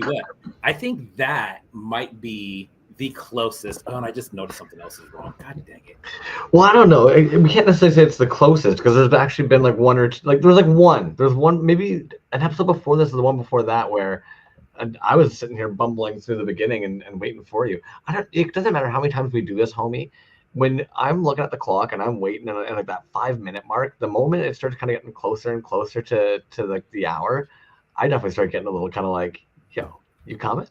tell you what, I think that might be the closest. Oh, and I just noticed something else is wrong. God dang it. Well, I don't know. We can't necessarily say it's the closest because there's actually been like one or two, like there's like one. There's one, maybe an episode before this or the one before that where I was sitting here bumbling through the beginning and waiting for you. It doesn't matter how many times we do this, homie. When I'm looking at the clock and I'm waiting at like that 5-minute mark, the moment it starts kind of getting closer and closer to like the hour, I definitely start getting a little kind of like, yo, you coming?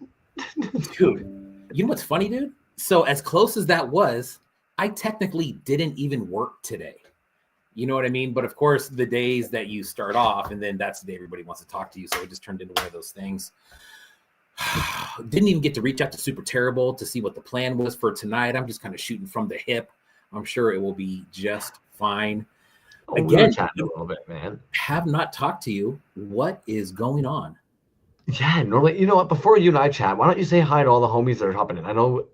Dude, you know what's funny, dude? So as close as that was, I technically didn't even work today. You know what I mean? But of course, the days that you start off, and then that's the day everybody wants to talk to you. So it just turned into one of those things. Didn't even get to reach out to Super Terrible to see what the plan was for tonight. I'm just kind of shooting from the hip. I'm sure it will be just fine. Again, chatting a little bit, man. Have not talked to you. What is going on? Yeah, normally, you know what? Before you and I chat, why don't you say hi to all the homies that are hopping in? I know,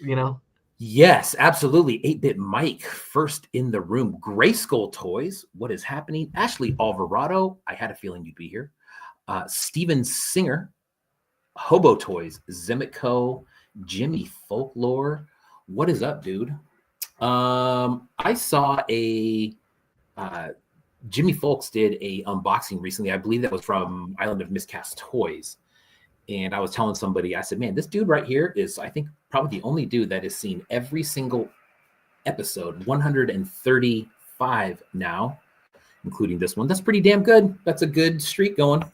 you know. Yes, absolutely. 8-Bit Mike, first in the room. Grayskull Toys, what is happening? Ashley Alvarado, I had a feeling you'd be here. Steven Singer, Hobo Toys, Zimico, Jimmy Folklore. What is up, dude? I saw a Jimmy Folks did a unboxing recently. I believe that was from Island of Miscast Toys. And I was telling somebody, I said, man, this dude right here is, I think, probably the only dude that has seen every single episode, 135 now, including this one. That's pretty damn good. That's a good streak going.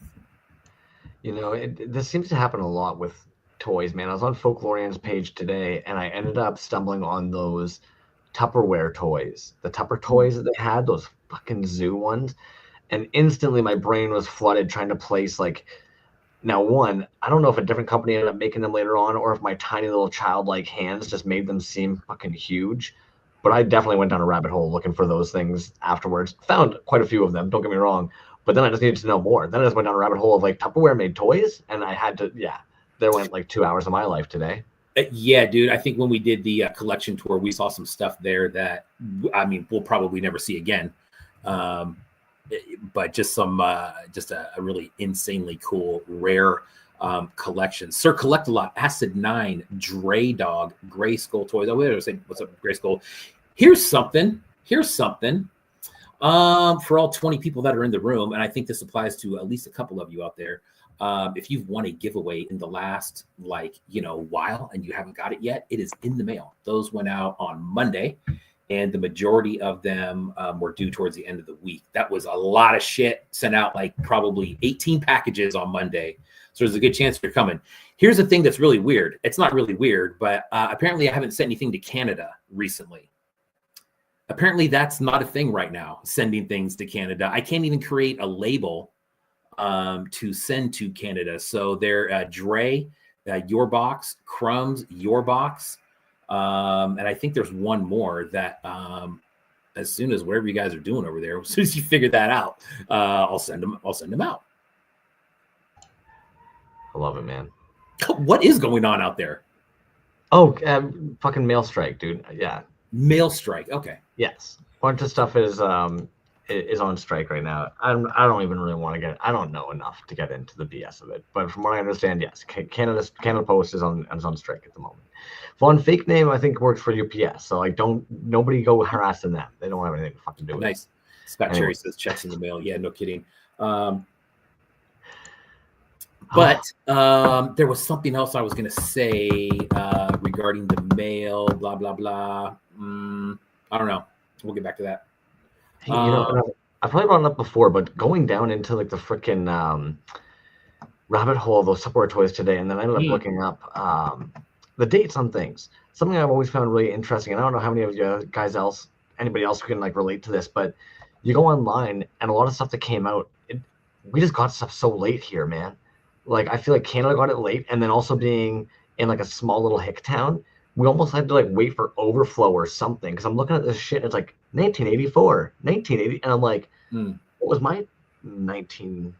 You know, this seems to happen a lot with toys, man. I was on Folklorian's page today, and I ended up stumbling on those Tupperware toys. The Tupper toys that they had, those fucking zoo ones. And instantly my brain was flooded trying to place, like, now, one, I don't know if a different company ended up making them later on or if my tiny little childlike hands just made them seem fucking huge. But I definitely went down a rabbit hole looking for those things afterwards. Found quite a few of them, don't get me wrong. But then I just needed to know more. Then I just went down a rabbit hole of like Tupperware made toys. And I had to, there went like 2 hours of my life today. Yeah, dude. I think when we did the collection tour, we saw some stuff there that, I mean, we'll probably never see again. But just some, just a really insanely cool, rare collection. Sir Collect-A-Lot, Acid 9, Dre Dog, Grayskull Toys. I was saying, what's up, Grayskull? Here's something. For all 20 people that are in the room, and I think this applies to at least a couple of you out there. If you've won a giveaway in the last, while and you haven't got it yet, it is in the mail. Those went out on Monday. And the majority of them were due towards the end of the week. That was a lot of shit sent out, like probably 18 packages on Monday. So there's a good chance you're coming. Here's the thing that's really weird. It's not really weird, but apparently I haven't sent anything to Canada recently. Apparently that's not a thing right now, sending things to Canada. I can't even create a label to send to Canada. So they're Dre, Your Box, Crumbs, Your Box. And I think there's one more that as soon as whatever you guys are doing over there, as soon as you figure that out, I'll send them out. I love it, man. What is going on out there? Oh, fucking mail strike, dude. Yeah. Mail strike. Okay. Yes. A bunch of stuff is on strike right now. I don't even really want to get. I don't know enough to get into the BS of it. But from what I understand, yes, Canada Post is on strike at the moment. Von Fake Name, I think, works for UPS. So like, nobody go harassing them. They don't have anything to fucking do with it. Nice. Scott Cherry says checks in the mail. Yeah, no kidding. But there was something else I was going to say regarding the mail, blah, blah, blah. I don't know. We'll get back to that. Hey, I've probably brought it up before, but going down into like the freaking rabbit hole of those Tupperware toys today, and then I ended up looking up the dates on things. Something I've always found really interesting, and I don't know how many of you guys anybody else can like relate to this, but you go online and a lot of stuff that came out, we just got stuff so late here, man. Like I feel like Canada got it late, and then also being in like a small little hick town, we almost had to like wait for overflow or something. Because I'm looking at this shit, and it's like 1984, 1980, and I'm like, what was my 19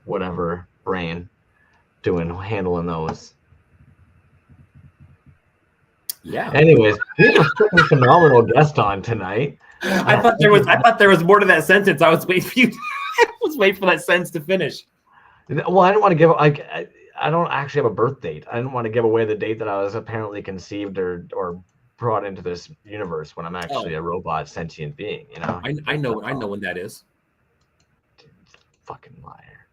whatever brain doing handling those? Yeah. Anyways, we have a freaking phenomenal guest on tonight. I thought there was more to that sentence. I was waiting for you. I was waiting for that sentence to finish. Well, I don't want to give. I I don't actually have a birth date. I didn't want to give away the date that I was apparently conceived or brought into this universe when I'm actually a robot sentient being. You know. I know when that is. Fucking liar.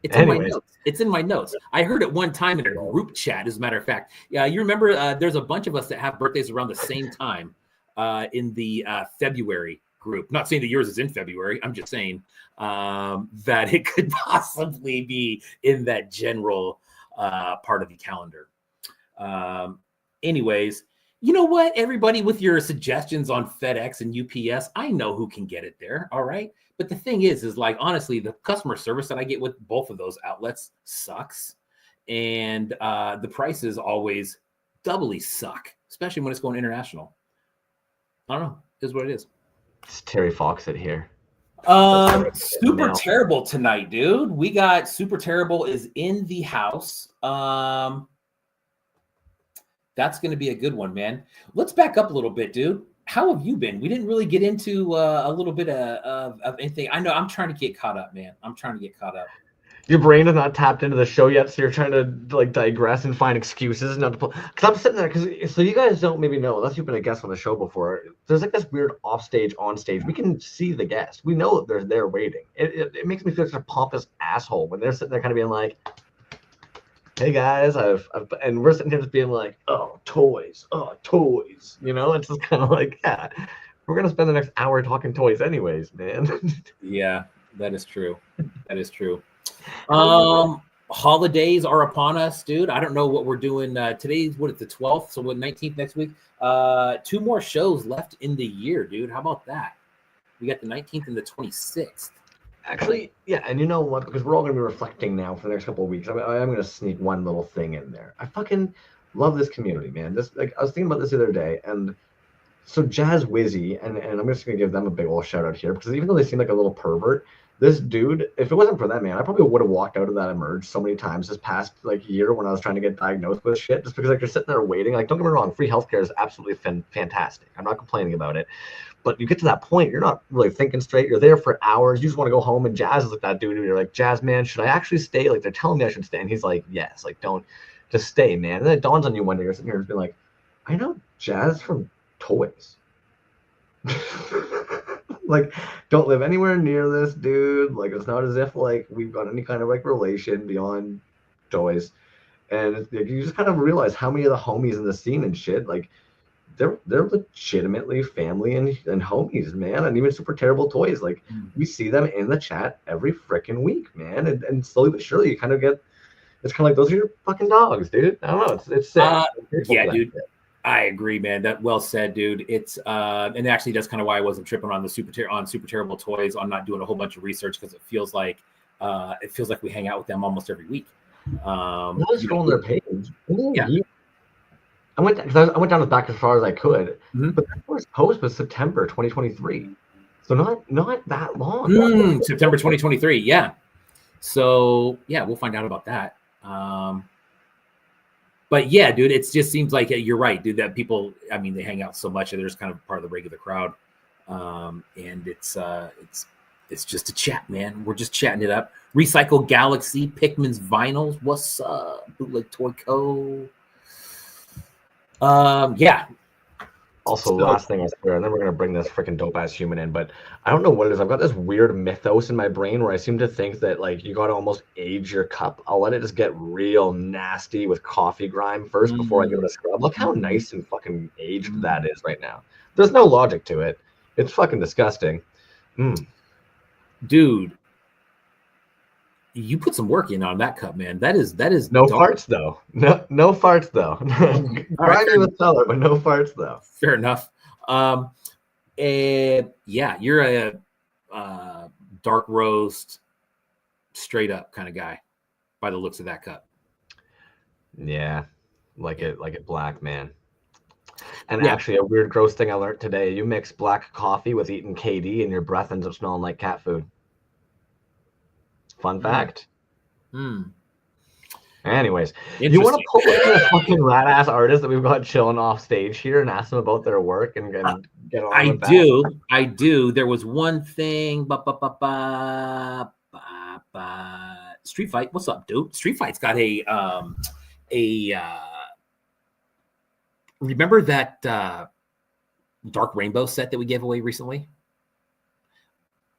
It's in my notes. It's in my notes. I heard it one time in a group chat, as a matter of fact. Yeah, you remember there's a bunch of us that have birthdays around the same time in the February group. Not saying that yours is in February. I'm just saying that it could possibly be in that general part of the calendar. Anyways, you know what? Everybody with your suggestions on FedEx and UPS, I know who can get it there. All right. But the thing is like, honestly, the customer service that I get with both of those outlets sucks. And the prices always doubly suck, especially when it's going international. I don't know. It is what it is. It's Terry Foxit here. Super Terrible tonight, dude. We got Super Terrible is in the house. That's going to be a good one, man. Let's back up a little bit, dude. How have you been? We didn't really get into a little bit of anything. I know I'm trying to get caught up, man. I'm trying to get caught up. Your brain is not tapped into the show yet, so you're trying to like digress and find excuses not to pull. Because I'm sitting there, so you guys don't maybe know, unless you've been a guest on the show before, there's like this weird off stage, on stage. We can see the guest. We know that they're there waiting. It makes me feel like such a pompous asshole when they're sitting there kind of being like, hey guys, and we're sitting here just being like, oh, toys. You know, it's just kind of like, yeah, we're going to spend the next hour talking toys anyways, man. Yeah, that is true. That is true. Holidays are upon us, dude. I don't know what we're doing. Today's what, it's the 12th, so what, 19th next week? 2 more shows left in the year, dude. How about that? We got the 19th and the 26th. Actually, yeah, and you know what? Because we're all going to be reflecting now for the next couple of weeks. I'm going to sneak one little thing in there. I fucking love this community, man. This, like, I was thinking about this the other day, and so Jazz Wizzy, and I'm just going to give them a big old shout out here, because even though they seem like a little pervert, this dude, if it wasn't for that, man, I probably would have walked out of that Emerge so many times this past like year when I was trying to get diagnosed with shit, just because like you're sitting there waiting. Like, don't get me wrong, free healthcare is absolutely fantastic. I'm not complaining about it. But you get to that point, you're not really thinking straight. You're there for hours. You just want to go home. And Jazz is like that dude. And you're like, Jazz, man, should I actually stay? Like, they're telling me I should stay. And he's like, yes. Like, don't, just stay, man. And then it dawns on you one day, you're sitting here just being like, I know Jazz from toys. Like, don't live anywhere near this dude. Like, it's not as if like we've got any kind of like relation beyond toys. And you just kind of realize how many of the homies in the scene and shit, like, they're legitimately family and homies, man. And even Super Terrible Toys, like, we see them in the chat every freaking week, man. And slowly but surely you kind of get, it's kind of like, those are your fucking dogs, dude. I don't know, it's sick. Yeah, dude. I agree, man. That well said, dude. It's and actually that's kind of why I wasn't tripping on the Super Terrible Toys, on not doing a whole bunch of research, because it feels like we hang out with them almost every week. Let's go on their page. Yeah. I went down as back as far as I could, but that first post was September 2023, so not that long. September 2023, yeah. So yeah, we'll find out about that. But yeah, dude, it just seems like you're right, dude. That people, I mean, they hang out so much, and they're just kind of part of the regular crowd, and it's just a chat, man. We're just chatting it up. Recycle Galaxy, Pikmin's Vinyls. What's up, Bootleg Toy Co? Yeah. Also, last thing I swear, and then we're gonna bring this freaking dope ass human in, but I don't know what it is. I've got this weird mythos in my brain where I seem to think that like you gotta almost age your cup. I'll let it just get real nasty with coffee grime first before I give it a scrub. Look how nice and fucking aged that is right now. There's no logic to it. It's fucking disgusting. Dude, you put some work in on that cup, man. That is no farts though. No farts though. Grimy with color, but no farts though. Fair enough. Yeah, you're a dark roast, straight up kind of guy, by the looks of that cup. Yeah, like it black, man. And actually, a weird, gross thing I learned today: you mix black coffee with eating KD, and your breath ends up smelling like cat food. Fun fact. Anyways, you want to pull in a fucking rat ass artist that we've got chilling off stage here and ask them about their work and get on with that? I do. There was one thing. Street Fight, what's up, dude? Street Fight's got a remember that Dark Rainbow set that we gave away recently?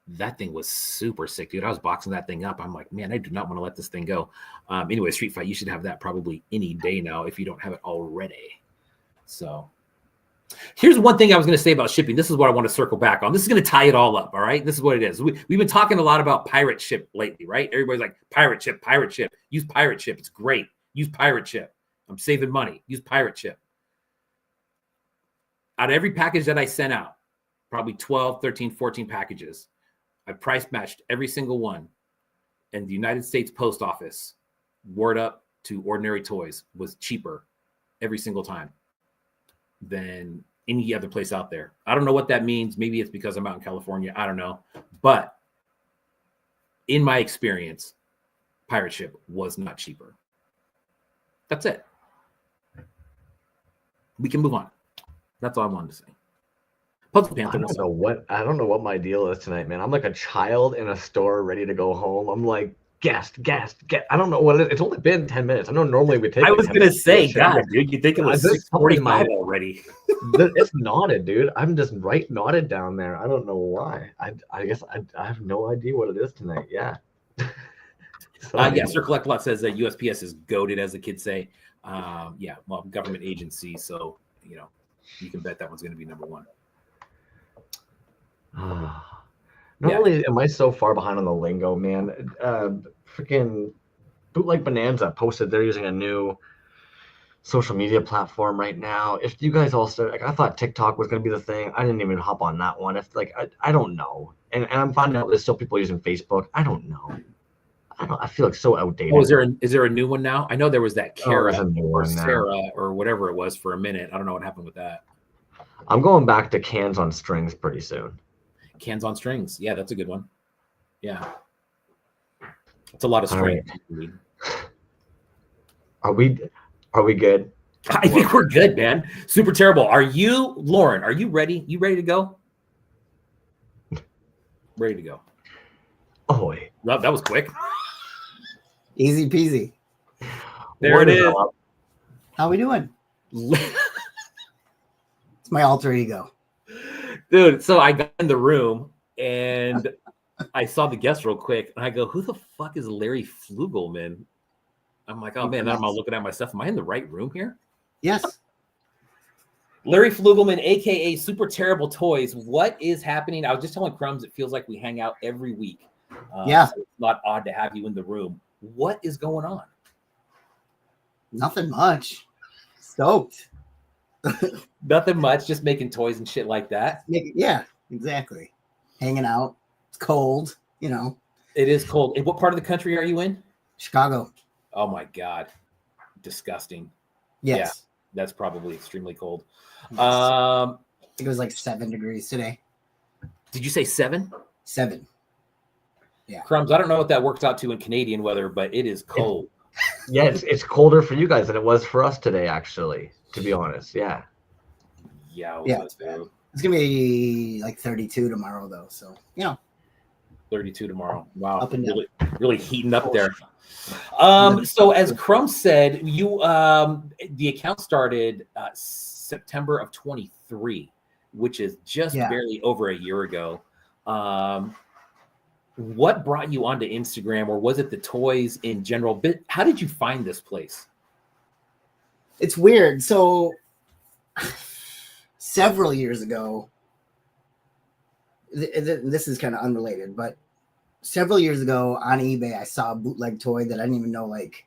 That thing was super sick, dude. I was boxing that thing up. I'm like, man, I do not want to let this thing go. Anyway, Street Fight, you should have that probably any day now if you don't have it already. So here's one thing I was going to say about shipping. This is what I want to circle back on. This is going to tie it all up, all right? This is what it is. We've been talking a lot about pirate ship lately, right? Everybody's like, pirate ship, pirate ship. Use pirate ship. It's great. Use pirate ship. I'm saving money. Use pirate ship. Out of every package that I sent out, probably 12, 13, 14 packages, I price matched every single one. And the United States Post Office, word up to Ordinary Toys, was cheaper every single time than any other place out there. I don't know what that means. Maybe it's because I'm out in California. I don't know. But in my experience, pirate ship was not cheaper. That's it. We can move on. That's all I wanted to say. Puzzle Panther. I don't know what my deal is tonight, man. I'm like a child in a store ready to go home. I'm like gassed. I don't know what it is. It's only been 10 minutes. I know normally we take. I was gonna say, God, dude, you think it was 6:45 already? It's knotted, dude. I'm just right knotted down there. I don't know why. I guess I have no idea what it is tonight. Yeah. Sir Collect Lot says that USPS is goated, as the kids say. Yeah, well, government agency, so you know, you can bet that one's going to be number one. Not only am I so far behind on the lingo, man. Freaking Bootleg Bonanza posted they're using a new social media platform right now. If you guys all start, like, I thought TikTok was going to be the thing. I didn't even hop on that one. If like I don't know, and I'm finding out there's still people using Facebook. I don't know. I feel like so outdated. Oh, is there a new one now? I know there was that Kara or Sarah or whatever it was for a minute. I don't know what happened with that. I'm going back to Cans on Strings pretty soon. Cans on Strings. Yeah, that's a good one. Yeah. It's a lot of strings. Right. Are we good? I think we're good, man. Super terrible. Are you, Lauren, are you ready? You ready to go? Ready to go. Oh, wait. Well, that was quick. Easy peasy. There it is. How we doing? It's my alter ego. Dude, so I got in the room and I saw the guest real quick and I go, who the fuck is Larry Flugelman? I'm like, oh man, I'm all looking at myself. Am I in the right room here? Yes. Larry Flugelman, aka Super Terrible Toys. What is happening? I was just telling Crumbs, it feels like we hang out every week. Yeah. So it's not odd to have you in the room. What is going on? Nothing much. Stoked. Nothing much, just making toys and shit like that. Yeah, exactly. Hanging out. It's cold, you know. It is cold. And what part of the country are you in? Chicago. Oh my God. Disgusting. Yes. Yeah, that's probably extremely cold. Yes. I think it was like 7 degrees today. Did you say 7? 7. Yeah. Crumbs, I don't know what that works out to in Canadian weather, but it is cold. Yeah, it's colder for you guys than it was for us today, actually, to be honest. Yeah. Yeah. It's going to be like 32 tomorrow, though. So, you know. 32 tomorrow. Wow. Up and down. Really heating up there. So as Crumbs said, you the account started September of 23, which is just barely over a year ago. What brought you onto Instagram, or was it the toys in general? But how did you find this place? It's weird. So several years ago, this is kind of unrelated, but several years ago on eBay, I saw a bootleg toy that I didn't even know like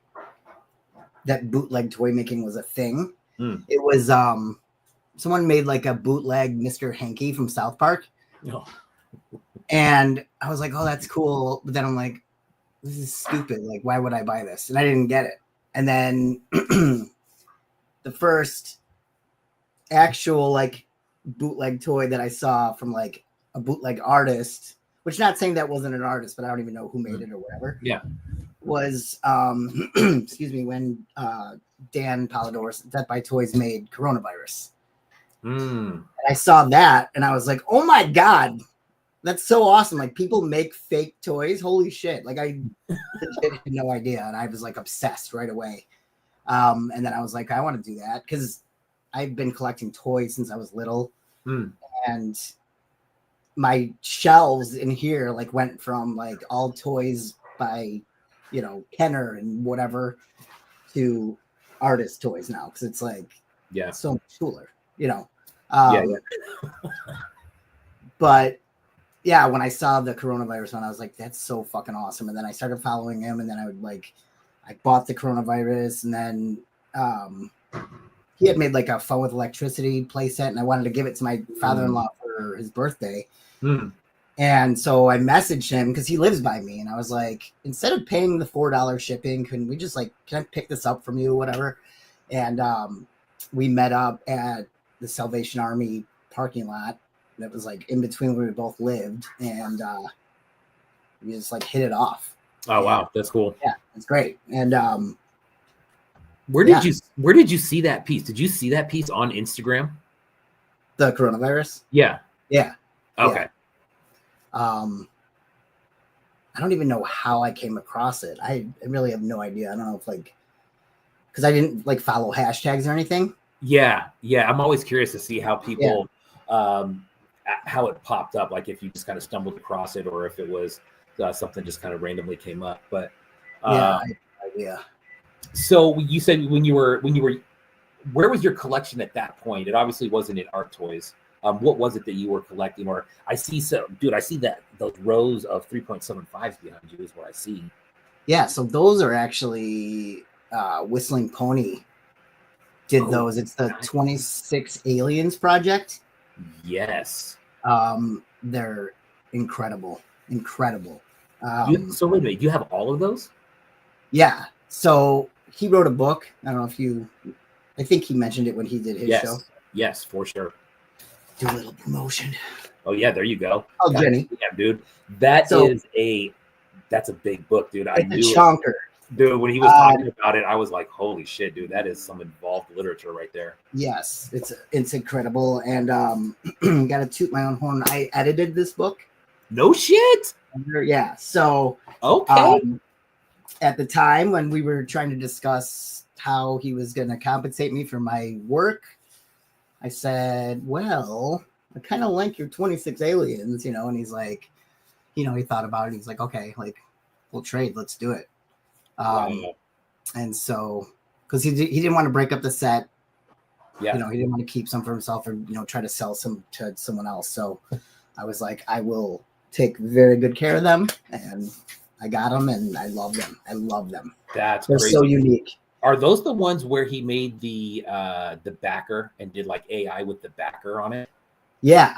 that bootleg toy making was a thing. It was someone made like a bootleg Mr. Hanky from South Park. Oh. And I was like, oh, that's cool. But then I'm like, this is stupid. Like, why would I buy this? And I didn't get it. And then the first actual like bootleg toy that I saw from like a bootleg artist, which not saying that wasn't an artist, but I don't even know who made it or whatever. Yeah. Was, excuse me, when Dan Polidorus, Death by Toys, made Coronavirus. And I saw that and I was like, oh my God. that's so awesome. Like people make fake toys. Holy shit. Like I legit had no idea. And I was like obsessed right away. And then I was like, I want to do that because I've been collecting toys since I was little. And my shelves in here like went from like all toys by, you know, Kenner and whatever to artist toys now. Cause it's like, so much cooler, you know? But yeah, when I saw the coronavirus one, I was like, that's so fucking awesome. And then I started following him, and then I bought the coronavirus, and then he had made like a Fun with Electricity playset, and I wanted to give it to my father-in-law for his birthday. And so I messaged him because he lives by me, and I was like, instead of paying the $4 shipping, can I pick this up from you, whatever? And we met up at the Salvation Army parking lot that was like in between where we both lived, and we just like hit it off. Oh wow, that's cool. Yeah, it's great. And where did you see that piece? Did you see that piece on Instagram? The coronavirus? Yeah. Yeah. Okay. I don't even know how I came across it. I really have no idea. I don't know if because I didn't like follow hashtags or anything. Yeah. I'm always curious to see how people, how it popped up. Like if you just kind of stumbled across it, or if it was something just kind of randomly came up. But yeah. So you said when you were, where was your collection at that point? It obviously wasn't in art toys. What was it that you were collecting? Or I see that those rows of 3.75s behind you is what I see. Yeah. So those are actually Whistling Pony did those. It's the 26 Aliens project. Yes. They're incredible. So wait a minute, you have all of those? Yeah. So he wrote a book. I don't know if I think he mentioned it when he did his show. Yes, for sure. Do a little promotion. Oh yeah, there you go. Oh, Jenny. Yeah, dude. That's a big book, dude. I knew a chonker. Dude, when he was talking about it, I was like, holy shit, dude, that is some involved literature right there. Yes, it's incredible. And gotta toot my own horn. I edited this book. No shit. Yeah. So okay. At the time when we were trying to discuss how he was gonna compensate me for my work, I said, well, I kind of like your 26 Aliens, you know, and he's like, he thought about it. He's like, okay, like we'll trade, let's do it. And so, because he didn't want to break up the set, he didn't want to keep some for himself or try to sell some to someone else. So I was like, I will take very good care of them, and I got them, and I love them. They're crazy. So unique. Are those the ones where he made the backer and did like AI with the backer on it? Yeah,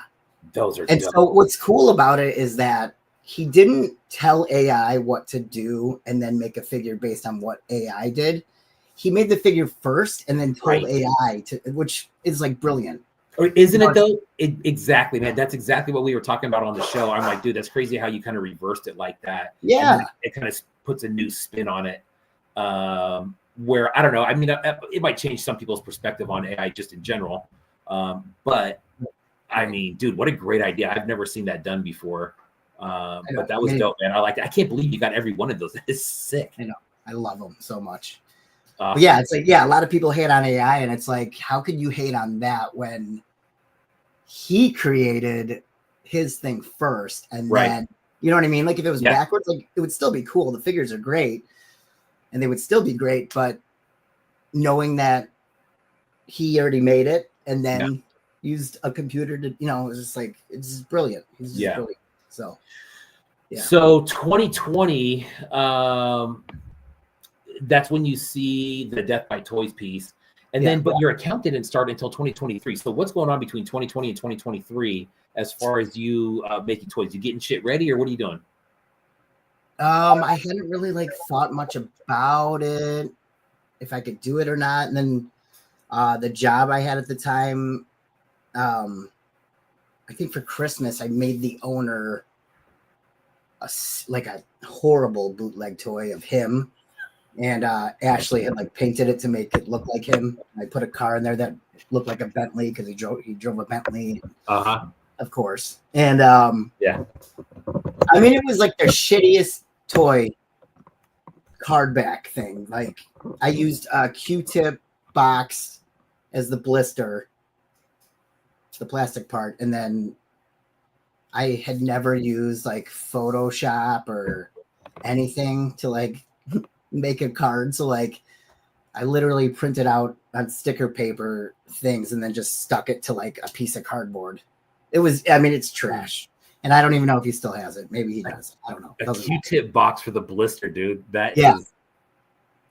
those are. And dope. So what's cool about it is that he didn't tell AI what to do and then make a figure based on what AI did. He made the figure first and then told AI to, which is like brilliant. Or isn't it though? Exactly, man. That's exactly what we were talking about on the show. I'm like, dude, that's crazy how you kind of reversed it like that. Yeah. It kind of puts a new spin on it. Where I don't know. I mean, it might change some people's perspective on AI just in general. But I mean, dude, what a great idea. I've never seen that done before. But that was dope, man. I like that. I can't believe you got every one of those. It's sick. I know. I love them so much. But yeah, it's like, a lot of people hate on AI, and it's like, how could you hate on that when he created his thing first? And then, you know what I mean? Like if it was backwards, like it would still be cool. The figures are great and they would still be great, but knowing that he already made it and then used a computer to, it's just like, it's just brilliant. He's just brilliant. So, So 2020, that's when you see the Death by Toys piece. And then, but your account didn't start until 2023. So what's going on between 2020 and 2023 as far as you making toys? You getting shit ready, or what are you doing? I hadn't really thought much about it, if I could do it or not. And then the job I had at the time, I think for Christmas, I made the owner a horrible bootleg toy of him. And Ashley had painted it to make it look like him. I put a car in there that looked like a Bentley because he drove a Bentley. of course. And Yeah. I mean, it was like the shittiest toy card back thing. Like I used a Q-tip box as the blister, the plastic part, and then I had never used like Photoshop or anything to like make a card. So like I literally printed out on sticker paper things and then just stuck it to like a piece of cardboard. It was, I mean, it's trash. And I don't even know if he still has it. Maybe he does. I don't know. A Q-tip box for the blister, dude. That Yeah. is,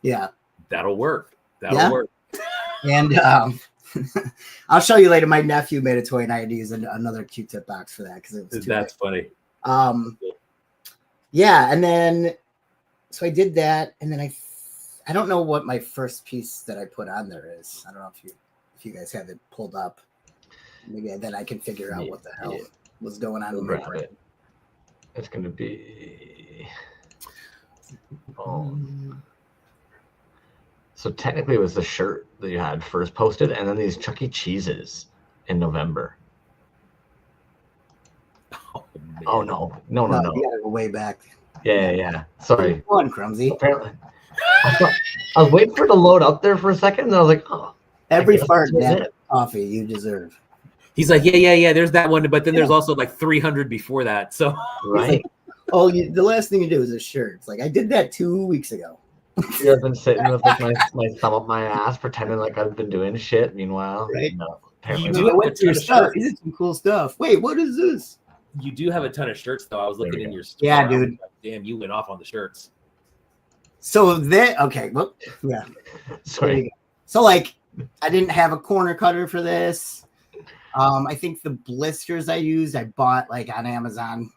Yeah. that'll work. That'll Yeah. work. And I'll show you later. My nephew made a toy and I had to use another Q-tip box for that because it was too That's big. funny. Yeah. And then, so I did that. And then I don't know what my first piece that I put on there is. I don't know if you guys have it pulled up. Maybe then I can figure out what the hell was going on with my brain. It's gonna be. Oh. So technically, it was the shirt that you had first posted, and then these Chuck E. Cheeses in November. Oh no! You gotta go way back. Yeah. Sorry. Go on, Crumsy. Apparently, I was waiting for it to load up there for a second, and I was like, oh. Every fart nap coffee you deserve. He's like, yeah. There's that one, but then there's also like 300 before that. So Right. Oh, the last thing you do is a shirt. It's like I did that 2 weeks ago. I've been sitting with like my thumb up my ass, pretending like I've been doing shit. Meanwhile, Right. no, apparently You not. do I went through your ton of stuff. shirts. You did some cool stuff. Wait, what is this? you do have a ton of shirts, though. I was looking in your store. Yeah, I was dude. like, damn, you went off on the shirts. So that okay, well, yeah. Sorry. So like, I didn't have a corner cutter for this. I think the blisters I used, I bought like on Amazon.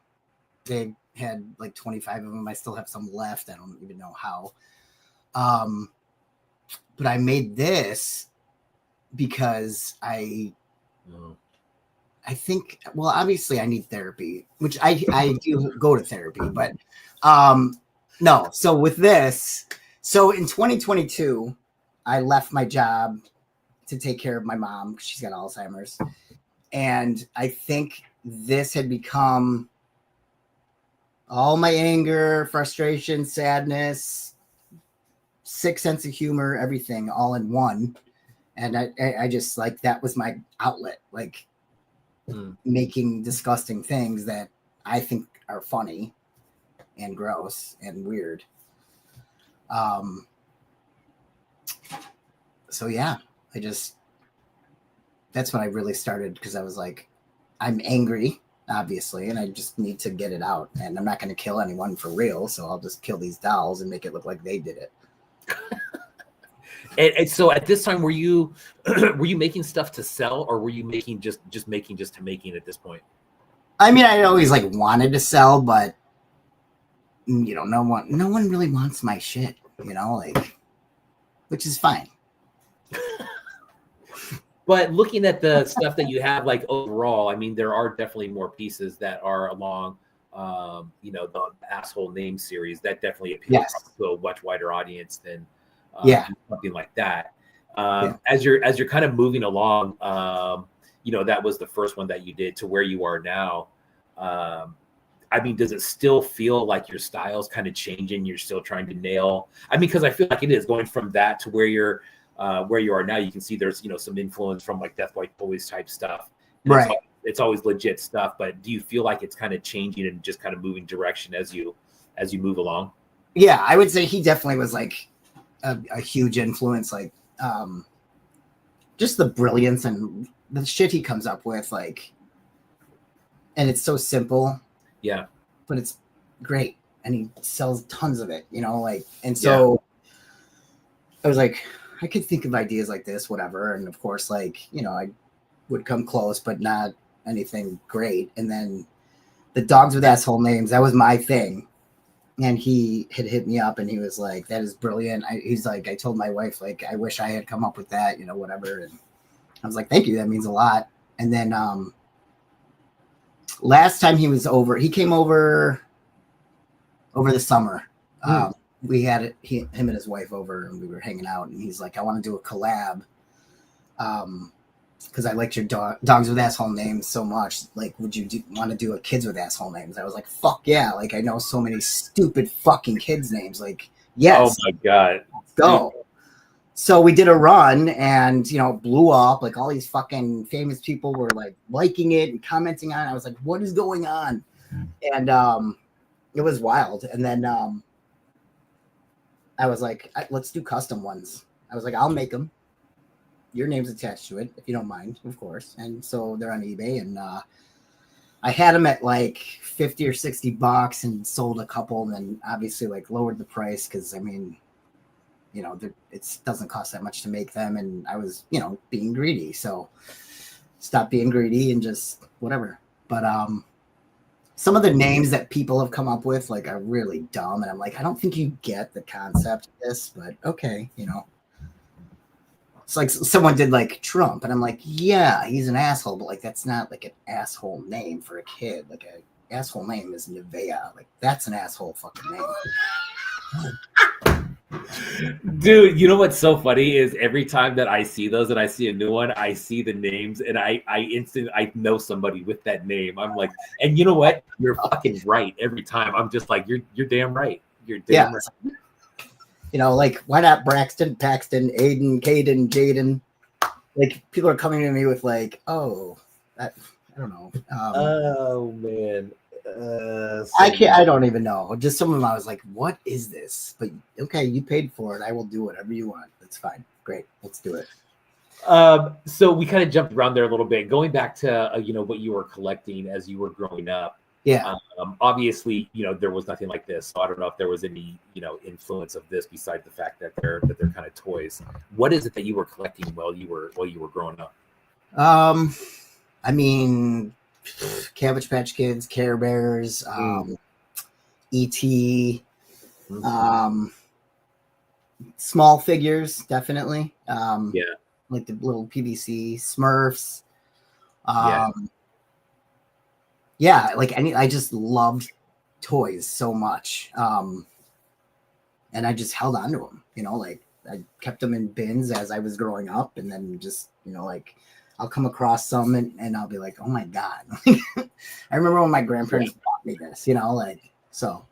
They had like 25 of them. I still have some left. I don't even know how. But I made this because I think, well, obviously I need therapy, which I do go to therapy, but no. So with this, so in 2022, I left my job to take care of my mom because she's got Alzheimer's. And I think this had become all my anger, frustration, sadness, sick sense of humor, everything all in one. And I just like, that was my outlet, like making disgusting things that I think are funny and gross and weird. So yeah, that's when I really started, because I was like, I'm angry, obviously, and I just need to get it out. And I'm not going to kill anyone for real, so I'll just kill these dolls and make it look like they did it. And so at this time, were you making stuff to sell, or were you making just to making at this point? I mean, I always like wanted to sell, but you know, no one really wants my shit, you know, like, which is fine. But looking at the stuff that you have, like overall, I mean, there are definitely more pieces that are along, the Asshole Name series that definitely appeals to a much wider audience than something like that. As you're kind of moving along, that was the first one that you did to where you are now. I mean, does it still feel like your style's kind of changing? You're still trying to nail. I mean, because I feel like it is going from that to where you are now. You can see there's some influence from like Death White Boys type stuff. And right. It's always legit stuff. But do you feel like it's kind of changing and just kind of moving direction as you move along? Yeah, I would say he definitely was like a huge influence. Like, just the brilliance and the shit he comes up with, like, and it's so simple. Yeah, but it's great, and he sells tons of it, like, and so I was like, I could think of ideas like this, whatever, and of course, like, I would come close, but not anything great. And then the Dogs with Asshole Names, that was my thing, and he had hit me up, and he was like, that is brilliant. He's like, I told my wife, like, I wish I had come up with that, whatever, and I was like, thank you, that means a lot. And then last time he was over, he came over the summer. We had him and his wife over, and we were hanging out, and he's like, I want to do a collab because I liked your dogs with asshole names so much. Like, would you want to do a kids with asshole names? I was like, fuck yeah. Like, I know so many stupid fucking kids names. Like, yes, Oh my god. let's go. So we did a run and, it blew up. Like, all these fucking famous people were like liking it and commenting on it. I was like, what is going on? And it was wild. And then I was like, let's do custom ones. I was like, I'll make them. Your name's attached to it, if you don't mind, of course. And so they're on eBay, and I had them at like 50 or 60 bucks and sold a couple, and then obviously like lowered the price because I mean, it doesn't cost that much to make them, and I was, being greedy. So stop being greedy and just whatever. But some of the names that people have come up with like are really dumb, and I'm like, I don't think you get the concept of this, but okay, It's like someone did like Trump, and I'm like, yeah, he's an asshole, but like that's not like an asshole name for a kid. Like an asshole name is Nevea. Like that's an asshole fucking name. Dude, you know what's so funny is every time that I see those and I see a new one, I see the names and I know somebody with that name. I'm like, and you know what? You're fucking right every time. I'm just like, you're damn right. You're damn right. Like why not Braxton, Paxton, Aiden, Caden, Jaden? Like people are coming to me with like, I don't know. Oh man. I don't even know. Just some of them I was like, what is this? But okay, you paid for it. I will do whatever you want. That's fine. Great. Let's do it. So we kind of jumped around there a little bit. Going back to what you were collecting as you were growing up. Yeah. Obviously, there was nothing like this. So I don't know if there was any, influence of this besides the fact that they're kind of toys. What is it that you were collecting while you were growing up? I mean, Cabbage Patch Kids, Care Bears, E.T., small figures, definitely. Like the little PVC Smurfs. I just loved toys so much. And I just held on to them, like I kept them in bins as I was growing up, and then just, I'll come across some and I'll be like, oh my God. I remember when my grandparents bought me this, so.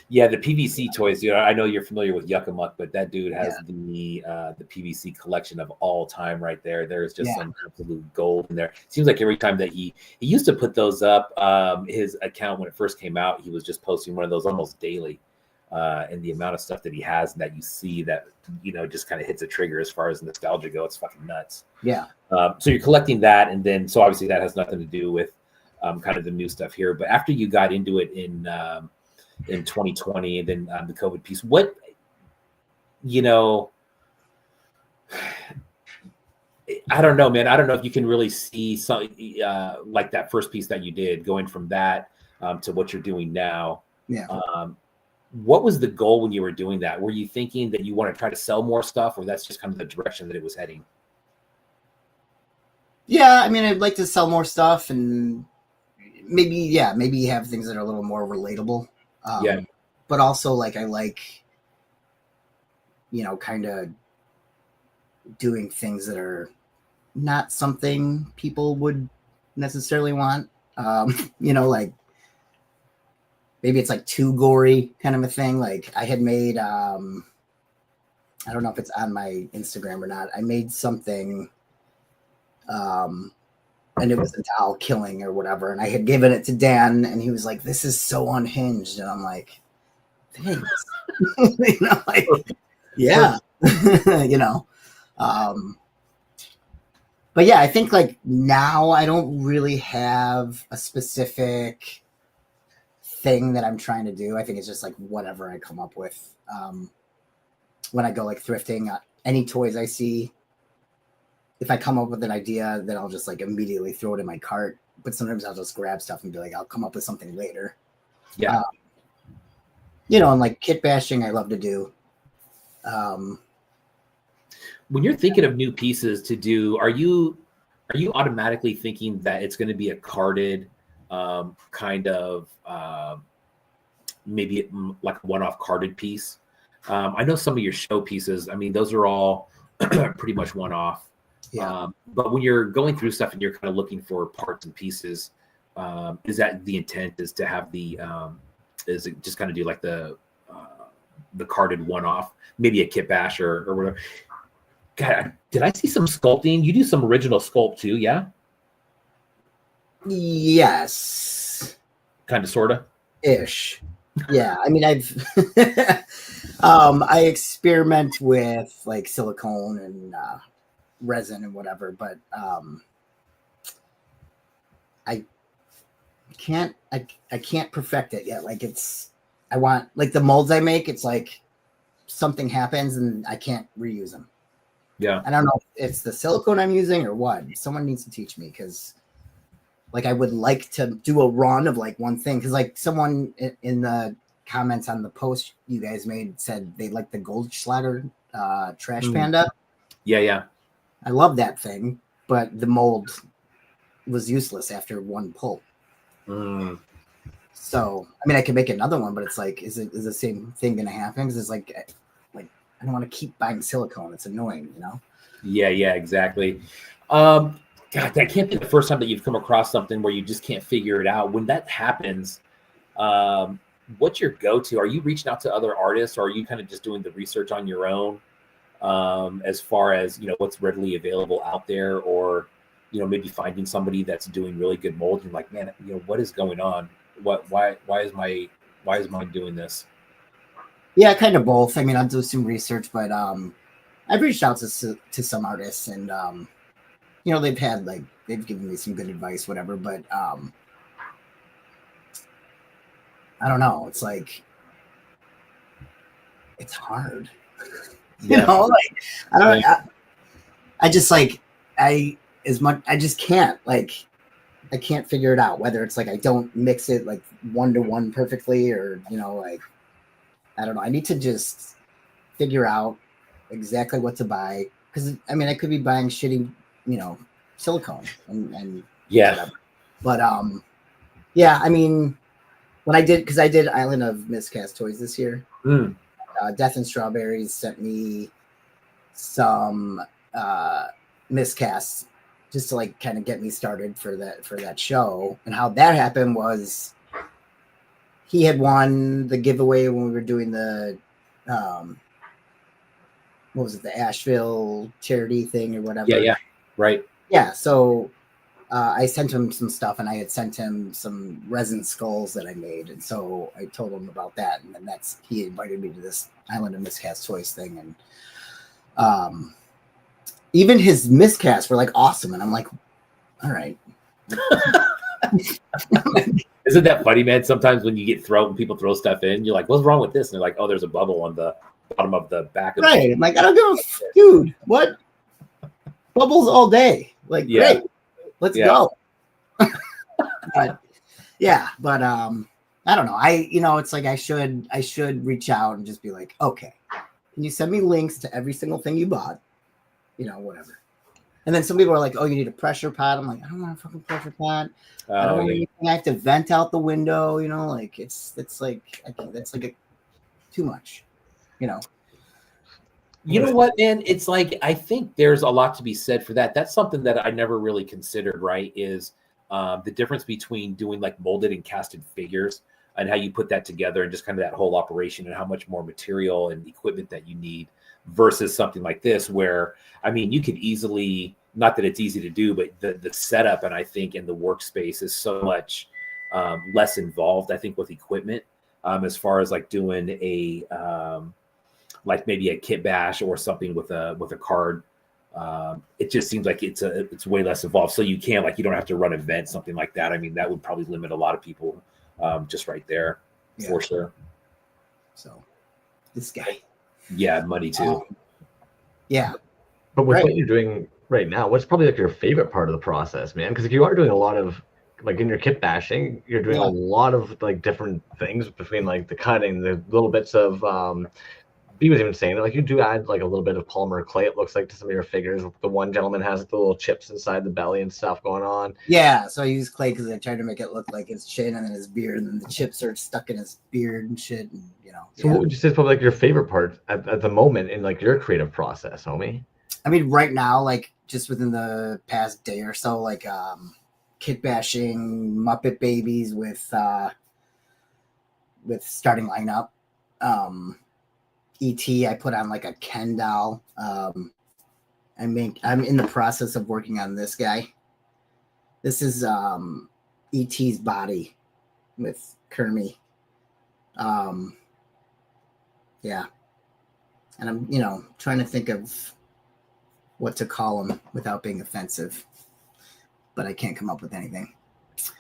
Yeah, the PVC toys. I know you're familiar with Yuckamuck, but that dude has the PVC collection of all time right there. There's just some absolute gold in there. Seems like every time that he used to put those up, his account when it first came out, he was just posting one of those almost daily. And the amount of stuff that he has and that you see that just kind of hits a trigger as far as nostalgia go, it's fucking nuts. Yeah. So you're collecting that, and then so obviously that has nothing to do with kind of the new stuff here. But after you got into it in 2020 and then the COVID piece, what I don't know, man. I don't know if you can really see something like that first piece that you did, going from that to what you're doing now. Yeah. What was the goal when you were doing that? Were you thinking that you want to try to sell more stuff, or that's just kind of the direction that it was heading? Yeah, I mean, I'd like to sell more stuff and maybe have things that are a little more relatable. But also, like, I like, kind of doing things that are not something people would necessarily want. Like, maybe it's like too gory kind of a thing. Like I had made, I don't know if it's on my Instagram or not. I made something, and it was a doll killing or whatever. And I had given it to Dan, and he was like, "This is so unhinged." And I'm like, "Thanks." Yeah. But yeah, I think like now I don't really have a specific thing that I'm trying to do. I think it's just like whatever I come up with. When I go like thrifting, any toys I see, if I come up with an idea, then I'll just like immediately throw it in my cart. But sometimes I'll just grab stuff and be like, I'll come up with something later. Yeah. And like kit bashing, I love to do. When you're thinking of new pieces to do, are you automatically thinking that it's going to be a carded kind of maybe like a one-off carded piece? I know some of your show pieces, I mean, those are all pretty much one-off. Yeah. But when you're going through stuff and you're kind of looking for parts and pieces, is that the intent is to have is it just kind of do like the carded one-off, maybe a kit bash or whatever. God, did I see some sculpting? You do some original sculpt too, yeah? Yes. Kind of, sort of. Ish. Yeah. I mean, I've I experiment with like silicone and resin and whatever, but I can't perfect it yet. Like I want like the molds I make, it's like something happens and I can't reuse them. Yeah. I don't know if it's the silicone I'm using or what. Someone needs to teach me, because like I would like to do a run of like one thing, because like someone in the comments on the post you guys made said they like the Goldschlager trash panda. Yeah. I love that thing, but the mold was useless after one pull. So I mean, I could make another one, but it's like, is the same thing going to happen? Because it's like I don't want to keep buying silicone. It's annoying, you know? Yeah, exactly. God, that can't be the first time that you've come across something where you just can't figure it out. When that happens, what's your go-to? Are you reaching out to other artists, or are you kind of just doing the research on your own, as far as, you know, what's readily available out there, or, you know, maybe finding somebody that's doing really good mold and like, man, you know, what is going on? Why is mine doing this? Yeah, kind of both. I mean, I'll do some research, but I've reached out to some artists, and you know, they've given me some good advice, whatever. But I don't know. It's like it's hard, you know. Like I don't. I just like I just can't I can't figure it out. Whether it's like I don't mix it like 1-to-1 perfectly, or you know, like. I don't know. I need to just figure out exactly what to buy, because I mean, I could be buying shitty, you know, silicone and yeah. Whatever. But yeah. I mean, when I did Island of Miscast toys this year, Death and Strawberries sent me some miscasts just to like kind of get me started for that show. And how that happened was, he had won the giveaway when we were doing the, what was it, the Asheville charity thing or whatever. Yeah, right. Yeah, so I sent him some stuff, and I had sent him some resin skulls that I made, and so I told him about that, and then he invited me to this Island of Miscast Toys thing, and even his miscasts were like awesome, and I'm like, all right. Isn't that funny, man? Sometimes when people throw stuff in, you're like, what's wrong with this? And they're like, oh, there's a bubble on the bottom of the back of right. I'm like, I don't give dude, what? Bubbles all day. Like, yeah. Great. Let's go. But I don't know. It's like I should reach out and just be like, okay, can you send me links to every single thing you bought? You know, whatever. And then some people are like, oh, you need a pressure pot. I'm like, I don't want a fucking pressure pot. I don't want anything. I have to vent out the window, you know, like that's too much, you know. You know what, man? It's like, I think there's a lot to be said for that. That's something that I never really considered, right? Is the difference between doing like molded and casted figures, and how you put that together, and just kind of that whole operation, and how much more material and equipment that you need, versus something like this, where, I mean, you could easily, not that it's easy to do, but the setup, and I think in the workspace is so much less involved, I think, with equipment, as far as like doing a like maybe a kit bash or something with a card. It just seems like it's way less involved. So you don't have to run events, something like that. I mean, that would probably limit a lot of people, just right there, for sure. So this guy. Yeah, money too. Yeah. But with what you're doing right now, what's probably like your favorite part of the process, man? Because if you are doing a lot of, like in your kit bashing, you're doing a lot of like different things between like the cutting, the little bits of B was even saying that like you do add like a little bit of polymer clay, it looks like, to some of your figures. The one gentleman has like, the little chips inside the belly and stuff going on. Yeah, so I use clay because I tried to make it look like his chin and then his beard, and then the chips are stuck in his beard and shit, and you know. So what would you say is probably like your favorite part at the moment in like your creative process, homie? I mean, right now, like just within the past day or so, like Kit Bashing, Muppet Babies with starting lineup. ET, I put on like a Ken doll. I'm in the process of working on this guy. This is ET's body with Kermie. Yeah. And I'm, trying to think of what to call him without being offensive, but I can't come up with anything.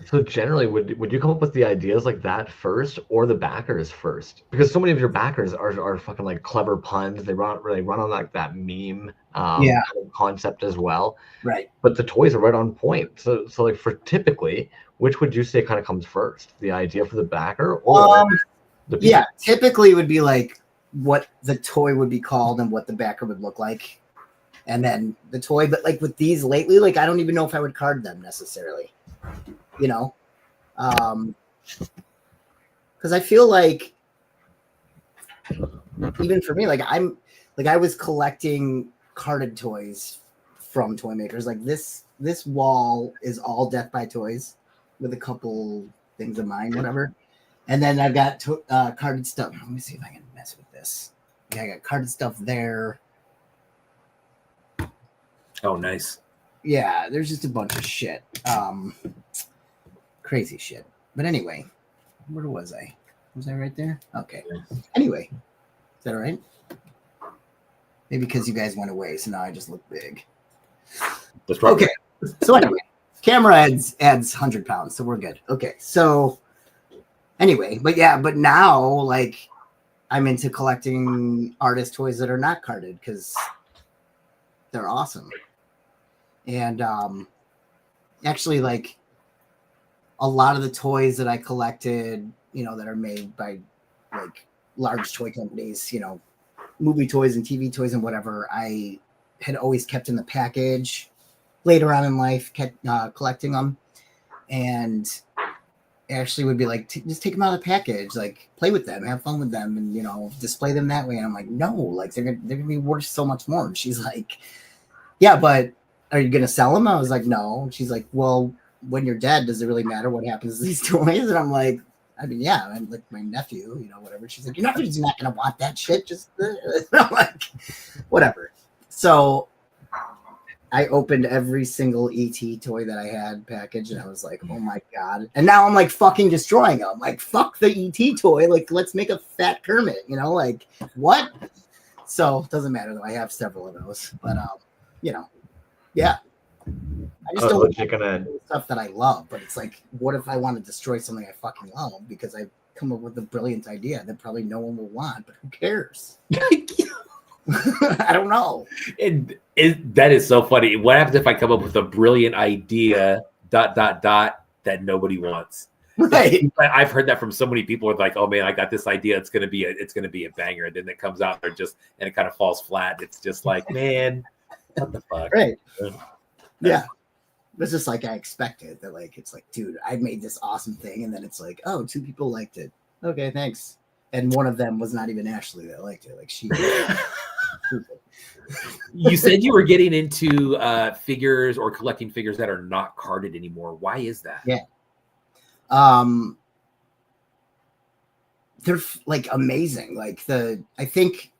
So generally, would you come up with the ideas like that first, or the backers first? Because so many of your backers are fucking like clever puns. They run on like that meme kind of concept as well. Right. But the toys are right on point. So like for typically, which would you say kind of comes first? The idea for the backer, or the people? Yeah, typically it would be like what the toy would be called and what the backer would look like, and then the toy. But like with these lately, like I don't even know if I would card them necessarily. Because I feel like even for me, like I was collecting carded toys from toy makers. Like this wall is all Death by Toys with a couple things of mine, whatever. And then I've got carded stuff. Let me see if I can mess with this. Yeah, I got carded stuff there. Oh, nice. Yeah, there's just a bunch of shit. Crazy shit. But anyway, where was I? Was I right there? Okay. Anyway, is that all right? Maybe because you guys went away, so now I just look big. That's right. Okay. So anyway, camera adds 100 pounds, so we're good. Okay. So anyway, but now like I'm into collecting artist toys that are not carded because they're awesome. And actually, like a lot of the toys that I collected, that are made by like large toy companies, movie toys and TV toys and whatever, I had always kept in the package. Later on in life, kept collecting them, and Ashley would be like, just take them out of the package, like play with them, have fun with them, and display them that way. And I'm like, no, like they're gonna be worth so much more. And she's like, yeah, but are you gonna sell them? I was like, no. And she's like, well, when you're dead, does it really matter what happens to these toys? And I'm like, I mean, yeah, I'm like my nephew, whatever. She's like, your nephew's not gonna want that shit. Just I'm like, whatever. So I opened every single ET toy that I had package, and I was like, oh my God. And now I'm like fucking destroying them. Like, fuck the ET toy. Like, let's make a fat Kermit, like what? So it doesn't matter though. I have several of those, but yeah. I just don't like stuff that I love, but it's like, what if I want to destroy something I fucking love because I've come up with a brilliant idea that probably no one will want, but who cares? I don't know. That is so funny. What happens if I come up with a brilliant idea, ... that nobody wants? Right. I've heard that from so many people. With like, oh man, I got this idea. It's gonna be a banger, and then it comes out and it kind of falls flat. It's just like, man, what the fuck? Right. Yeah. It's just like I expected that. Like it's like, dude, I made this awesome thing, and then it's like, oh, 2 people liked it. Okay, thanks. And one of them was not even Ashley that liked it. Like she. You said you were getting into figures or collecting figures that are not carded anymore. Why is that? Yeah. They're like amazing. Like I think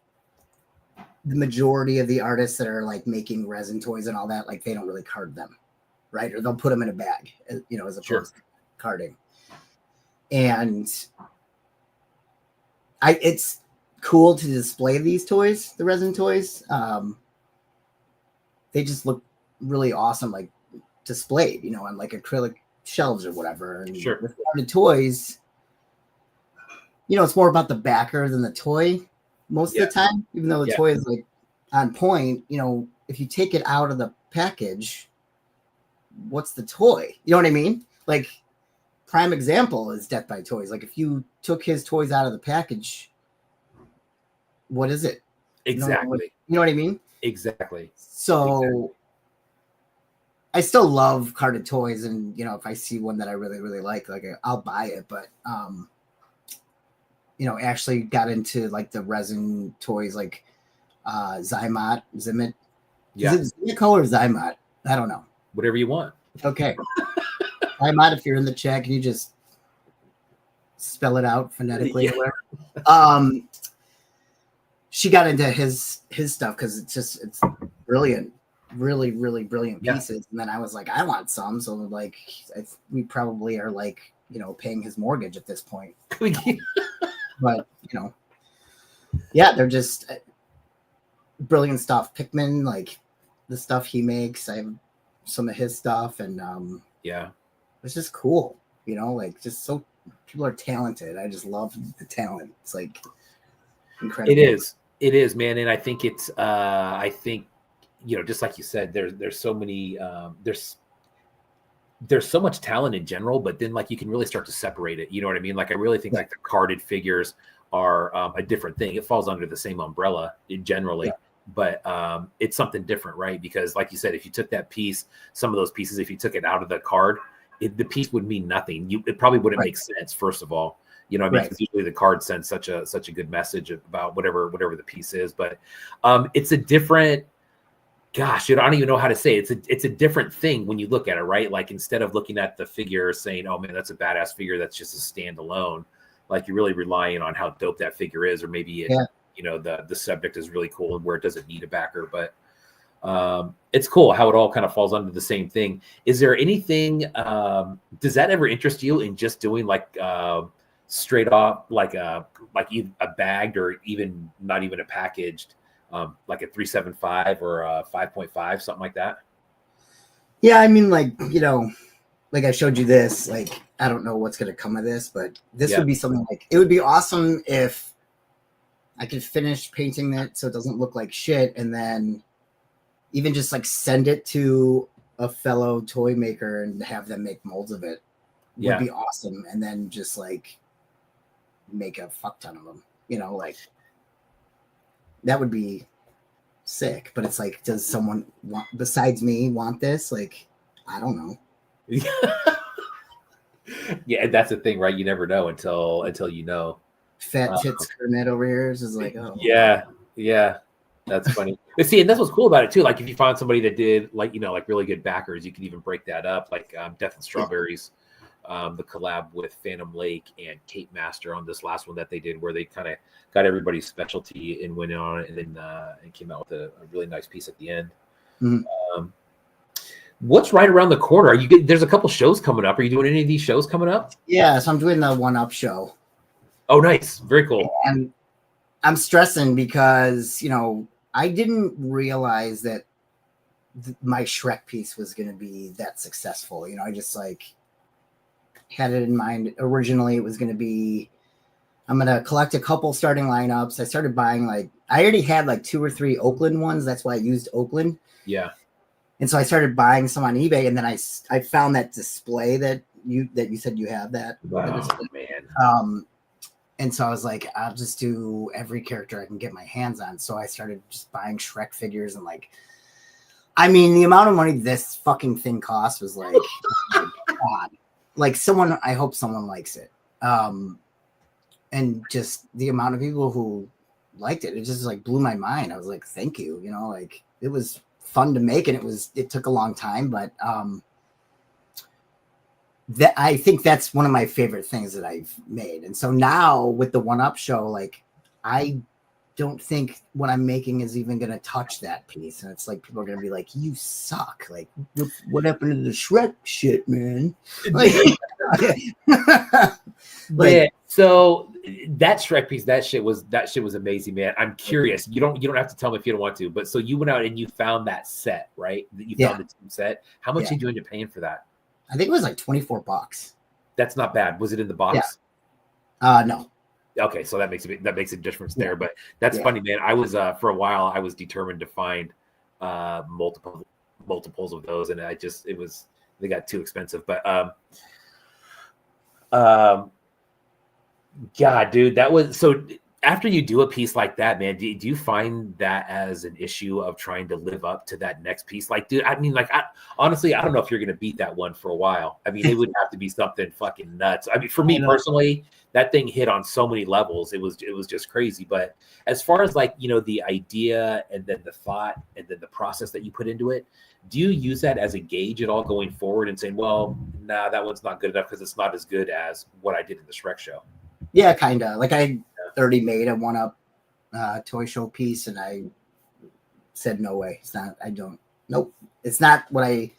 the majority of the artists that are like making resin toys and all that, like they don't really card them, right? Or they'll put them in a bag, as opposed to carding. And it's cool to display these toys, the resin toys. They just look really awesome, like displayed, on like acrylic shelves or whatever. And with carded toys, it's more about the backer than the toy most of the time, even though the toy is like on point. If you take it out of the package, what's the toy? You know what I mean? Like prime example is Death by Toys. Like if you took his toys out of the package, what is it? Exactly. You know what I mean? Exactly. So I still love carded toys, and if I see one that I really, really like I'll buy it. But Ashley got into like the resin toys, like Zimot, Yeah. Is it Zynico or Zymot? I don't know. Whatever you want. Okay. Zymot, if you're in the chat, can you just spell it out phonetically or whatever? She got into his stuff because it's brilliant, really, really brilliant pieces. And then I was like, I want some. So like, we probably are like, paying his mortgage at this point. But yeah, they're just brilliant stuff. Pikmin, like the stuff he makes, I have some of his stuff, and it's just cool. Like just so people are talented. I just love the talent. It's like incredible. It is, man. And I think it's I think just like you said, there's so many there's so much talent in general, but then like you can really start to separate it. You know what I mean? Like I really think like the carded figures are a different thing. It falls under the same umbrella generally, but it's something different, right? Because like you said, if you took that piece, some of those pieces, if you took it out of the card, the piece would mean nothing. It probably wouldn't make sense, first of all. You know what I mean? Because usually the card sends such a good message about whatever the piece is. But it's a different, gosh, I don't even know how to say it. It's a different thing when you look at it, right? Like instead of looking at the figure saying, oh man, that's a badass figure, that's just a standalone, like you're really relying on how dope that figure is, or maybe the subject is really cool and where it doesn't need a backer. But it's cool how it all kind of falls under the same thing. Is there anything, does that ever interest you in just doing like straight off like a bagged, or even not even a packaged, like a 375 or a 5.5, something like that? Yeah, I mean, like like I showed you this, like I don't know what's gonna come of this, but this would be something like, it would be awesome if I could finish painting it so it doesn't look like shit, and then even just like send it to a fellow toy maker and have them make molds of it. Would be awesome. And then just like make a fuck ton of them, like that would be sick. But it's like, does someone besides me want this? Like, I don't know. Yeah, that's the thing, right? You never know until you know. Fat tits Kermit over here is like, oh yeah, that's funny. But see, and that's what's cool about it too. Like if you find somebody that did like like really good backers, you can even break that up. Like Death and Strawberries, the collab with Phantom Lake and Cape Master on this last one that they did, where they kind of got everybody's specialty and went on it, and then and came out with a really nice piece at the end. Mm-hmm. What's right around the corner? Are you? There's a couple shows coming up. Are you doing any of these shows coming up? Yeah, so I'm doing the One Up show. Oh, nice, very cool. And I'm stressing because I didn't realize that my Shrek piece was going to be that successful. I just like had it in mind. Originally, it was going to be, I'm going to collect a couple starting lineups. I started buying I already had like 2 or 3 Oakland ones. That's why I used Oakland. Yeah. And so I started buying some on eBay, and then I found that display that you said you have that. Wow, man. And so I was like, I'll just do every character I can get my hands on. So I started just buying Shrek figures, and the amount of money this fucking thing cost was like, oh my God. Like I hope someone likes it. And just the amount of people who liked it just like blew my mind. I was like, thank you. It was fun to make, and it took a long time, but that I think that's one of my favorite things that I've made. And so now with the One Up show, I don't think what I'm making is even going to touch that piece. And it's like, people are going to be like, you suck. Like, what happened to the Shrek shit, man? Yeah. So that Shrek piece, that shit was amazing, man. I'm curious. You don't have to tell me if you don't want to, but so you went out and you found that set, right? You found the team set. How much did you end up paying for that? I think it was like $24. That's not bad. Was it in the box? Yeah. No. Okay, so that makes a difference there. But that's funny, man. I was for a while I was determined to find multiples of those, and they got too expensive. But God, dude, that was so. after you do a piece like that, man, do you find that as an issue of trying to live up to that next piece? Like, dude, I mean, like, honestly, I don't know if you're going to beat that one for a while. I mean, it would have to be something fucking nuts. I mean, for me personally, that thing hit on so many levels. It was just crazy. But as far as like, the idea and then the thought and then the process that you put into it, do you use that as a gauge at all going forward and saying, well, nah, that one's not good enough because it's not as good as what I did in the Shrek show? Yeah, kind of. Like I 30 made a one-up toy show piece, and I said, no way. It's not. I don't. Nope. It's not what it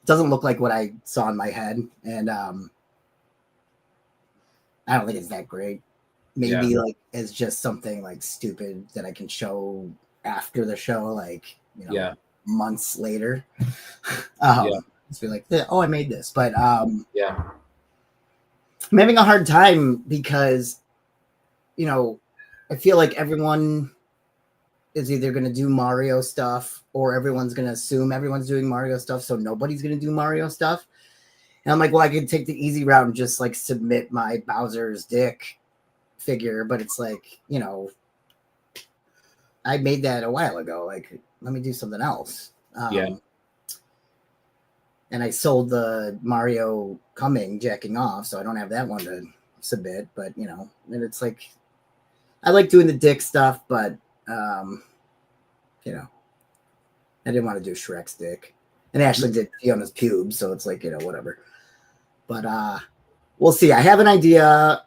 doesn't look like what I saw in my head, and I don't think it's that great. Maybe like it's just something like stupid that I can show after the show, like months later. Just be like, oh, I made this, but I'm having a hard time because, I feel like everyone is either going to do Mario stuff or everyone's going to assume everyone's doing Mario stuff. So nobody's going to do Mario stuff. And I'm like, well, I could take the easy route and just like submit my Bowser's dick figure. But it's like, I made that a while ago. Like, let me do something else. And I sold the Mario coming jacking off, so I don't have that one to submit. But and it's like I like doing the dick stuff, but I didn't want to do Shrek's dick, and I actually did Fiona's pubes, so it's like whatever. But we'll see. I have an idea,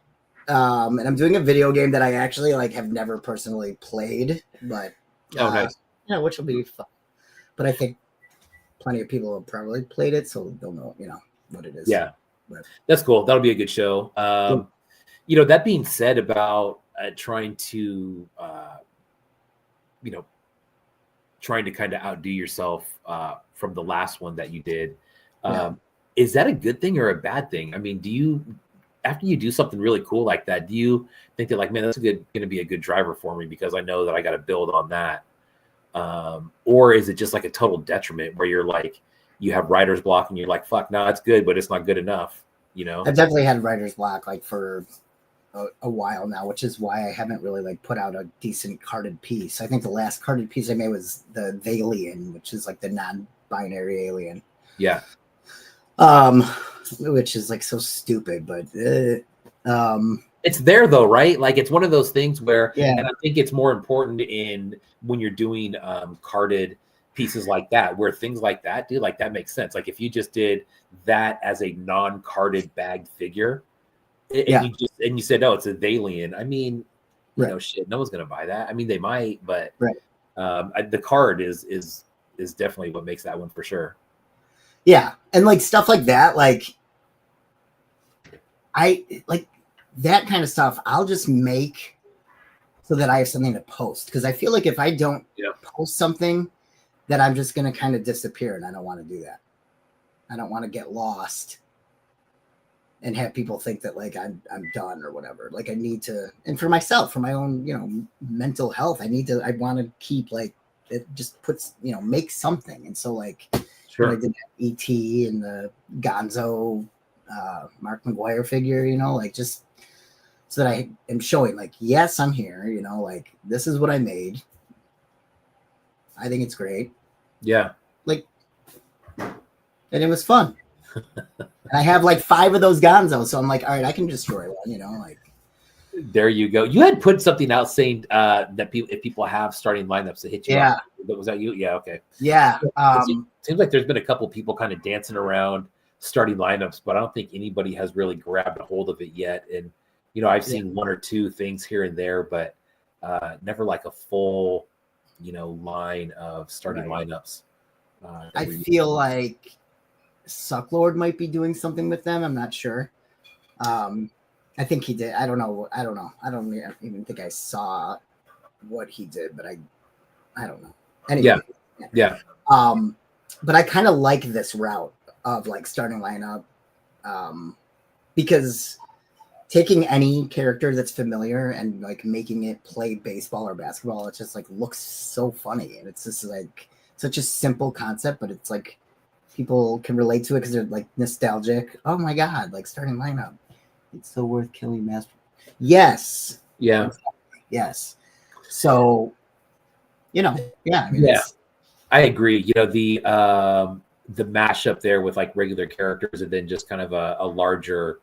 and I'm doing a video game that I actually like have never personally played, but nice. Which will be fun. But I think plenty of people have probably played it, so they'll know, what it is. Yeah, but that's cool. That'll be a good show. That being said about trying to, trying to kind of outdo yourself from the last one that you did, is that a good thing or a bad thing? I mean, after you do something really cool like that, do you think that like, man, that's going to be a good driver for me because I know that I got to build on that? Or is it just like a total detriment where you're like, you have writer's block and you're like, fuck, no, it's good, but it's not good enough, I've definitely had writer's block like for a while now, which is why I haven't really like put out a decent carded piece. I think the last carded piece I made was the Valian, which is like the non-binary alien. Yeah. Which is like so stupid, but it's there though, right? Like it's one of those things where, and I think it's more important when you're doing carded pieces like that, where things like that, dude, like that makes sense. Like if you just did that as a non-carded bagged figure, and you said, no, it's a Valian. I mean, shit, no one's gonna buy that. I mean, they might, but the card is definitely what makes that one for sure. Yeah, and like stuff like that, like I like that kind of stuff. I'll just make so that I have something to post, because I feel like if I don't post something, that I'm just going to kind of disappear, and I don't want to do that. I don't want to get lost and have people think that like I'm done or whatever. Like I need to, and for myself, for my own mental health, I want to keep like it just puts make something. And so like when I did that E.T. and the Gonzo Mark McGuire figure, like just so that I am showing like, yes, I'm here, like this is what I made. I think it's great. Yeah. Like, and it was fun. And I have like 5 of those Gonzos, so I'm like, all right, I can destroy one, like. There you go. You had put something out saying that if people have starting lineups to hit you. Yeah. Up. Was that you? Yeah. Okay. Yeah. Seems like there's been a couple people kind of dancing around starting lineups, but I don't think anybody has really grabbed a hold of it yet. And I've seen 1 or 2 things here and there, but never like a full, line of starting lineups. I feel like Sucklord might be doing something with them. I'm not sure. I think he did. I don't know. I don't even think I saw what he did, but I don't know. Anyway. Yeah. But I kind of like this route of like starting lineup, because taking any character that's familiar and like making it play baseball or basketball, it just like looks so funny, and it's just like such a simple concept, but it's like people can relate to it because they're like nostalgic. Oh my god, like starting lineup, it's so worth killing Master. Yes. Yeah. Yes. So, yeah, I mean, Yeah. I agree. The mashup there with like regular characters and then just kind of a larger,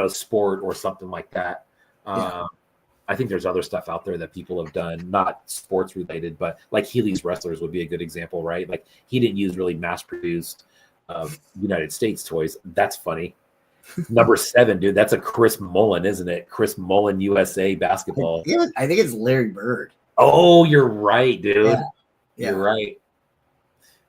sport or something like that. Yeah. I think there's other stuff out there that people have done, not sports related, but like Healy's Wrestlers would be a good example, right? Like he didn't use really mass produced United States toys. That's funny. Number 7, dude. That's a Chris Mullen, isn't it? Chris Mullen USA basketball. I think it's Larry Bird. Oh, you're right, dude. Yeah. You're right.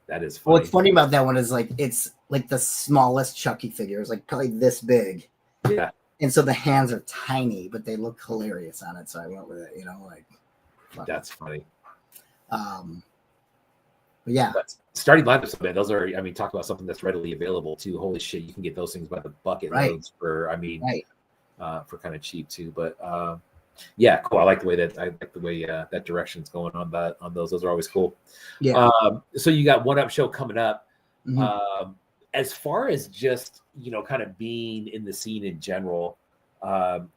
That is funny. What's funny about that one is like it's like the smallest Chucky figure. It's like probably this big. Yeah. And so the hands are tiny, but they look hilarious on it. So I went with it, That's funny. But yeah. But starting lineups, man, those are, talk about something that's readily available too. Holy shit, you can get those things by the bucket loads for, for kind of cheap too. But yeah, cool. I like the way that direction's going on those. Those are always cool. Yeah. So you got One Up Show coming up. Mm-hmm. As far as just kind of being in the scene in general,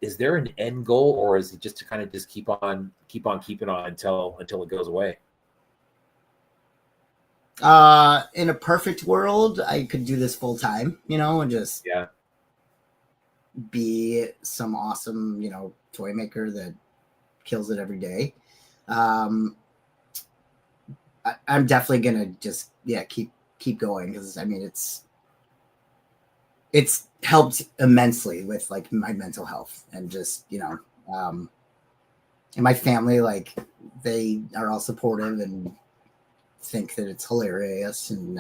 is there an end goal, or is it just to kind of just keep on keeping on until it goes away? In a perfect world, I could do this full time, and just be some awesome, toy maker that kills it every day. I'm definitely gonna just keep going because it's helped immensely with like my mental health and just and my family, like they are all supportive and think that it's hilarious and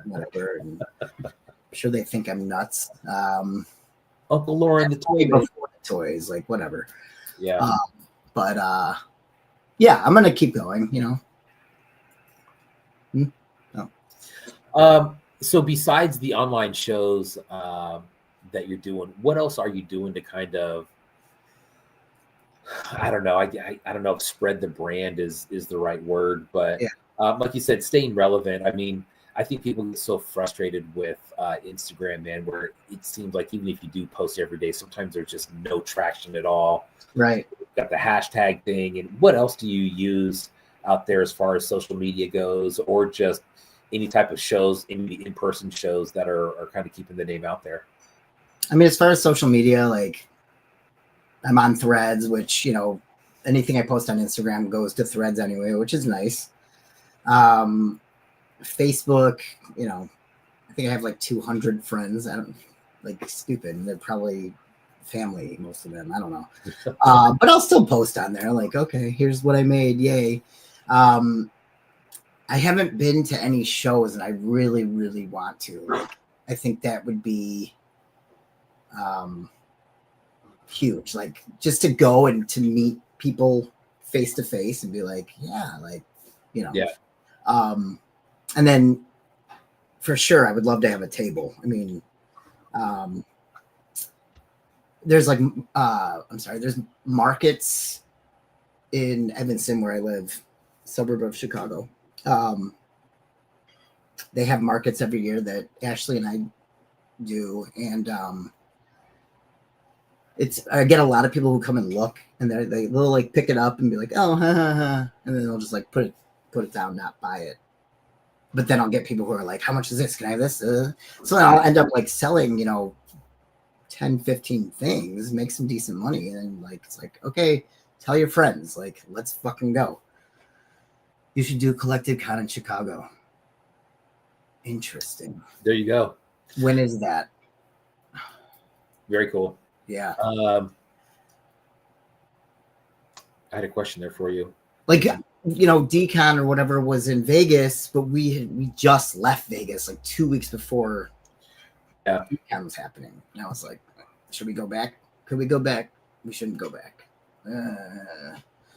whatever, and I'm sure they think I'm nuts. Uncle Lauren, the toy before the toys, like whatever. Yeah. But I'm gonna keep going. So besides the online shows that you're doing, what else are you doing to kind of, I don't know, I don't know if spread the brand is the right word, but like you said, staying relevant. I think people get so frustrated with Instagram, man, where it seems like even if you do post every day, sometimes there's just no traction at all. Right. You've got the hashtag thing. And what else do you use out there as far as social media goes, or just any type of shows, in-person shows that are kind of keeping the name out there? As far as social media, like I'm on Threads, which, anything I post on Instagram goes to Threads anyway, which is nice. Facebook, I think I have like 200 friends. I don't stupid. They're probably family, most of them. I don't know. But I'll still post on there. Like, okay, here's what I made. Yay. I haven't been to any shows and I really, really want to. Like, I think that would be huge. Like just to go and to meet people face to face and be like, and then for sure, I would love to have a table. There's there's markets in Evanston where I live, suburb of Chicago. They have markets every year that Ashley and I do. And I get a lot of people who come and look and they'll like pick it up and be like, oh, ha, ha, ha. And then they'll just like put it down, not buy it. But then I'll get people who are like, how much is this? Can I have this? So then I'll end up like selling, 10, 15 things, make some decent money. And like, it's like, okay, tell your friends, like, let's fucking go. You should do Collected Con in Chicago. Interesting. There you go. When is that? Very cool. Yeah. I had a question there for you. Like, DCon or whatever was in Vegas, but we just left Vegas like 2 weeks before DCon was happening. And I was like, should we go back? Could we go back? We shouldn't go back.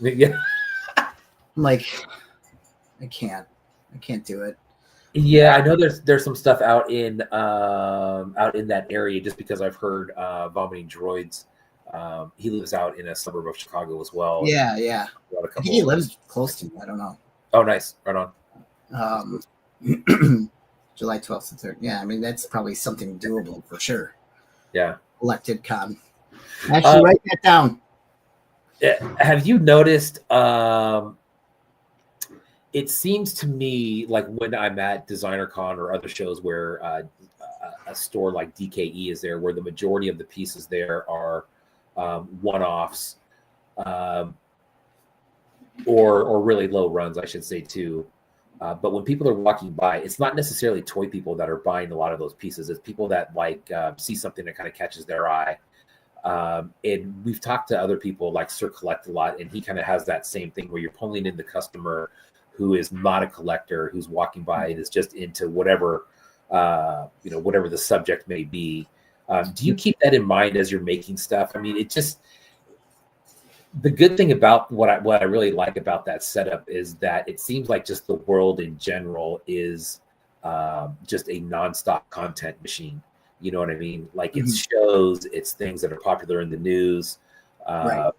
Yeah. I'm like, I can't do it. Yeah, I know there's some stuff out in that area just because I've heard Vomiting Droids. He lives out in a suburb of Chicago as well. Yeah. I think he lives close to me. I don't know. Oh, nice. Right on. July 12th to 3rd. Yeah, that's probably something doable for sure. Yeah. Collected Con. Actually, write that down. Have you noticed? It seems to me like when I'm at DesignerCon or other shows where a store like DKE is there, where the majority of the pieces there are one-offs, or really low runs, I should say too. But when people are walking by, it's not necessarily toy people that are buying a lot of those pieces. It's people that like see something that kind of catches their eye. And we've talked to other people like Sir Collect a lot, and he kind of has that same thing where you're pulling in the customer who is not a collector, who's walking by and is just into whatever, whatever the subject may be. Do you keep that in mind as you're making stuff? I mean, it just, the good thing about what I really like about that setup is that it seems like just the world in general is just a nonstop content machine. You know what I mean? Like it's shows, it's things that are popular in the news, Right.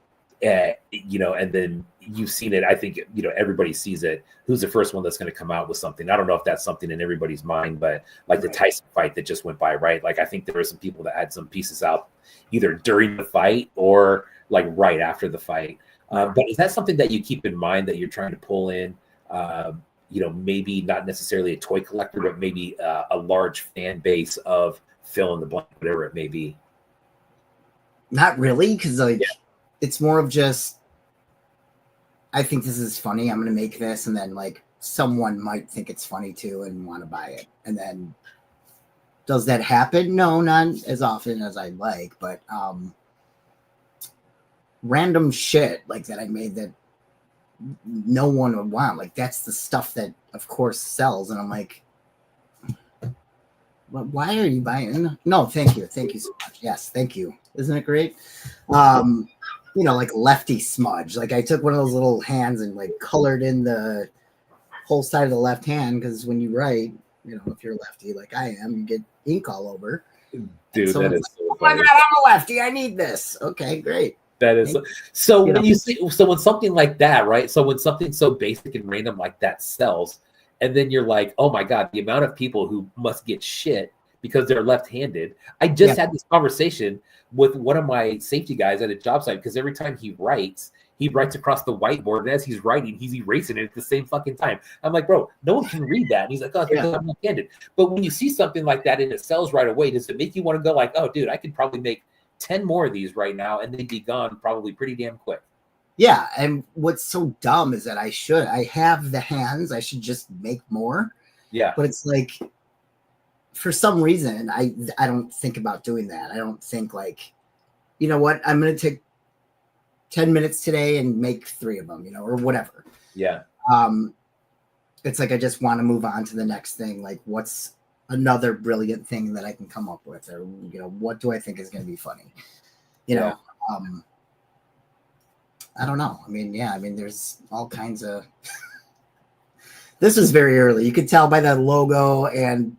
and then you've seen it. I think, everybody sees it. Who's the first one that's going to come out with something? I don't know if that's something in everybody's mind, but like the Tyson fight that just went by, right? Like I think there were some people that had some pieces out either during the fight or like right after the fight. But is that something that you keep in mind that you're trying to pull in? Maybe not necessarily a toy collector, but maybe a large fan base of fill in the blank, whatever it may be. Not really, because it's more of just, I think this is funny, I'm gonna make this, and then like someone might think it's funny too and want to buy it. And then does that happen? No, not as often as I'd like, but random shit like that I made that no one would want, like that's the stuff that of course sells. And I'm like, why are you buying? No, thank you so much. Yes, thank you. Isn't it great? Like Lefty Smudge. Like I took one of those little hands and like colored in the whole side of the left hand, because when you write, if you're lefty like I am, you get ink all over. Dude, that is so oh my God, I'm a lefty. I need this. Okay, great. That is so. When you see, so when something like that, right? So when something so basic and random like that sells, and then you're like, oh my God, the amount of people who must get shit because they're left-handed. I just had this conversation with one of my safety guys at a job site, because every time he writes across the whiteboard, and as he's writing, he's erasing it at the same fucking time. I'm like, bro, no one can read that. And he's like, oh, because I'm left-handed. But when you see something like that and it sells right away, does it make you want to go like, oh, dude, I could probably make 10 more of these right now and they'd be gone probably pretty damn quick? Yeah, and what's so dumb is that I have the hands, I should just make more. Yeah. But it's like, for some reason, I don't think about doing that. I don't think like, you know what, I'm going to take 10 minutes today and make 3 of them, or whatever. Yeah. It's like I just want to move on to the next thing. Like, what's another brilliant thing that I can come up with, or what do I think is going to be funny? I don't know. I mean, there's all kinds of. This was very early. You could tell by the logo and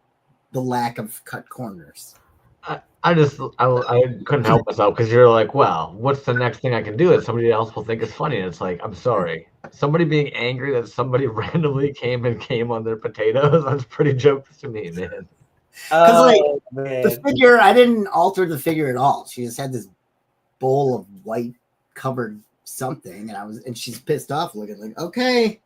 the lack of cut corners. I couldn't help myself, because you're like, well, what's the next thing I can do that somebody else will think is funny? And it's like, I'm sorry, somebody being angry that somebody randomly came on their potatoes. That's pretty jokes to me, man. Because the figure, I didn't alter the figure at all. She just had this bowl of white covered something, and she's pissed off looking like, okay,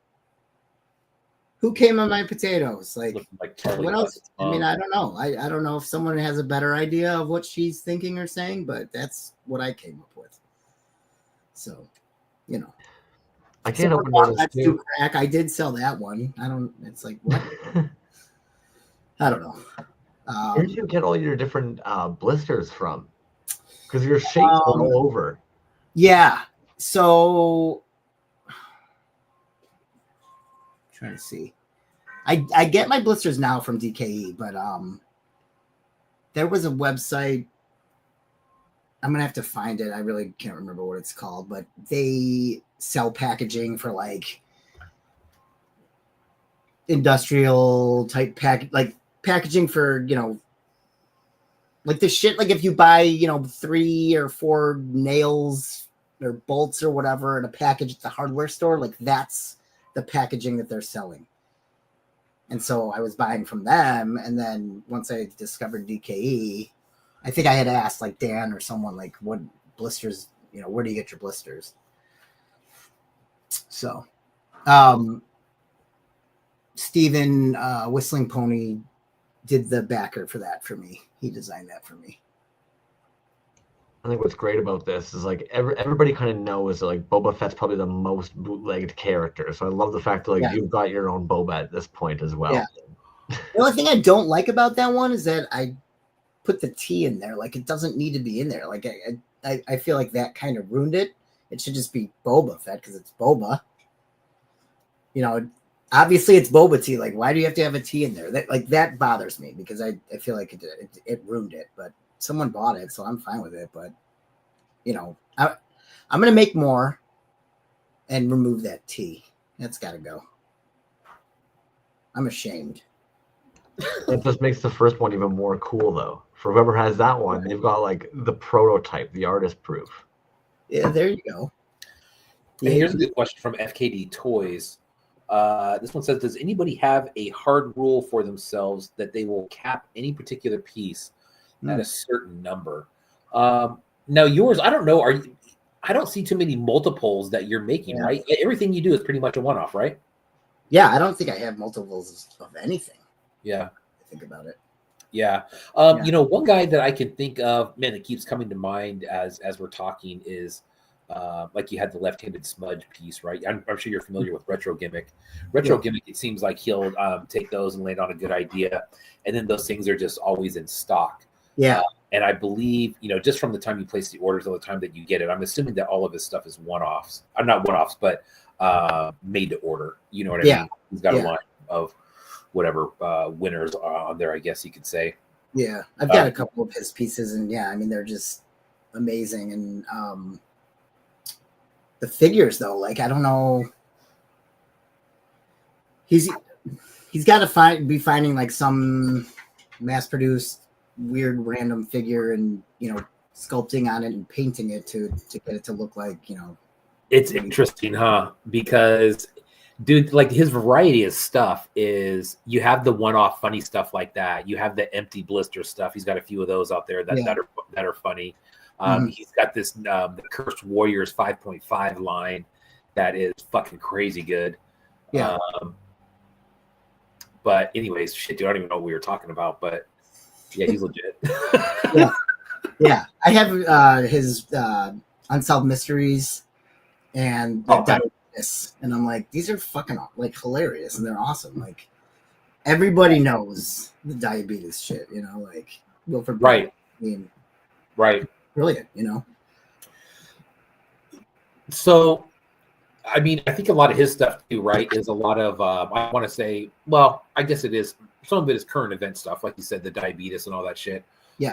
who came on my potatoes? Like what else? I mean, I don't know. I don't know if someone has a better idea of what she's thinking or saying, but that's what I came up with. So, I can't open notice crack. I did sell that one. It's like, what? I don't know. Where did you get all your different blisters from? Because your shapes are all over. Yeah. So, trying to see. I get my blisters now from DKE, but there was a website. I'm gonna have to find it. I really can't remember what it's called, but they sell packaging for like industrial type packaging for, like the shit, like if you buy, 3 or 4 nails or bolts or whatever in a package at the hardware store, like that's the packaging that they're selling. And so I was buying from them, and then once I discovered DKE, I think I had asked like Dan or someone, like, what blisters, where do you get your blisters? So, Steven Whistling Pony did the backer for that for me. He designed that for me. I think what's great about this is like everybody kind of knows that like Boba Fett's probably the most bootlegged character. So I love the fact that like you've got your own Boba at this point as well. Yeah. The only thing I don't like about that one is that I put the T in there. Like it doesn't need to be in there. Like I feel like that kind of ruined it. It should just be Boba Fett because it's Boba. You know, obviously it's Boba Tea. Like, why do you have to have a T in there? That bothers me because I feel like it ruined it. But someone bought it, so I'm fine with it. But you know, I'm gonna make more and remove that T. That's got to go. I'm ashamed. That just makes the first one even more cool, though. For whoever has that one, they've got like the prototype, the artist proof. Yeah, there you go. And here's a good question from FKD Toys. This one says, does anybody have a hard rule for themselves that they will cap any particular piece at a certain number? Now yours, I don't know. I don't see too many multiples that you're making, right? Everything you do is pretty much a one-off, right? Yeah, I don't think I have multiples of anything. Yeah. I think about it. Yeah. You know, one guy that I can think of, man, that keeps coming to mind as we're talking is like you had the left-handed smudge piece, right? I'm sure you're familiar with Retro Gimmick. Gimmick, it seems like he'll take those and land on a good idea, and then those things are just always in stock. Yeah. And I believe, you know, just from the time you place the orders till the time that you get it, I'm assuming that all of his stuff is one-offs. I'm not one-offs, but made to order. You know what I mean? He's got a line of whatever winners on there, I guess you could say. Yeah, I've got a couple of his pieces, and I mean they're just amazing. And the figures, though, like I don't know, he's got to be finding like some mass-produced weird random figure and sculpting on it and painting it to get it to look like It's interesting, huh? Because dude, like his variety of stuff is you have the one-off funny stuff like that. You have the empty blister stuff. He's got a few of those out there that are funny. He's got this the Cursed Warriors 5.5 line that is fucking crazy good. Yeah. But anyways, shit, dude, I don't even know what we were talking about, but yeah, he's legit. Yeah. I have his Unsolved Mysteries and and I'm like, these are fucking like hilarious and they're awesome. Like everybody knows the diabetes shit, like Wilford. Right. I mean, right. Brilliant, So, I mean, I think a lot of his stuff too, right, is a lot of, I want to say, well, I guess it is, some of it is current event stuff, like you said, the diabetes and all that shit. Yeah.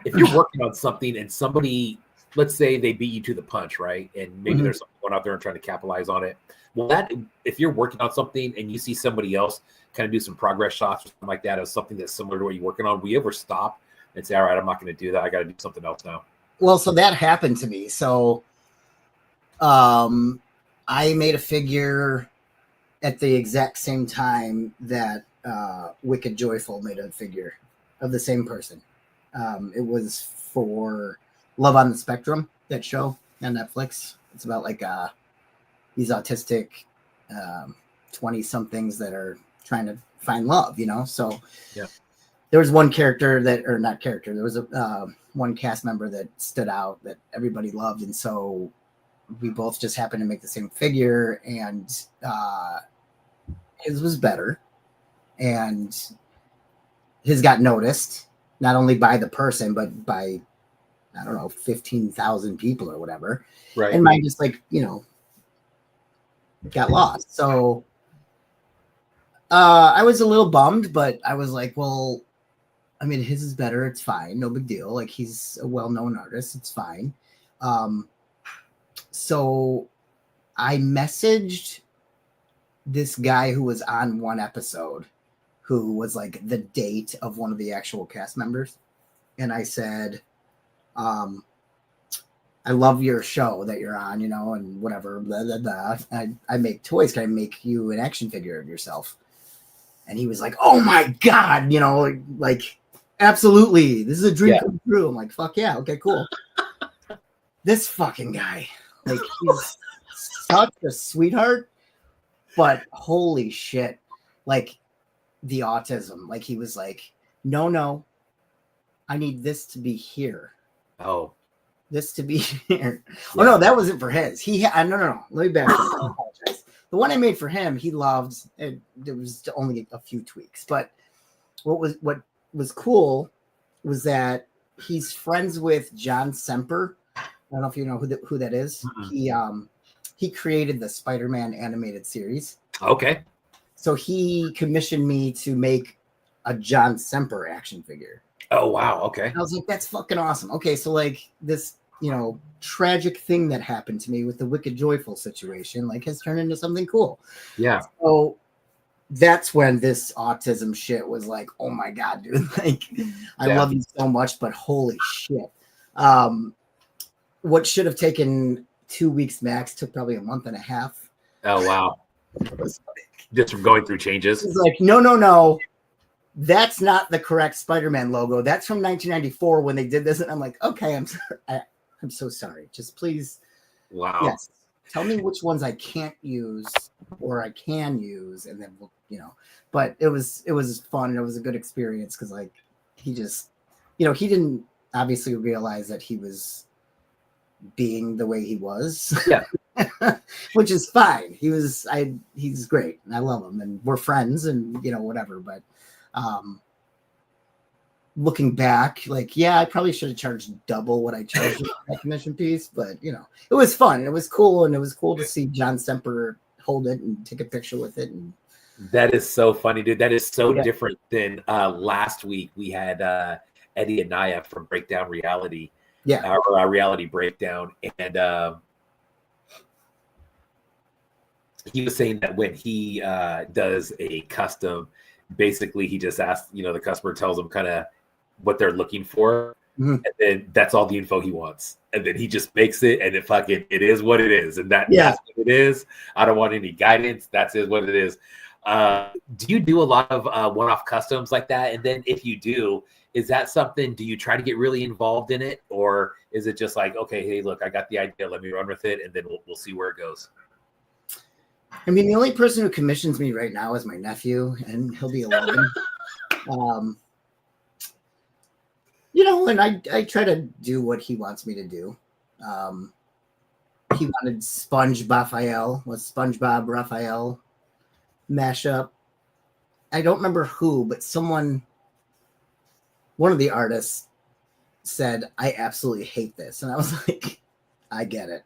If you're working on something and somebody, let's say they beat you to the punch, right? And maybe there's someone out there and trying to capitalize on it. Well, that if you're working on something and you see somebody else kind of do some progress shots or something like that, or something that's similar to what you're working on, will you ever stop and say, all right, I'm not going to do that. I got to do something else now. Well, so that happened to me. So I made a figure at the exact same time that Wicked Joyful made a figure of the same person. It was for Love on the Spectrum, that show on Netflix. It's about like these autistic 20-somethings that are trying to find love, So there was one character there was a one cast member that stood out that everybody loved, and so we both just happened to make the same figure, and his was better, and his got noticed not only by the person but by 15,000 people or whatever. Right. And mine just got lost. So I was a little bummed, but I was like, well, I mean, his is better. It's fine. No big deal. Like he's a well-known artist. It's fine. So I messaged this guy who was on one episode who was like the date of one of the actual cast members. And I said, I love your show that you're on, and whatever, blah, blah, blah. I make toys. Can I make you an action figure of yourself? And he was like, oh my God, like, absolutely. This is a dream come true. I'm like, fuck yeah. Okay, cool. This fucking guy, Like he's such a sweetheart, but holy shit, like the autism. Like he was like, no, I need this to be here. Oh, This to be here. yeah. Oh no, that wasn't for his. No. Let me back up. I apologize. The one I made for him, he loved. It, there was only a few tweaks, but what was cool was that he's friends with John Semper. I don't know if you know who that is. Mm-hmm. He created the Spider-Man animated series. Okay. So he commissioned me to make a John Semper action figure. Oh wow. Okay. And I was like, that's fucking awesome. Okay, so like this, tragic thing that happened to me with the Wicked Joyful situation, like has turned into something cool. Yeah. So that's when this autism shit was like, oh my God, dude. Like, I love you so much, but holy shit. What should have taken 2 weeks max took probably a month and a half. Oh wow. Just from going through changes. It's like, no. That's not the correct Spider-Man logo. That's from 1994 when they did this. And I'm like, okay, I'm sorry. I'm so sorry. Just please. Wow. Yes. Tell me which ones I can't use or I can use. And then we'll, but it was fun. And it was a good experience. Cause like, he just, he didn't obviously realize that he was being the way he was. Yeah. Which is fine. He's great. And I love him and we're friends and, whatever. But, looking back, like, yeah, I probably should have charged double what I charged for that commission piece, but it was fun. It was cool, and it was cool to see John Semper hold it and take a picture with it. And that is so funny, dude. That is so different than last week. We had Eddie Anaya from Breakdown Reality, our Reality Breakdown, and he was saying that when he does a custom. Basically, he just asks, the customer tells him kind of what they're looking for, and then that's all the info he wants. And then he just makes it, and it is what it is. And that's what it is. I don't want any guidance. That's what it is. Do you do a lot of one-off customs like that? And then if you do, is that something, do you try to get really involved in it? Or is it just like, okay, hey, look, I got the idea. Let me run with it. And then we'll see where it goes. I mean, the only person who commissions me right now is my nephew, and he'll be 11. And I try to do what he wants me to do. He wanted SpongeBob Raphael mashup. I don't remember who, but one of the artists said, I absolutely hate this. And I was like, I get it.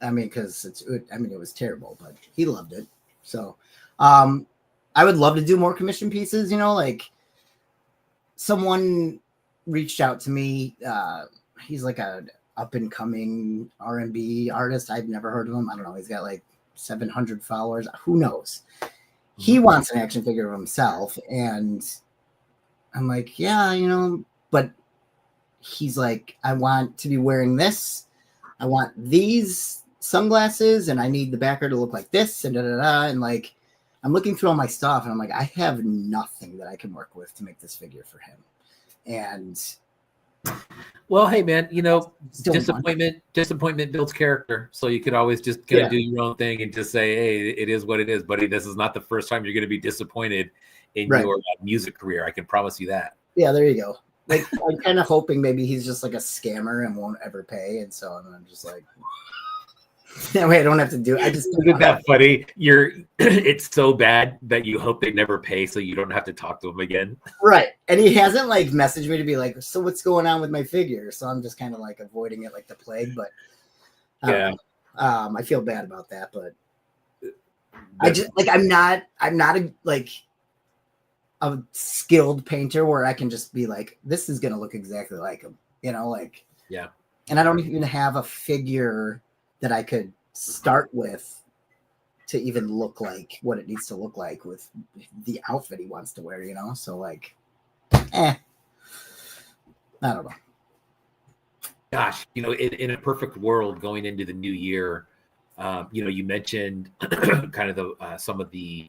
Because it was terrible, but he loved it. So, I would love to do more commission pieces. Like someone reached out to me. He's like a up and coming R&B artist. I've never heard of him. I don't know. He's got like 700 followers. Who knows? He wants an action figure of himself, and I'm like, yeah, but he's like, I want to be wearing this. I want these sunglasses, and I need the backer to look like this, and and like, I'm looking through all my stuff, and I'm like, I have nothing that I can work with to make this figure for him. And well, hey man, disappointment builds character. So you could always just kind of do your own thing and just say, hey, it is what it is, buddy. This is not the first time you're going to be disappointed in your music career. I can promise you that. Yeah, there you go. Like, I'm kind of hoping maybe he's just like a scammer and won't ever pay, and so I'm just like, that way I don't have to do it. Isn't that funny? It's so bad that you hope they never pay, so you don't have to talk to them again. Right. And he hasn't like messaged me to be like, so what's going on with my figure? So I'm just kind of like avoiding it like the plague. But I feel bad about that. But I just like I'm not a skilled painter where I can just be like, this is gonna look exactly like him. And I don't even have a figure that I could start with to even look like what it needs to look like with the outfit he wants to wear, So like, I don't know. Gosh, in a perfect world going into the new year, you mentioned kind of the some of the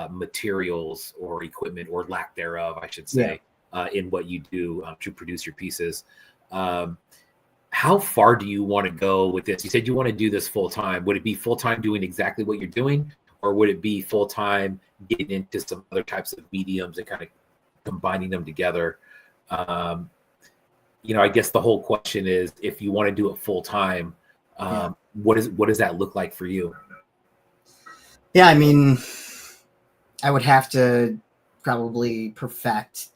materials or equipment or lack thereof, I should say, in what you do to produce your pieces. how far do you want to go with this? You said you want to do this full time. Would it be full time doing exactly what you're doing, or would it be full time getting into some other types of mediums and kind of combining them together? I guess the whole question is, if you want to do it full time, what does that look like for you? Yeah, I mean, I would have to probably perfect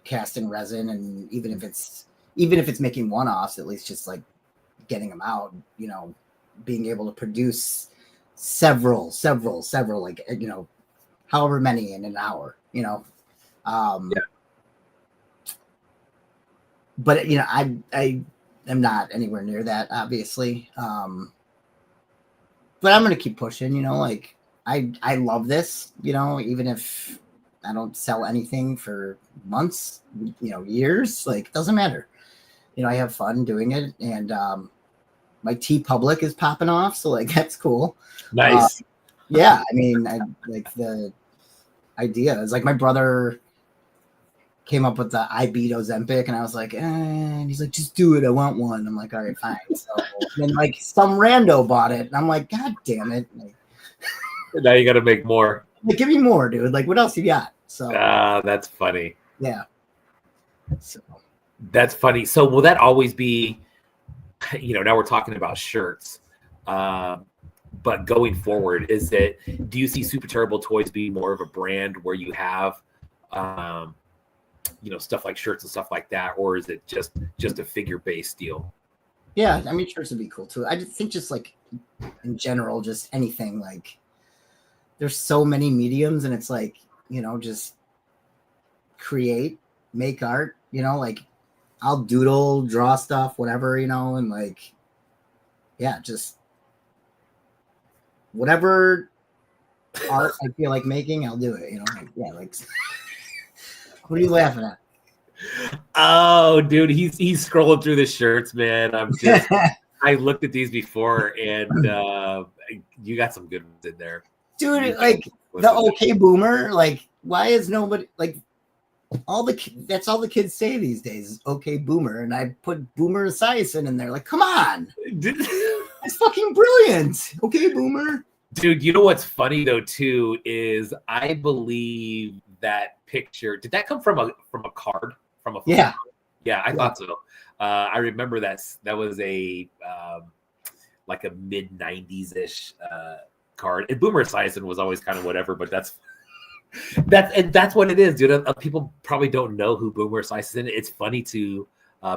casting resin, and even if it's making one-offs, at least just like getting them out, being able to produce several, like, however many in an hour, but I am not anywhere near that, obviously. But I'm going to keep pushing, like I love this, even if I don't sell anything for months, years, like, it doesn't matter. I have fun doing it, and my TeePublic is popping off, so like that's cool. Nice. Yeah, I mean, I like the idea. It's like my brother came up with the I beat Ozempic, and I was like, and he's like, just do it. I want one. I'm like, all right, fine. So then like some rando bought it, and I'm like, God damn it. Like, now you got to make more. Like, give me more, dude. Like, what else you got? So that's funny. Yeah. So that's funny. So will that always be, now we're talking about shirts, but going forward, do you see Super Terrible Toys be more of a brand where you have, stuff like shirts and stuff like that, or is it just a figure-based deal? Yeah, I mean, shirts would be cool too. I just think just like in general, just anything, like there's so many mediums, and it's like, just create, make art, like I'll doodle, draw stuff, whatever, and like, yeah, just whatever art I feel like making, I'll do it, like, yeah, like what are you laughing at? Oh, dude, he's scrolling through the shirts, man. I looked at these before, and you got some good ones in there, dude. Like the OK Boomer, like, why is nobody like that's all the kids say these days is OK Boomer, and I put Boomer Esiason in there. Like, come on, it's fucking brilliant. OK Boomer, dude. You know what's funny though too is I believe that picture, did that come from a card? From a yeah I thought so. I remember that was a like a mid 90s ish card, and Boomer Esiason was always kind of whatever, but that's what it is, dude. People probably don't know who Boomer Esiason is. It's funny to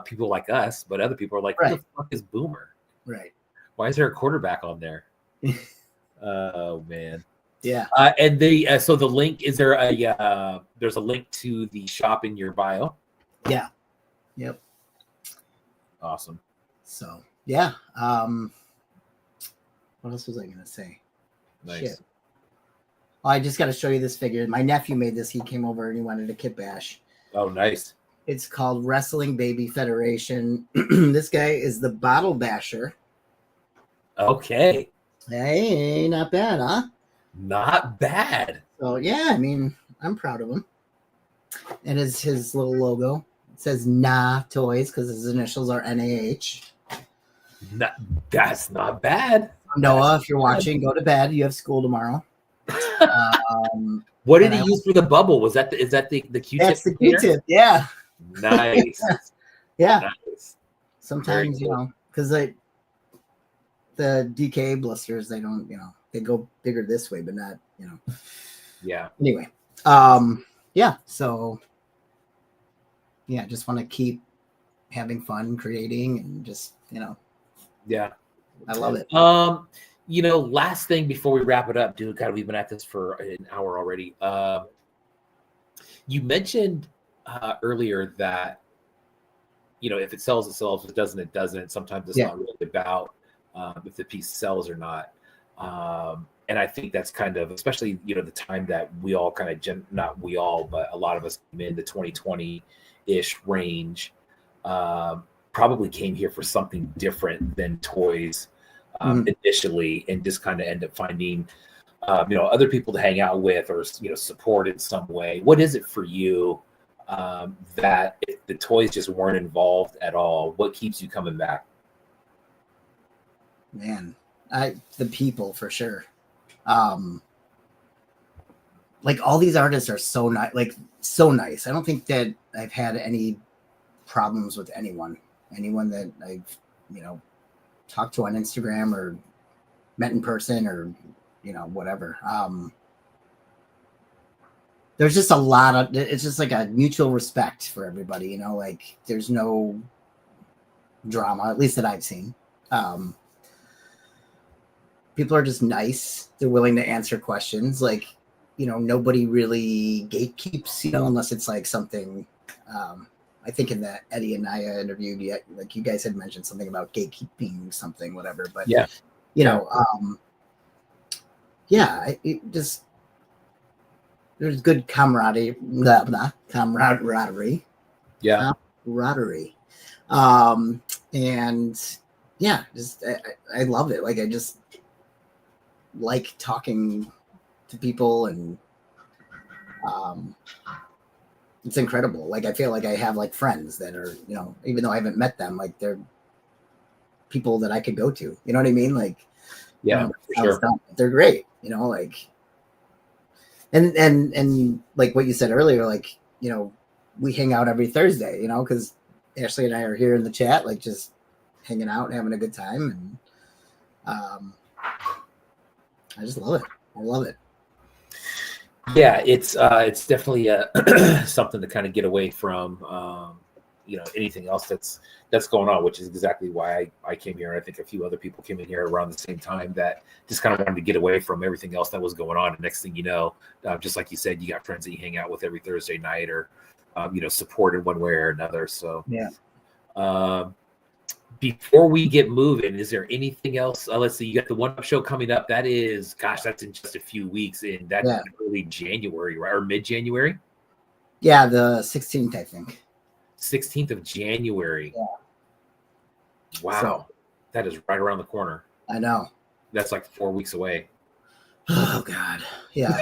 people like us, but other people are like, who the fuck is Boomer? Right. Why is there a quarterback on there? Oh man. Yeah. And so the link, is there there's a link to the shop in your bio? Yeah. Yep. Awesome. So yeah. What else was I gonna say? Nice. Shit. I just got to show you this figure. My nephew made this. He came over and he wanted a kit bash. Oh, nice. It's called Wrestling Baby Federation. This guy is the Bottle Basher. Okay. Hey, not bad, huh? Not bad. So yeah, I mean, I'm proud of him. And his little logo. It says Nah Toys because his initials are NAH. That's not bad. Noah, if you're watching, go to bed. You have school tomorrow. What did he use for the bubble? Is that the Q-tip? That's the Q-tip. Yeah. Nice. Yeah. Nice. Sometimes because the DK blisters, they don't, they go bigger this way, but not, Yeah. Anyway, yeah. So yeah, just want to keep having fun creating and just, Yeah. I love it. Last thing before we wrap it up, dude, God, we've been at this for an hour already. You mentioned earlier that, if it sells, it sells. If it doesn't, it doesn't. Sometimes it's not really about if the piece sells or not. And I think that's kind of, especially, the time that we all kind of, not we all, but a lot of us came in the 2020-ish range, probably came here for something different than toys. Initially, and just kind of end up finding, other people to hang out with or, support in some way. What is it for you that if the toys just weren't involved at all, what keeps you coming back? Man, the people for sure. Like all these artists are so nice, like so nice. I don't think that I've had any problems with anyone that I've, talked to on Instagram or met in person or, whatever. There's just a lot of, it's just like a mutual respect for everybody, like there's no drama, at least that I've seen. People are just nice. They're willing to answer questions. Like, nobody really gatekeeps, unless it's like something, I think in that Eddie and Naya interview, like you guys had mentioned something about gatekeeping something, whatever, but yeah, it just, there's good camaraderie, camaraderie. Yeah. Camaraderie. And yeah, just, I love it. Like, I just like talking to people and, it's incredible. Like, I feel like I have like friends that are, even though I haven't met them, like they're people that I could go to, you know what I mean? Like, yeah, for sure. They're great, like, and like what you said earlier, like, we hang out every Thursday, cause Ashley and I are here in the chat, like just hanging out and having a good time. And, I just love it. I love it. Yeah, it's definitely something to kind of get away from, anything else that's going on, which is exactly why I came here. And I think a few other people came in here around the same time that just kind of wanted to get away from everything else that was going on. And next thing you know, just like you said, you got friends that you hang out with every Thursday night or, support in one way or another. So yeah. Before we get moving, is there anything else? Let's see, you got the One Up show coming up. That's in just a few weeks, and that's in early January, right? Or mid-January? Yeah, the 16th, I think. 16th of January. Yeah. Wow. So, that is right around the corner. I know. That's like 4 weeks away. Oh, God. Yeah.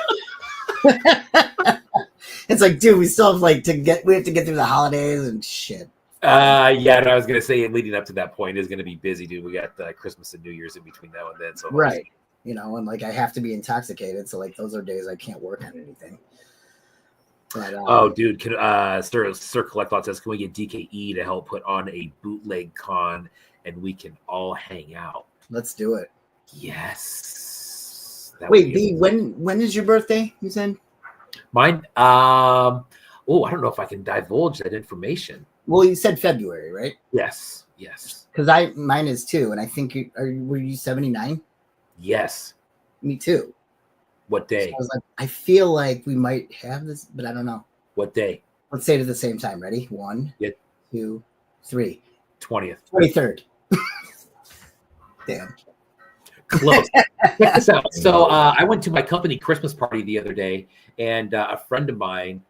It's like, dude, we still have we have to get through the holidays and shit. Yeah, I was gonna say leading up to that point is gonna be busy, dude. We got Christmas and New Year's in between now and then, so right, and like I have to be intoxicated, so like those are days I can't work on anything. But, dude, can Sir Collectbot says, can we get DKE to help put on a bootleg con and we can all hang out? Let's do it. Yes. Wait, B, when is your birthday? You said mine. I don't know if I can divulge that information. Well, you said February, right? Yes. Because mine is too, and I think were you 79? Yes. Me too. What day? So I was like, I feel like we might have this, but I don't know. What day? Let's say it at the same time. Ready? 1, 2, 3. 20th. 23rd. Damn. Close. Check this out. So I went to my company Christmas party the other day, and a friend of mine,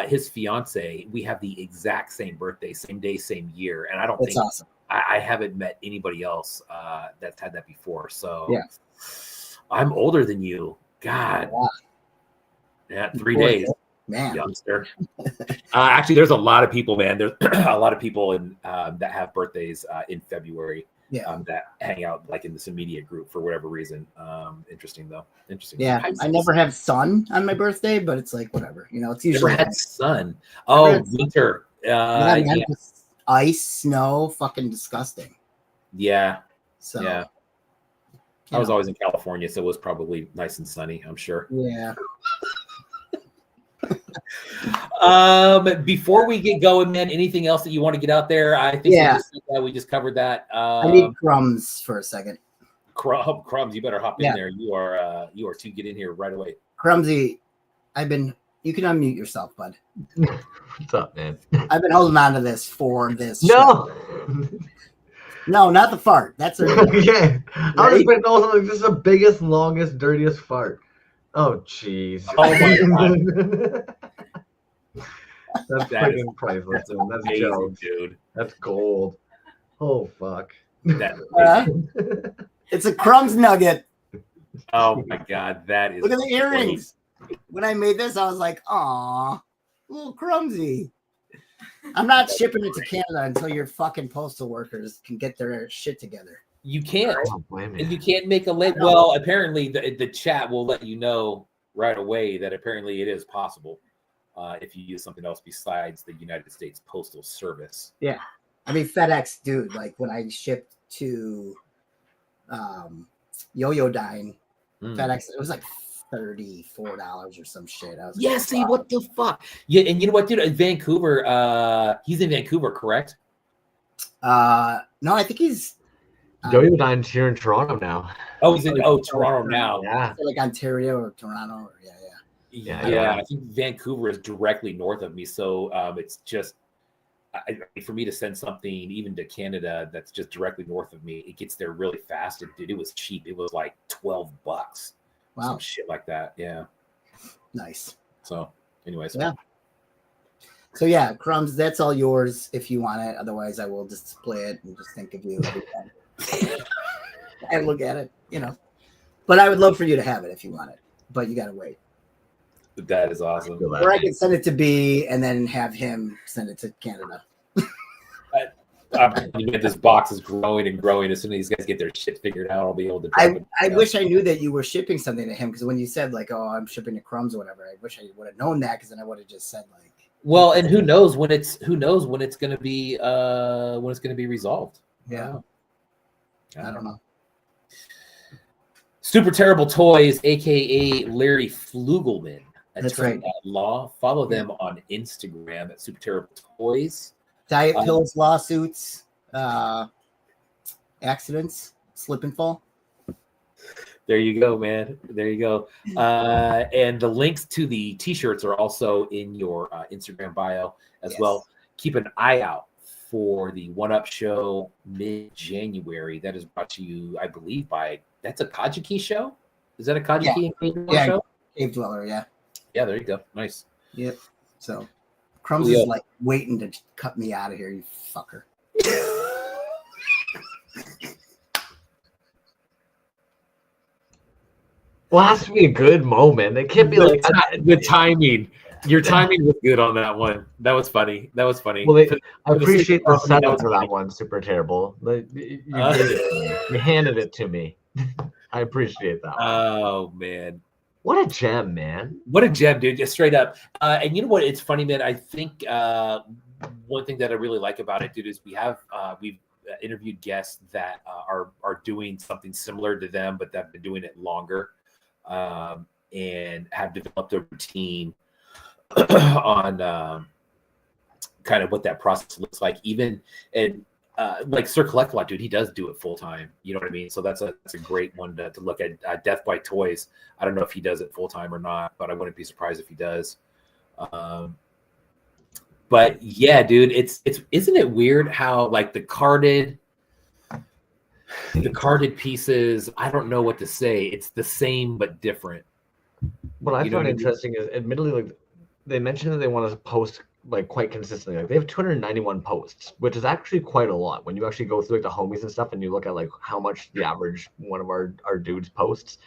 his fiance, we have the exact same birthday, same day, same year. And I don't think awesome. I haven't met anybody else that's had that before. So yeah. I'm older than you. God. Yeah, 3 days. Man. Youngster. Actually, there's a lot of people, man. There's a lot of people that have birthdays in February. Yeah. That hang out like in this immediate group for whatever reason. Interesting though. Interesting. Yeah, I never have sun on my birthday, but it's like whatever. It's usually never had sun. Oh, winter. Yeah. Ice, snow, fucking disgusting. Yeah. So yeah. I was always in California, so it was probably nice and sunny, I'm sure. Yeah. Before we get going, man, anything else that you want to get out there? I think we just covered that. I need crumbs for a second. Crumbs, you better hop in there. You are to get in here right away. Crumsy, you can unmute yourself, bud. What's up, man? I've been holding on to this for this. No. No, not the fart. That's a yeah. I was expecting also this is the biggest, longest, dirtiest fart. Oh jeez. Oh my god. That's freaking priceless, dude. That's amazing, jokes. Dude. That's gold. Oh fuck. It's a crumbs nugget. Oh my god, that is. Look at the earrings. When I made this, I was like, "Aw, little Crumsy." I'm not shipping it to Canada until your fucking postal workers can get their shit together. You can't. I don't blame you. And you can't make a late. Well, apparently the chat will let you know right away that apparently it is possible if you use something else besides the United States Postal Service. Yeah. I mean, FedEx, dude, like when I shipped to Yoyodyne, FedEx, it was like $34 or some shit. I was like, Yeah, see, what the fuck? Yeah, and you know what, dude? Vancouver, he's in Vancouver, correct? No, I think he's Yoyodyne's here in Toronto now. Oh, he's in Toronto now. Yeah. like Ontario or Toronto. Or, Yeah, I think Vancouver is directly north of me, so it's just for me to send something even to Canada that's just directly north of me. It gets there really fast. Dude, it was cheap. It was like $12. Wow, some shit like that. Yeah. Nice. So, anyways, yeah. So yeah, Crumbs, that's all yours if you want it. Otherwise, I will display it and just think of you every time. And look at it, you know. But I would love for you to have it if you want it. But you gotta wait. That is awesome. Or I can send it to B and then have him send it to Canada. This box is growing and growing. As soon as these guys get their shit figured out, I'll be able to. I wish I knew that you were shipping something to him, because when you said like, "Oh, I'm shipping to Crumbs" or whatever, I wish I would have known that, because then I would have just said like. Well, and who knows when it's going to be resolved. Yeah. I don't know. Super Terrible Toys, aka Larry Flugelman, That's attorney right. at law. Follow them on Instagram at Super Terrible Toys. Diet pills, lawsuits, accidents, slip and fall. There you go, man. There you go. And the links to the t-shirts are also in your Instagram bio as well. Keep an eye out for the One Up Show mid-January. That is brought to you, I believe, by that's a Kajiki show. Is that a Kajiki show? Cave Dweller, yeah. Yeah, there you go. Nice. Yep. So Crumbs is like waiting to cut me out of here, you fucker. Well, it has to be a good moment. It can't be like the timing. Your timing was good on that one. That was funny. Well, I appreciate the setup for that one. Super Terrible. You handed it to me. I appreciate that. Oh man, what a gem, man! What a gem, dude! Just straight up. And you know what? It's funny, man. I think one thing that I really like about it, dude, is we've interviewed guests that are doing something similar to them, but that have been doing it longer, and have developed a routine on kind of what that process looks like. Even and like Sir Collect-A-Lot, dude, he does do it full time. You know what I mean? So that's a great one to look at. Death by Toys. I don't know if he does it full time or not, but I wouldn't be surprised if he does. But yeah, dude, it's isn't it weird how like the carded pieces? I don't know what to say. It's the same but different. What I found interesting is, admittedly, like they mentioned that they want to post like quite consistently. Like they have 291 posts, which is actually quite a lot. When you actually go through like the homies and stuff, and you look at like how much the average one of our dudes posts,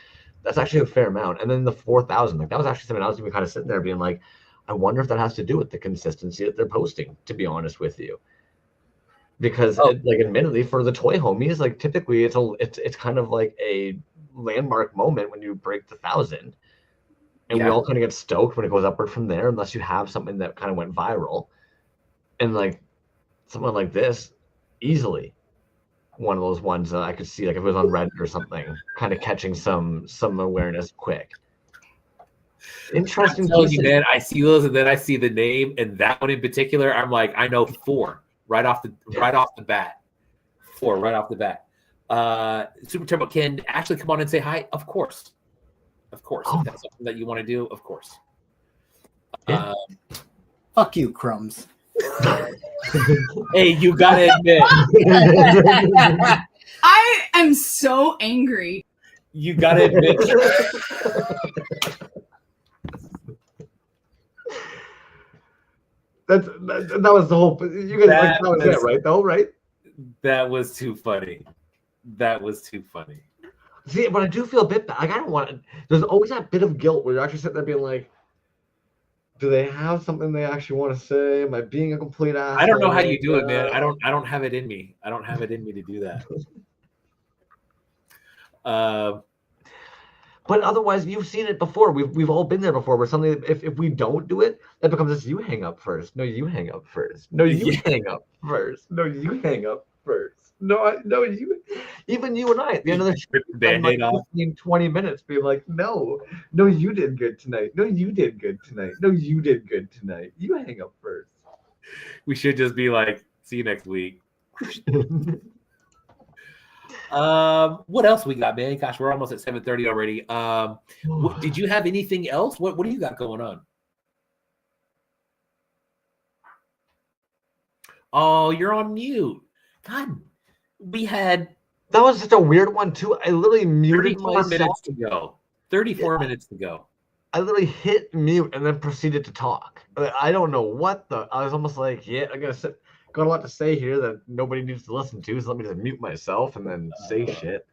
that's actually a fair amount. And then the 4,000, like that was actually something I was even kind of sitting there being like, I wonder if that has to do with the consistency that they're posting, to be honest with you. Because like admittedly for the toy homies, like typically it's kind of like a landmark moment when you break the 1,000. And we all kind of get stoked when it goes upward from there, unless you have something that kind of went viral. And like someone like this, easily one of those ones that I could see, like if it was on Reddit or something, kind of catching some awareness quick. Interesting. I'm telling you, man, I see those, and then I see the name, and that one in particular, I'm like, I know 4 right off the bat. 4 right off the bat. Super Turbo can actually come on and say hi, of course. Of course, if that's something that you want to do, of course. Yeah. Fuck you, Crumbs. Hey, you gotta admit. I am so angry. You gotta admit. That was the whole. You guys, that was it, right? Though, right? That was too funny. See, but I do feel a bit bad. Like I don't want. There's always that bit of guilt where you're actually sitting there being like, Do they have something they actually want to say? Am I being a complete asshole? I don't know how you right do it, man. now? I don't have it in me. I don't have it in me to do that. Uh, But otherwise, you've seen it before. We've all been there before. Where something, if we don't do it, that becomes this: you hang up first. No, you hang up first. No, you Yeah. hang up first. No, you hang up first. No, you. Even you and I at the end of the show, rip the spend like Band-Aid off. 15, 20 minutes being like, no, you did good tonight. No, you did good tonight. No, you did good tonight. You hang up first. We should just be like, see you next week. What else we got, man? Gosh, we're almost at 7:30 already. Did you have anything else? What do you got going on? Oh, you're on mute. God, we had That was just a weird one too. I literally muted 34 myself. minutes to go. 34 minutes to go. I literally hit mute and then proceeded to talk. I don't know what the. I was almost like, yeah, I got a lot to say here that nobody needs to listen to, so let me just mute myself and then say shit.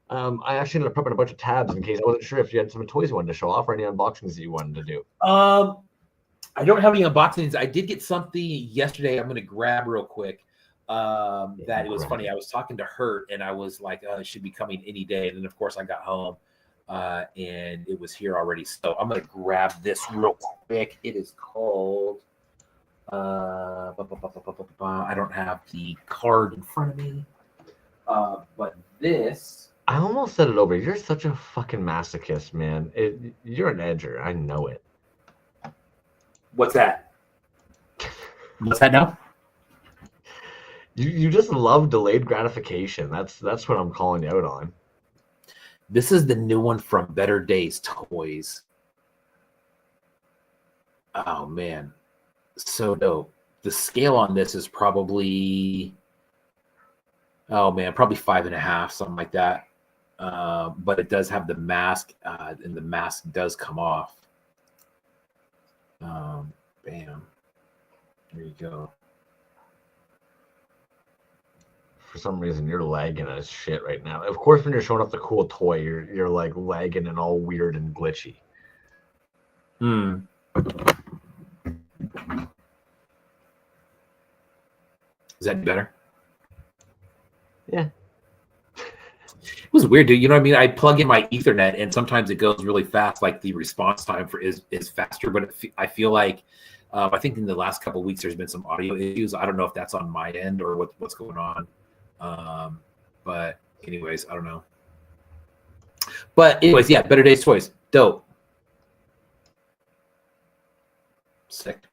I actually ended up prepping a bunch of tabs in case I wasn't sure if you had some toys you wanted to show off or any unboxings that you wanted to do. I don't have any unboxings. I did get something yesterday. I'm going to grab real quick. That it was funny. I was talking to Hurt and I was like, it should be coming any day. And then of course I got home and it was here already. So I'm going to grab this real quick. It is called, I don't have the card in front of me. But this. I almost said it over. You're such a fucking masochist, man. You're an edger. I know it. What's that? What's that now? You just love delayed gratification. That's what I'm calling you out on. This is the new one from Better Days Toys. Oh man, so dope. The scale on this is probably, probably 5.5, something like that. But it does have the mask, and the mask does come off. Bam. There you go. For some reason, you're lagging as shit right now. Of course, when you're showing off the cool toy, you're like lagging and all weird and glitchy. Is that better? Yeah. It was weird, dude. You know what I mean? I plug in my Ethernet, and sometimes it goes really fast. Like the response time is faster, but I feel like I think in the last couple of weeks there's been some audio issues. I don't know if that's on my end or what's going on. But anyways, I don't know. But anyways, yeah, Better Days Toys, dope, sick.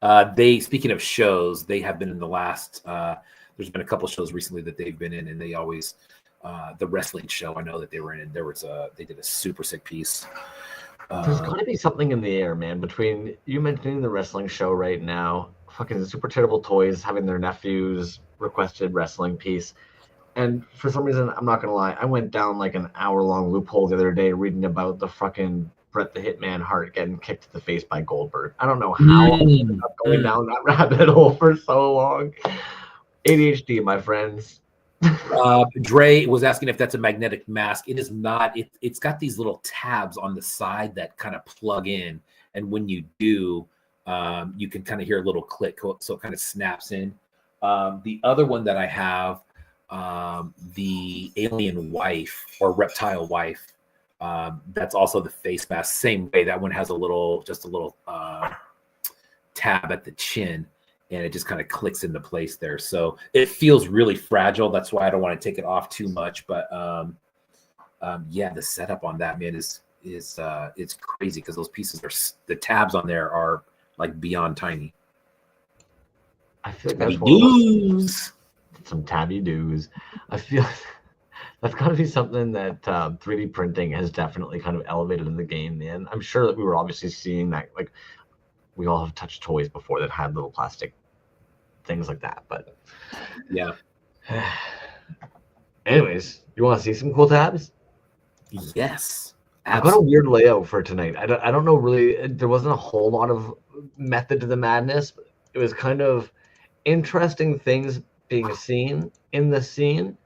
Speaking of shows, they have been in the last. There's been a couple shows recently that they've been in, and they always. The wrestling show I know that they were in, they did a super sick piece. There's got to be something in the air, man, between you mentioning the wrestling show right now, fucking Super Terrible Toys having their nephew's requested wrestling piece, and for some reason, I'm not going to lie, I went down like an hour-long loophole the other day reading about the fucking Bret the Hitman Hart getting kicked to the face by Goldberg. I don't know how I ended up going down that rabbit hole for so long. ADHD, my friends. Dre was asking if that's a magnetic mask. It is not. It's got these little tabs on the side that kind of plug in, and when you do, you can kind of hear a little click, so it kind of snaps in. The other one that I have, the alien wife or reptile wife, that's also the face mask. Same way. That one has just a little tab at the chin. And it just kind of clicks into place there. So it feels really fragile. That's why I don't want to take it off too much. But yeah, the setup on that, man, is it's crazy because those pieces the tabs on there are like beyond tiny. I feel like that's some tabby doos. I feel that's got to be something that 3D printing has definitely kind of elevated in the game, man. I'm sure that we were obviously seeing that, like, we all have touched toys before that had little plastic things like that, but yeah. Anyways, you want to see some cool tabs? Yes. I've got a weird layout for tonight. I don't know really. There wasn't a whole lot of method to the madness. It was kind of interesting things being seen in the scene,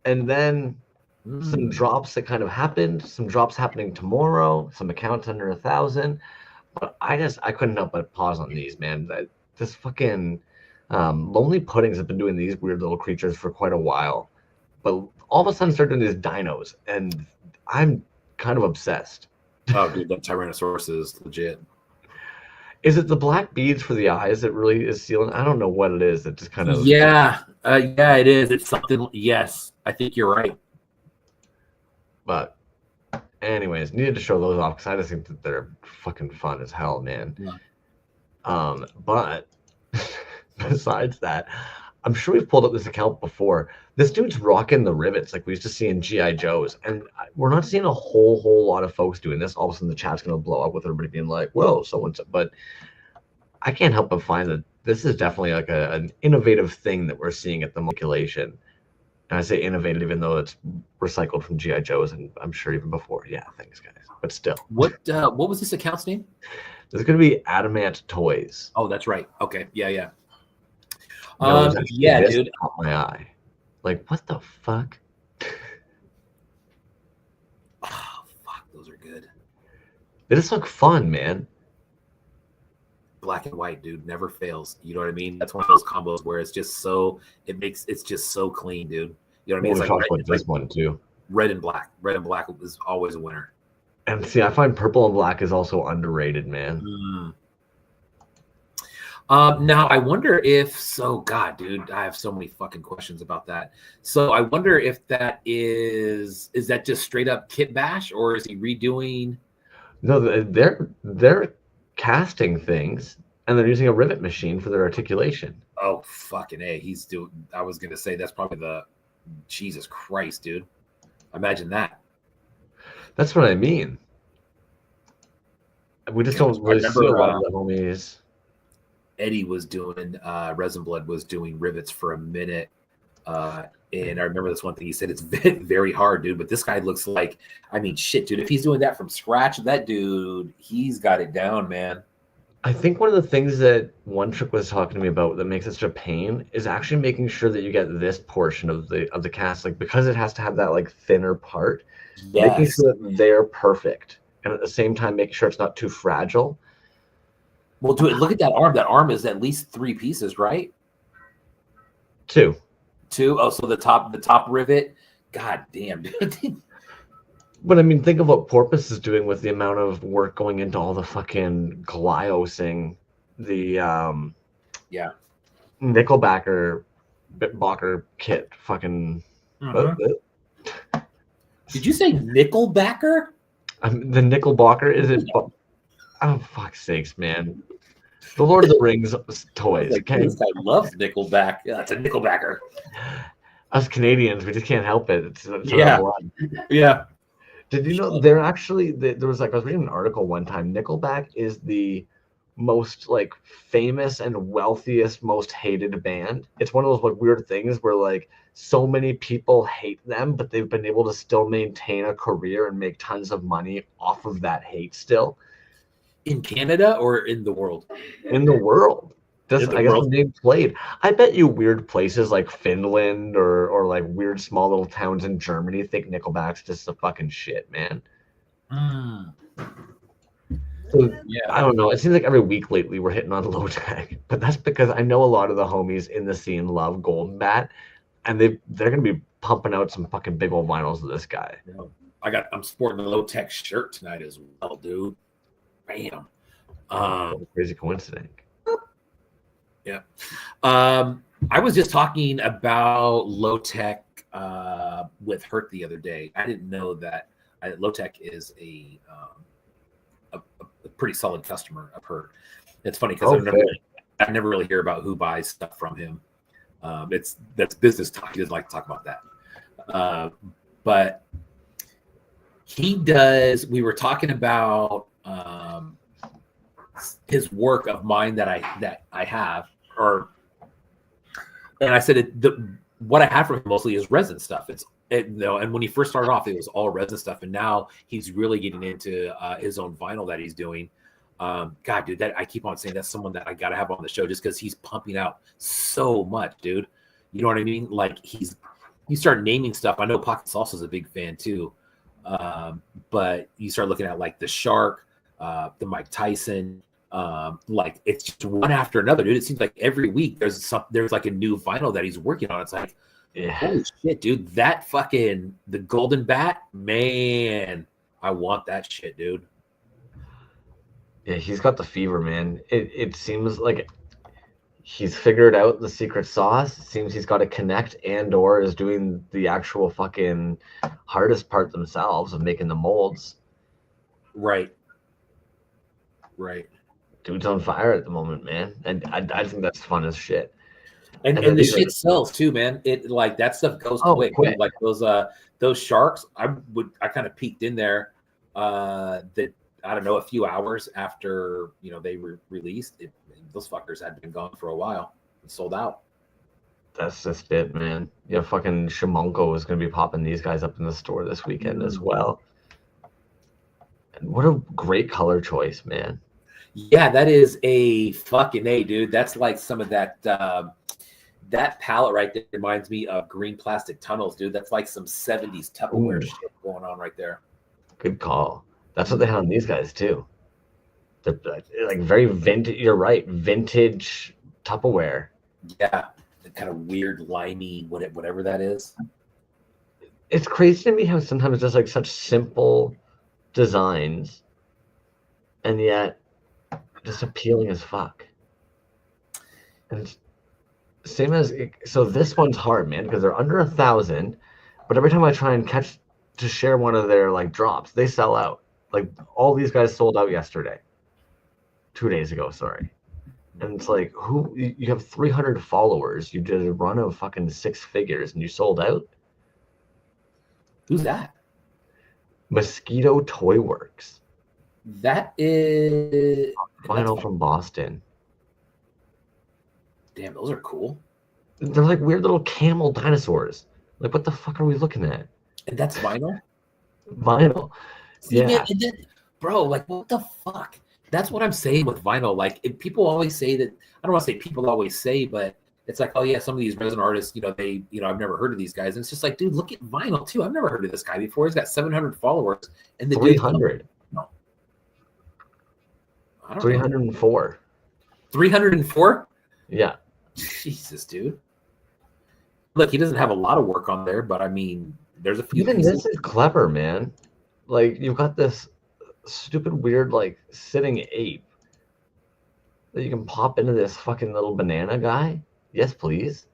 and then some drops that kind of happened. Some drops happening tomorrow. Some accounts under 1,000. But I couldn't help but pause on these, man. This fucking Lonely Puddings have been doing these weird little creatures for quite a while, but all of a sudden start doing these dinos, and I'm kind of obsessed. Oh, dude, that Tyrannosaurus is legit. Is it the black beads for the eyes that really is sealing? I don't know what it is. That just kind of Yeah, it is. It's something. Yes, I think you're right. But anyways, needed to show those off because I just think that they're fucking fun as hell, man. Yeah. But besides that, I'm sure we've pulled up this account before. This dude's rocking the rivets like we used to see in GI Joes, and we're not seeing a whole lot of folks doing this. All of a sudden, the chat's gonna blow up with everybody being like, "Whoa, so and so." But I can't help but find that this is definitely like an innovative thing that we're seeing at the manipulation. And I say innovative, even though it's recycled from GI Joes, and I'm sure even before. Yeah, thanks, guys. But still, What was this account's name? there's gonna be Adamant Toys. Oh, that's right. Okay, yeah. No, it was actually Yeah, this dude. caught my eye. Like, what the fuck? Oh, fuck, those are good. They just look fun, man. Black and white, dude, never fails. You know what I mean? That's one of those combos where it's just so it's just so clean, dude. You know what I mean? We It's talked like, about it's this like one too. red and black. Red and black is always a winner. And see, I find purple and black is also underrated, man. Now I wonder if so. God, dude, I have so many fucking questions about that. So I wonder if that is that just straight up kit bash, or is he redoing? No, they're casting things, and they're using a rivet machine for their articulation. Oh, fucking A. He's doing. I was gonna say that's probably the Jesus Christ, dude. Imagine that. That's what I mean. We just Yeah, don't I really see a remember, lot of the homies. Eddie was doing Resin Blood was doing rivets for a minute. And I remember this one thing he said, it's very hard, dude. But this guy looks like, I mean, shit, dude. If he's doing that from scratch, that dude, he's got it down, man. I think one of the things that One Trick was talking to me about that makes it such a pain is actually making sure that you get this portion of the cast, like because it has to have that like thinner part, making Yes. sure that they're perfect, and at the same time making sure it's not too fragile. Well, dude, look at that arm. That arm is at least 3 pieces, right? Too. 2. Oh, so the top rivet. God damn, dude. But I mean, think of what Porpoise is doing with the amount of work going into all the fucking glyosing, the Nickelbacker Bitbacker kit. Fucking. Did you say Nickelbacker? The Nickelbacker is it? Oh fuck's sakes, man! The Lord of the Rings toys. Like, Okay, this guy loves Nickelback. Yeah, it's a Nickelbacker. us Canadians, we just can't help it. It's Yeah. our blood. Yeah. Did you know they're actually there was like I was reading an article one time. Nickelback is the most like famous and wealthiest, most hated band. It's one of those like weird things where like so many people hate them, but they've been able to still maintain a career and make tons of money off of that hate still. In Canada or in the world? In the world. In the I guess world. being played. I bet you weird places like Finland or like weird small little towns in Germany think Nickelback's just a fucking shit, man. So, Yeah. I don't know. It seems like every week lately we're hitting on Low Tech, but that's because I know a lot of the homies in the scene love Golden Bat, and they're gonna be pumping out some fucking big old vinyls of this guy. I'm sporting a Low Tech shirt tonight as well, dude. Bam. What a crazy coincidence. Yeah. I was just talking about Low Tech with Hurt the other day. I didn't know that Low Tech is a pretty solid customer of Hurt. It's funny because I never really hear about who buys stuff from him. That's business talk. He doesn't like to talk about that. But he does. We were talking about his work of mine that I have, and I said what I have from him mostly is resin stuff. And when he first started off, it was all resin stuff, and now he's really getting into his own vinyl that he's doing. God, dude, that I keep on saying that's someone that I gotta have on the show just because he's pumping out so much, dude. You know what I mean? Like you start naming stuff. I know Pocket Salsa is a big fan too, but you start looking at like the Shark. the Mike Tyson. Like it's just one after another, dude. It seems like every week there's like a new vinyl that he's working on. It's like, holy shit, dude! That fucking the Golden Bat, man, I want that shit, dude. Yeah, he's got the fever, man. It seems like he's figured out the secret sauce. It seems he's got to connect and/or is doing the actual fucking hardest part themselves of making the molds. Right. Dude's on fire at the moment, man, and I think that's fun as shit. And the shit sells too, man. It like that stuff goes quick. Quick. Like those sharks, I kind of peeked in there. That I don't know, a few hours after they were released. Those fuckers had been gone for a while and sold out. That's just it, man. Yeah, fucking Shimonko is gonna be popping these guys up in the store this weekend as well. And what a great color choice, man. Yeah, that is a fucking A, dude. That's like some of that that palette right there reminds me of Green Plastic Tunnels, dude. That's like some 70s Tupperware shit going on right there. Good call. That's what they had on these guys too. They're like very vintage. You're right, vintage Tupperware. Yeah, the kind of weird limey whatever that is. It's crazy to me how sometimes just like such simple designs, and yet just appealing as fuck. And it's same as so this one's hard, man, because they're under 1,000, but every time I try and catch to share one of their like drops, they sell out. Like all these guys sold out yesterday. 2 days ago, sorry. And it's like, you have 300 followers, you did a run of fucking 6 figures and you sold out? Who's that? Mosquito Toy Works. That is Vinyl from Boston. Damn, those are cool. They're like weird little camel dinosaurs. Like, what the fuck are we looking at? And that's vinyl? Vinyl. See, Yeah. man, bro, like, what the fuck? That's what I'm saying with vinyl. Like, people always say that, I don't want to say people always say, but it's like, oh, yeah, some of these resin artists, I've never heard of these guys. And it's just like, dude, look at vinyl, too. I've never heard of this guy before. He's got 700 followers. And the 300. No. 304. 304? Yeah. Jesus, dude. Look, he doesn't have a lot of work on there, but I mean, there's a few. Even this is clever, man. Like, you've got this stupid, weird, like, sitting ape that you can pop into this fucking little banana guy. Yes, please.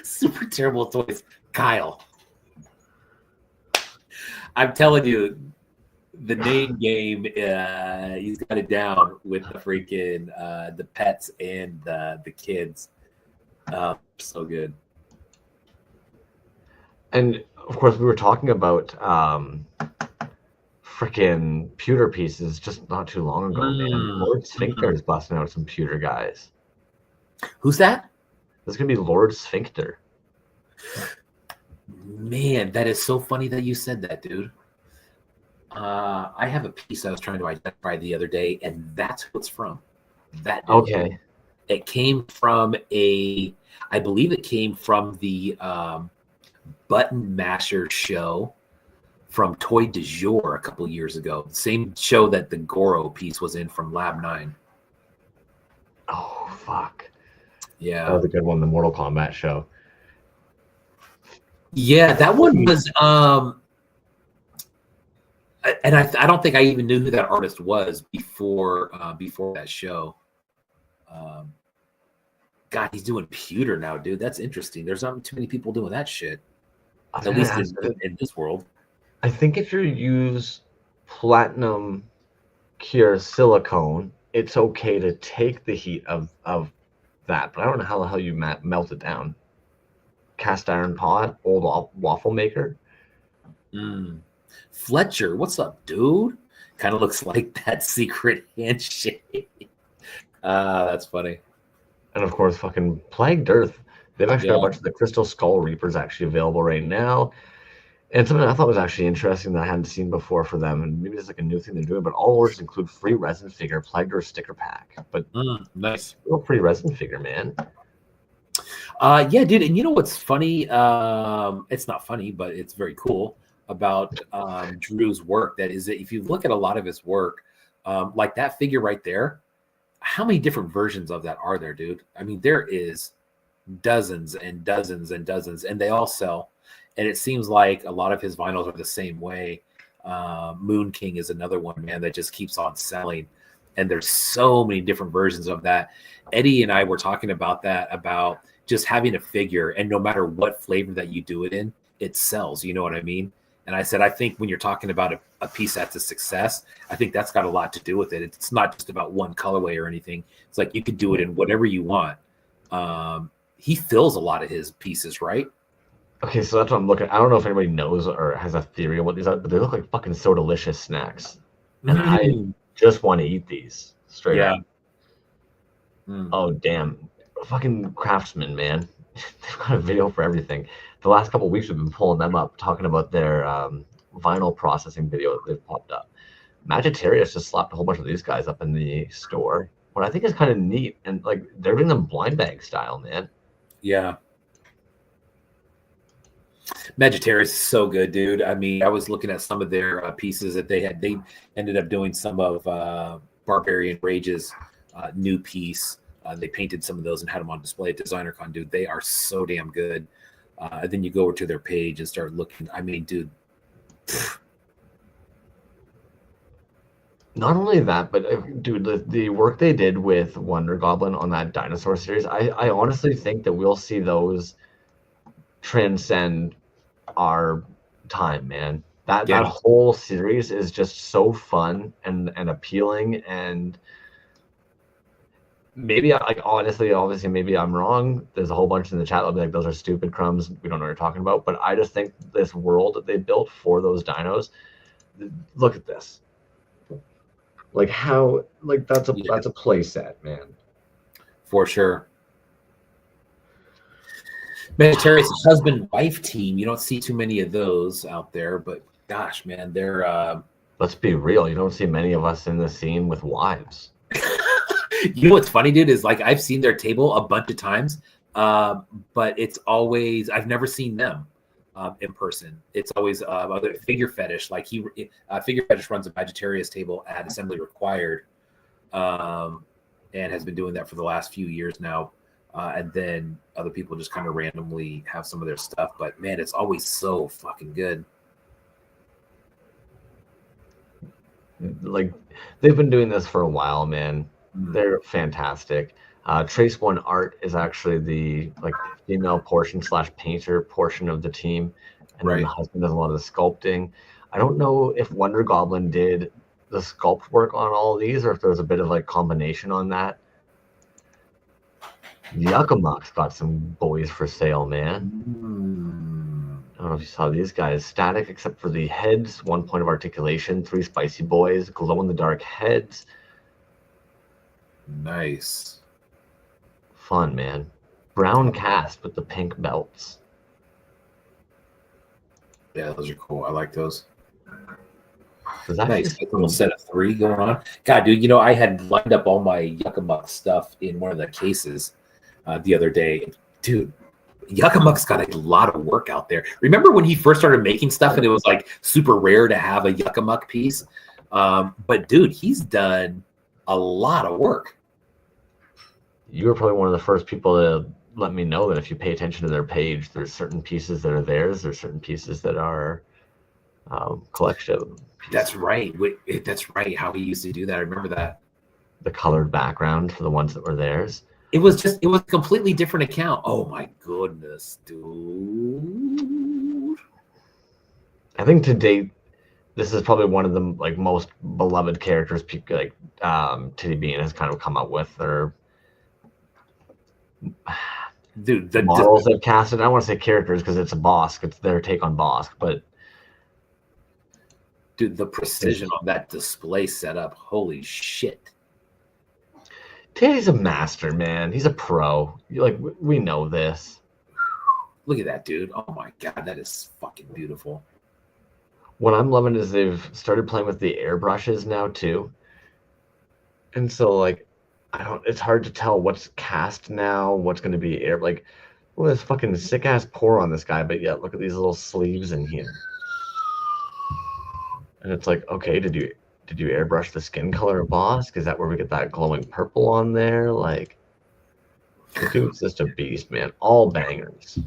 Super terrible toys. Kyle. I'm telling you, the name game, he's got it down with the freaking the pets and the kids. So good. And of course, we were talking about freaking pewter pieces just not too long ago, man. Lord Sphincter is busting out some pewter guys. Who's that? This is gonna be Lord Sphincter. Man, that is so funny that you said that, dude. I have a piece I was trying to identify the other day, and that's who it's from. That dude. Okay. It came from I believe it came from the Button Masher show from Toy de Jour a couple years ago. Same show that the Goro piece was in from Lab 9. Oh, fuck. Yeah. That was a good one, the Mortal Kombat show. Yeah, that one was and I don't think I even knew who that artist was before that show. God, he's doing pewter now, dude. That's interesting. There's not too many people doing that shit. At least in this world. I think if you use platinum cure silicone, it's okay to take the heat of that. But I don't know how the hell you melt it down. Cast iron pot, old waffle maker. Fletcher, what's up, dude? Kind of looks like that secret handshake. That's funny. And of course, fucking Plagued Earth. They've actually got a bunch of the Crystal Skull Reapers actually available right now. And something I thought was actually interesting that I hadn't seen before for them, and maybe it's like a new thing they're doing, but all orders include free resin figure, Plagued Earth sticker pack. But nice. Little free resin figure, man. Yeah, dude. And you know what's funny? It's not funny, but it's very cool. about Drew's work. That is, that if you look at a lot of his work, like that figure right there, how many different versions of that are there, dude? I mean, there is dozens and dozens and dozens, and they all sell. And it seems like a lot of his vinyls are the same way. Moon King is another one, man, that just keeps on selling. And there's so many different versions of that. Eddie and I were talking about that, about just having a figure, and no matter what flavor that you do it in, it sells. You know what I mean? And I said, I think when you're talking about a piece that's a success, I think that's got a lot to do with it. It's not just about one colorway or anything. It's like you could do it in whatever you want. He fills a lot of his pieces, right? Okay, so that's what I'm looking. I don't know if anybody knows or has a theory on what these are, but they look like fucking so delicious snacks. And I just want to eat these straight up. Oh, damn. Fucking Craftsman, man. They've got a video for everything. The last couple of weeks, we've been pulling them up, talking about their vinyl processing video that they've popped up. Magitarius just slapped a whole bunch of these guys up in the store. What I think is kind of neat, and like they're doing them blind bag style, man. Yeah. Magitarius is so good, dude. I mean, I was looking at some of their pieces that they had. They ended up doing some of Barbarian Rage's new piece. They painted some of those and had them on display at DesignerCon, dude. They are so damn good. And then you go over to their page and start looking. I mean, dude. Not only that, but dude, the work they did with Wonder Goblin on that dinosaur series, I honestly think that we'll see those transcend our time, man. That whole series is just so fun and appealing, and maybe like obviously maybe I'm wrong. There's a whole bunch in the chat that'll be like, those are stupid crumbs, we don't know what you're talking about. But I just think this world that they built for those dinos, look at this. Like how, like that's a play set, man. For sure. Magitarius husband-wife team. You don't see too many of those out there, but gosh, man, they're let's be real, you don't see many of us in the scene with wives. You know what's funny, dude, is like I've seen their table a bunch of times, but it's always, I've never seen them in person. It's always other Figure Fetish. Like Figure Fetish runs a Magitarius table at Assembly Required, and has been doing that for the last few years now. And then other people just kind of randomly have some of their stuff. But man, it's always so fucking good. Like they've been doing this for a while, man. They're fantastic. Trace One Art is actually the like female portion / painter portion of the team, and then the husband does a lot of the sculpting. I don't know if Wonder Goblin did the sculpt work on all of these, or if there was a bit of like combination on that. Yuckamuck's got some boys for sale, man. I don't know if you saw these guys. Static except for the heads, 1 point of articulation, 3 spicy boys, glow in the dark heads. Nice. Fun, man. Brown cast with the pink belts. Yeah, those are cool. I like those. Nice. A little set of 3 going on. God, dude, you know, I had lined up all my Yuckamuck stuff in one of the cases the other day. Dude, Yuckamuck's got a lot of work out there. Remember when he first started making stuff and it was like super rare to have a Yuckamuck piece? But dude, he's done a lot of work. You were probably one of the first people to let me know that if you pay attention to their page, there's certain pieces that are theirs. There's certain pieces that are collection pieces. That's right. That's right. How he used to do that. I remember that. The colored background for the ones that were theirs. It was a completely different account. Oh my goodness, dude. I think to date, this is probably one of the like most beloved characters like Titty Bean has kind of come up with, or dude, the models they've casted. I don't want to say characters because it's a Bosk. It's their take on Bosk, but dude, the precision on that display setup, holy shit. Teddy's a master, man. He's a pro. Like we know this. Look at that, dude. Oh my god, that is fucking beautiful. What I'm loving is they've started playing with the airbrushes now too. And so like it's hard to tell what's cast now, what's going to be air. Like, well, this fucking sick ass pour on this guy, but yeah, look at these little sleeves in here. And it's like, okay, did you airbrush the skin color of Bosk? Is that where we get that glowing purple on there? Like, the dude's just a beast, man. All bangers.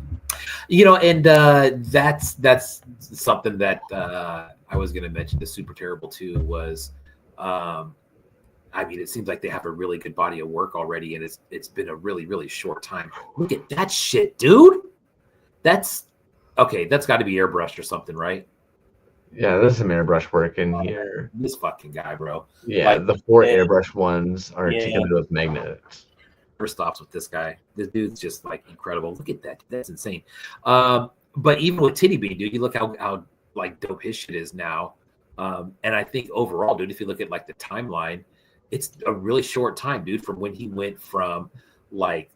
And that's something that I was going to mention. The Super Terrible too was, it seems like they have a really good body of work already, and it's been a really, really short time. Look at that shit, dude. That's okay. That's got to be airbrushed or something, right? Yeah, there's some airbrush work in here. This fucking guy, bro. Yeah, Like, the 4 airbrush ones are together with magnets. Never stops with this guy. This dude's just like incredible. Look at that. That's insane. But even with Titty Bean, dude, you look how like dope his shit is now. And I think overall, dude, if you look at like the timeline, it's a really short time, dude, from when he went from like,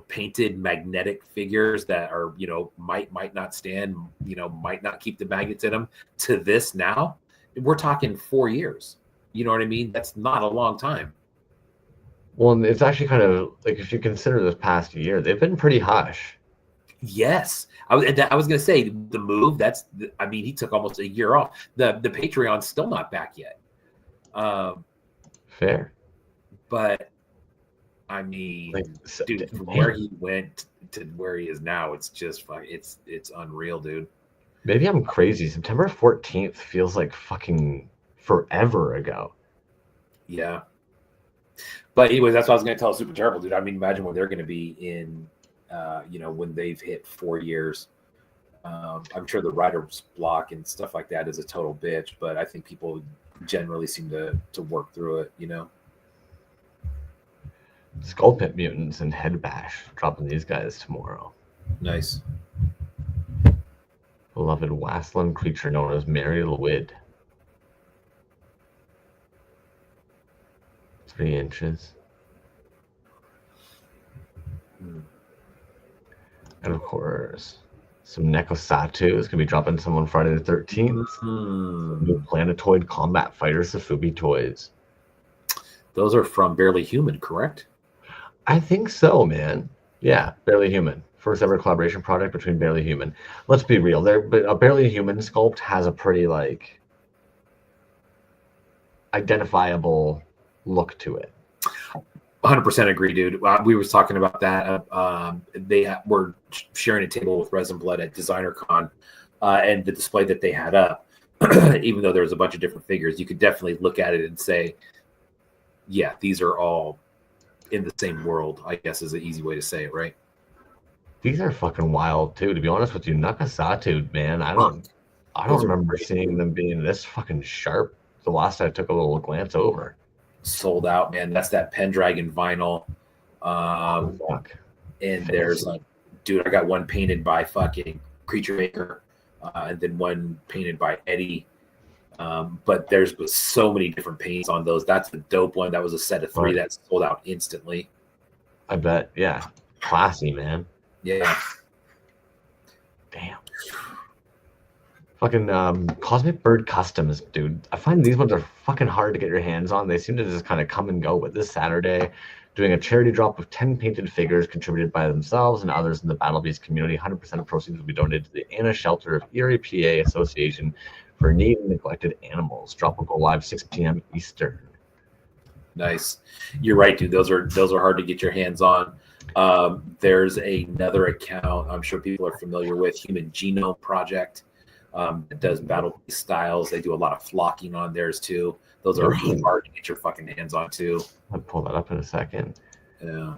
painted magnetic figures that are, might not stand, might not keep the magnets in them to this now. We're talking 4 years. You know what I mean? That's not a long time. Well, it's actually kind of like, if you consider this past year, they've been pretty hush. Yes. I was going to say the move. He took almost a year off. The Patreon's still not back yet. Fair. But dude, from where he went to where he is now, it's just it's unreal, dude. Maybe I'm crazy. September 14th feels like fucking forever ago. Yeah. But anyways, that's what I was going to tell Super Terrible, dude. Imagine what they're going to be in, when they've hit 4 years. I'm sure the writer's block and stuff like that is a total bitch, but I think people generally seem to work through it, Skull Pit Mutants and Head Bash dropping these guys tomorrow. Nice. Beloved wasteland creature known as Mary Lwyd. 3 inches. And of course, some Nekosatu is going to be dropping some on Friday the 13th. New Planetoid Combat Fighter Safubi toys. Those are from Barely Human, correct? I think so, man. Yeah, Barely Human. First ever collaboration project between Barely Human. Let's be real. A Barely Human sculpt has a pretty, identifiable look to it. 100% agree, dude. We were talking about that. They were sharing a table with Resin Blood at Designer Con, and the display that they had up, even though there was a bunch of different figures, you could definitely look at it and say, yeah, these are all in the same world, I guess is an easy way to say it, right? These are fucking wild too, to be honest with you. Nekosatu, man, I don't remember seeing them being this fucking sharp the last I took a little glance over. Sold out, man. That's that Pendragon vinyl. Fuck. And there's dude, I got one painted by fucking Creature Maker, and then one painted by Eddie. But there's so many different paints on those. That's the dope one. That was a set of 3 that sold out instantly. I bet. Yeah. Classy, man. Yeah. Damn. Fucking Cosmic Bird Customs, dude. I find these ones are fucking hard to get your hands on. They seem to just kind of come and go. But this Saturday, doing a charity drop of 10 painted figures contributed by themselves and others in the Battle Beast community. 100% of proceeds will be donated to the Anna Shelter of Erie, PA Association for Needy and Neglected Animals. Drop will go live 6 p.m. Eastern. Nice. You're right, dude. Those are hard to get your hands on. There's another account I'm sure people are familiar with, Human Genome Project. That does Battle Beast styles. They do a lot of flocking on theirs too. Those are hard to get your fucking hands on too. I'll pull that up in a second. Yeah.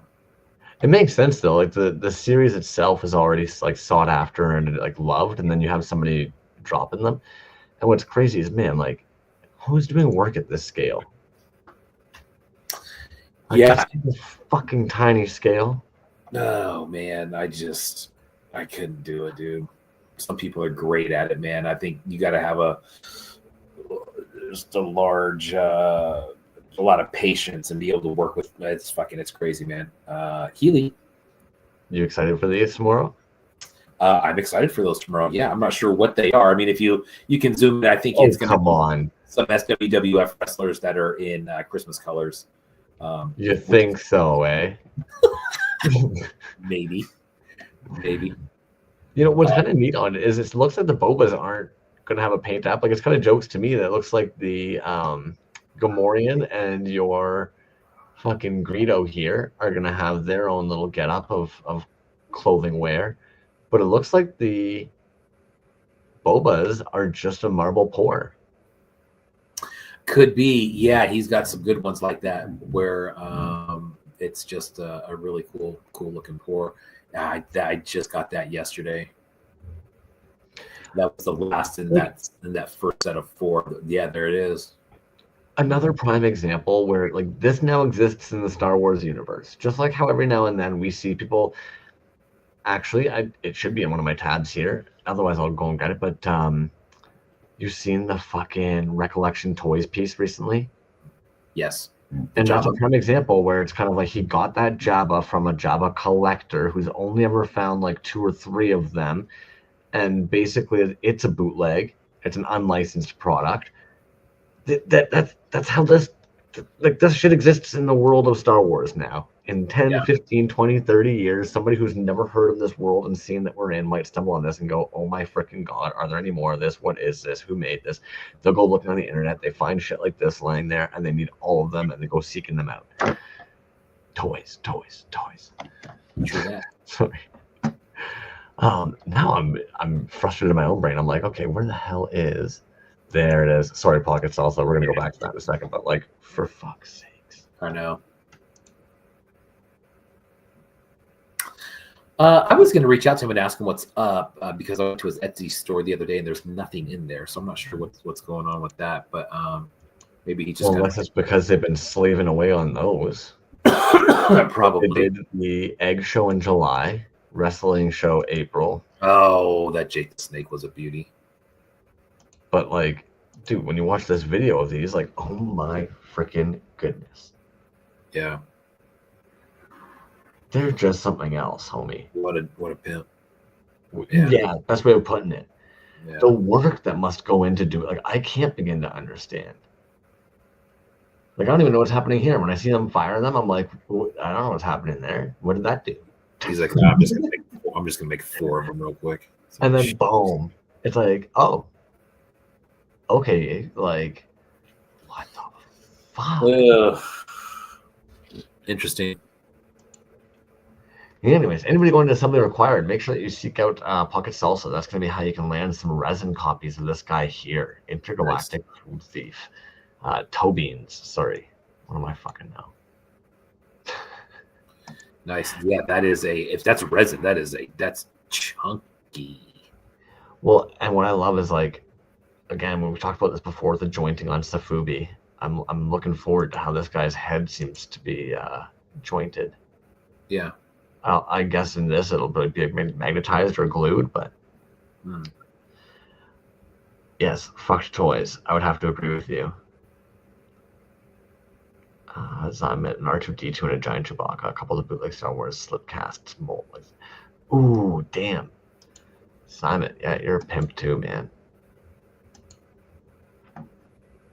It makes sense though. Like the series itself is already sought after and loved, and then you have somebody dropping them. And what's crazy is, man, who's doing work at this scale? Yeah. Fucking tiny scale. Oh man, I couldn't do it, dude. Some people are great at it, man. I think you got to have just a large, a lot of patience and be able to work with. It's crazy, man. Healy, you excited for these tomorrow? I'm excited for those tomorrow. Yeah, I'm not sure what they are. I mean, if you can zoom in, I think it's going to come on some SWWF wrestlers that are in Christmas colors. You think so, eh? Maybe. You know what's kind of neat on it is it looks like the Bobas aren't gonna have a paint app. Like it's kind of jokes to me that it looks like the Gamorrean and your fucking Greedo here are gonna have their own little getup of clothing wear, but it looks like the Bobas are just a marble pour. Could be, yeah. He's got some good ones like that where it's just a really cool looking pour. I just got that yesterday. That was the last in that first set of 4. Yeah, there it is. Another prime example where like this now exists in the Star Wars universe. Just like how every now and then we see people. Actually, it should be in one of my tabs here. Otherwise, I'll go and get it. But you've seen the fucking Recollection Toys piece recently? Yes. And that's a prime example where it's kind of like he got that Jabba from a Jabba collector who's only ever found like 2 or 3 of them. And basically, it's a bootleg. It's an unlicensed product. That's how this shit exists in the world of Star Wars now. In 10, 15, 20, 30 years, somebody who's never heard of this world and seen that we're in might stumble on this and go, oh my freaking God, are there any more of this? What is this? Who made this? They'll go looking on the internet. They find shit like this lying there and they need all of them and they go seeking them out. Toys. True that. Sorry. Now I'm frustrated in my own brain. I'm like, okay, where the hell is... There it is. Sorry, Pocket Salsa. We're going to go back to that in a second, but like, for fuck's sakes. I know. I was going to reach out to him and ask him what's up because I went to his Etsy store the other day and there's nothing in there, so I'm not sure what's going on with that. But maybe he just. Well, unless it's because they've been slaving away on those. Probably. They did the egg show in July, wrestling show April. Oh, that Jake the Snake was a beauty. But like, dude, when you watch this video of these, like, oh my freaking goodness. Yeah. They're just something else, homie. What a pimp. Yeah, best way of putting it. Yeah. The work that must go into do it, like, I can't begin to understand. Like, I don't even know what's happening here. When I see them fire them, I'm like, I don't know what's happening there. What did that do? He's like, nah, I'm just gonna make 4 of them real quick. And then boom, it's like, oh, okay, like, what the fuck? Interesting. Anyways, anybody going to Assembly Required, make sure that you seek out Pocket Salsa. That's going to be how you can land some resin copies of this guy here, Intergalactic Food Thief. Toe Beans, sorry. What am I fucking know? Nice. Yeah, that is if that's resin, that's chunky. Well, and what I love is like, again, when we talked about this before, the jointing on Safubi. I'm looking forward to how this guy's head seems to be jointed. Yeah. I guess in this it'll be magnetized or glued, but yes, fucked toys. I would have to agree with you. Zymet, an R2D2 and a giant Chewbacca, a couple of bootleg Star Wars slip casts mold. Ooh, damn. Zymet, yeah, you're a pimp too, man.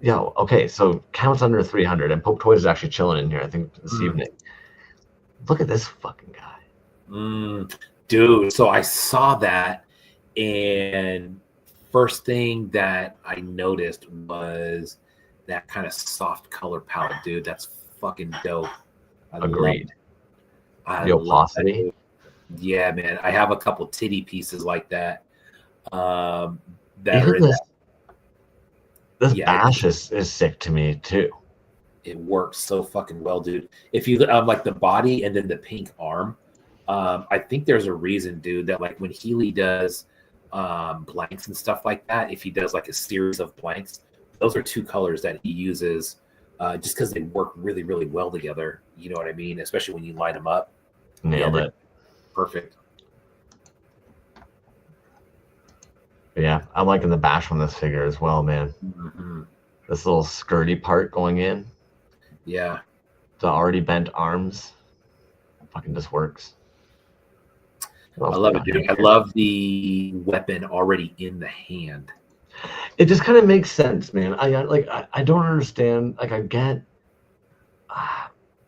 Yo, okay, so counts under 300, and Pope Toys is actually chilling in here, I think, this evening. Look at this fucking guy. Dude, so I saw that, and first thing that I noticed was that kind of soft color palette, dude. That's fucking dope. Agreed. I the love opacity. that. Yeah, man. I have a couple titty pieces like that. That are in this. This Yeah, bash is sick to me too. it works so fucking well, dude. If you like the body and then the pink arm, I think there's a reason, dude, that like when Healy does blanks and stuff like that, if he does like a series of blanks, those are 2 colors that he uses just because they work really, really well together. You know what I mean? Especially when you line them up. Nailed it. Perfect. Yeah, I'm liking the bash on this figure as well, man. Mm-hmm. This little skirty part going in, Yeah. the already bent arms, fucking just works. I love it, dude. I love the weapon already in the hand. It just kind of makes sense, man. I don't understand. Like, I get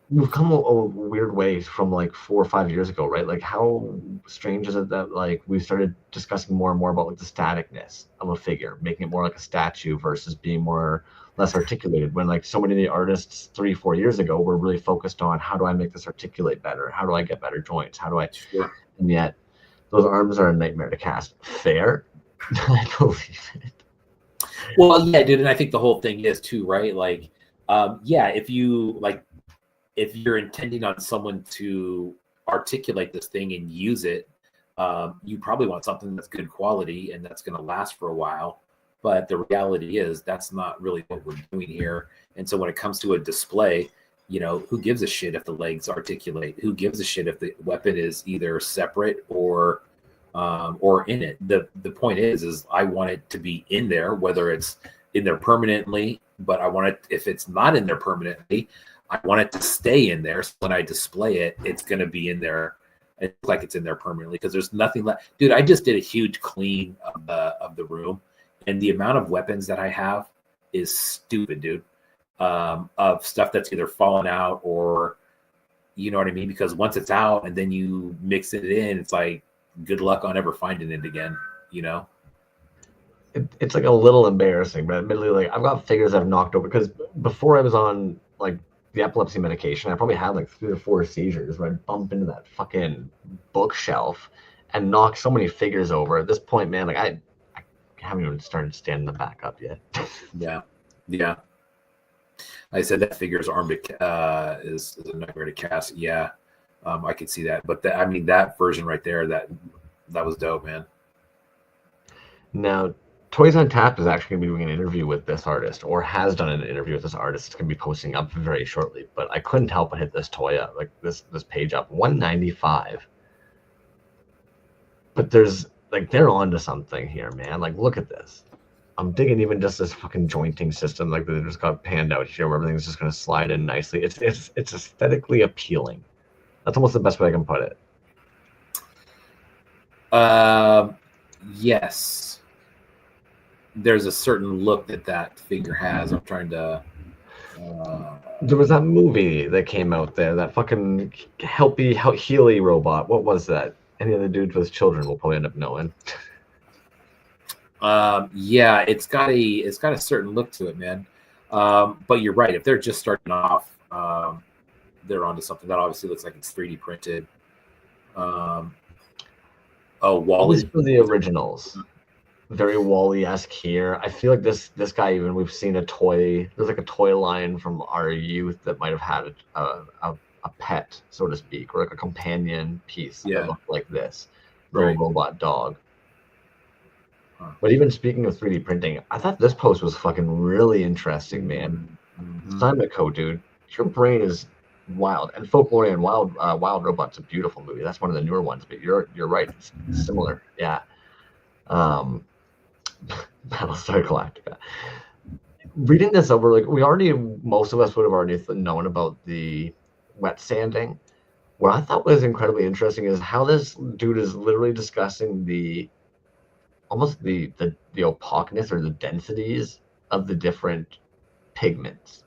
we've come a weird way from like 4 or 5 years ago, right? Like, how strange is it that like we started discussing more and more about like the staticness of a figure, making it more like a statue versus being more less articulated, when like so many of the artists 3 4 years ago were really focused on how do I make this articulate better, how do I get better joints, how do I, Sure. and yet those arms are a nightmare to cast. Fair. I believe it. Well, yeah, dude, and I think the whole thing is too, right? Like, yeah, if you're intending on someone to articulate this thing and use it, you probably want something that's good quality and that's going to last for a while. But the reality is that's not really what we're doing here. And so when it comes to a display, who gives a shit if the legs articulate? Who gives a shit if the weapon is either separate or in it? The point is I want it to be in there, whether it's in there permanently, but I want it, if it's not in there permanently, I want it to stay in there. So when I display it, it's going to be in there. It looks like it's in there permanently because there's nothing left. Dude, I just did a huge clean of the room, and the amount of weapons that I have is stupid, dude. Of stuff that's either fallen out or, you know what I mean? Because once it's out and then you mix it in, it's like, good luck on ever finding it again, It's like a little embarrassing, but admittedly, like I've got figures I've knocked over because before I was on like the epilepsy medication, I probably had like 3 or 4 seizures where I'd bump into that fucking bookshelf and knock so many figures over. At this point, man, like I haven't even started standing them back up yet. Yeah. I said that figure's arm is a nightmare to cast. Yeah, I could see that. But that version right there, that was dope, man. Now, Toys on Tap is actually going to be doing an interview with this artist, or has done an interview with this artist. It's going to be posting up very shortly. But I couldn't help but hit this toy up, like this page up, $195. But there's like they're onto something here, man. Like, look at this. I'm digging even just this fucking jointing system, like they just got panned out here, where everything's just going to slide in nicely. It's aesthetically appealing. That's almost the best way I can put it. Yes. There's a certain look that figure has. I'm trying to. There was that movie that came out there, that fucking Healy robot. What was that? Any of the dudes with children will probably end up knowing. Yeah, it's got a certain look to it, man. But you're right. If they're just starting off, they're onto something. That obviously looks like it's 3D printed. Wally for the originals. Very Wally-esque here. I feel like this guy, even we've seen a toy. There's like a toy line from our youth that might have had a pet, so to speak, or like a companion piece that looked like this, little robot dog. Huh. But even speaking of 3D printing, I thought this post was fucking really interesting, man. Mm-hmm. Simon, dude, your brain is wild. And Folklore and Wild Robot's a beautiful movie. That's one of the newer ones, but you're right. It's similar. Yeah. Battlestar Galactica. Reading this over, like most of us would have already known about the wet sanding. What I thought was incredibly interesting is how this dude is literally discussing the opaqueness or the densities of the different pigments.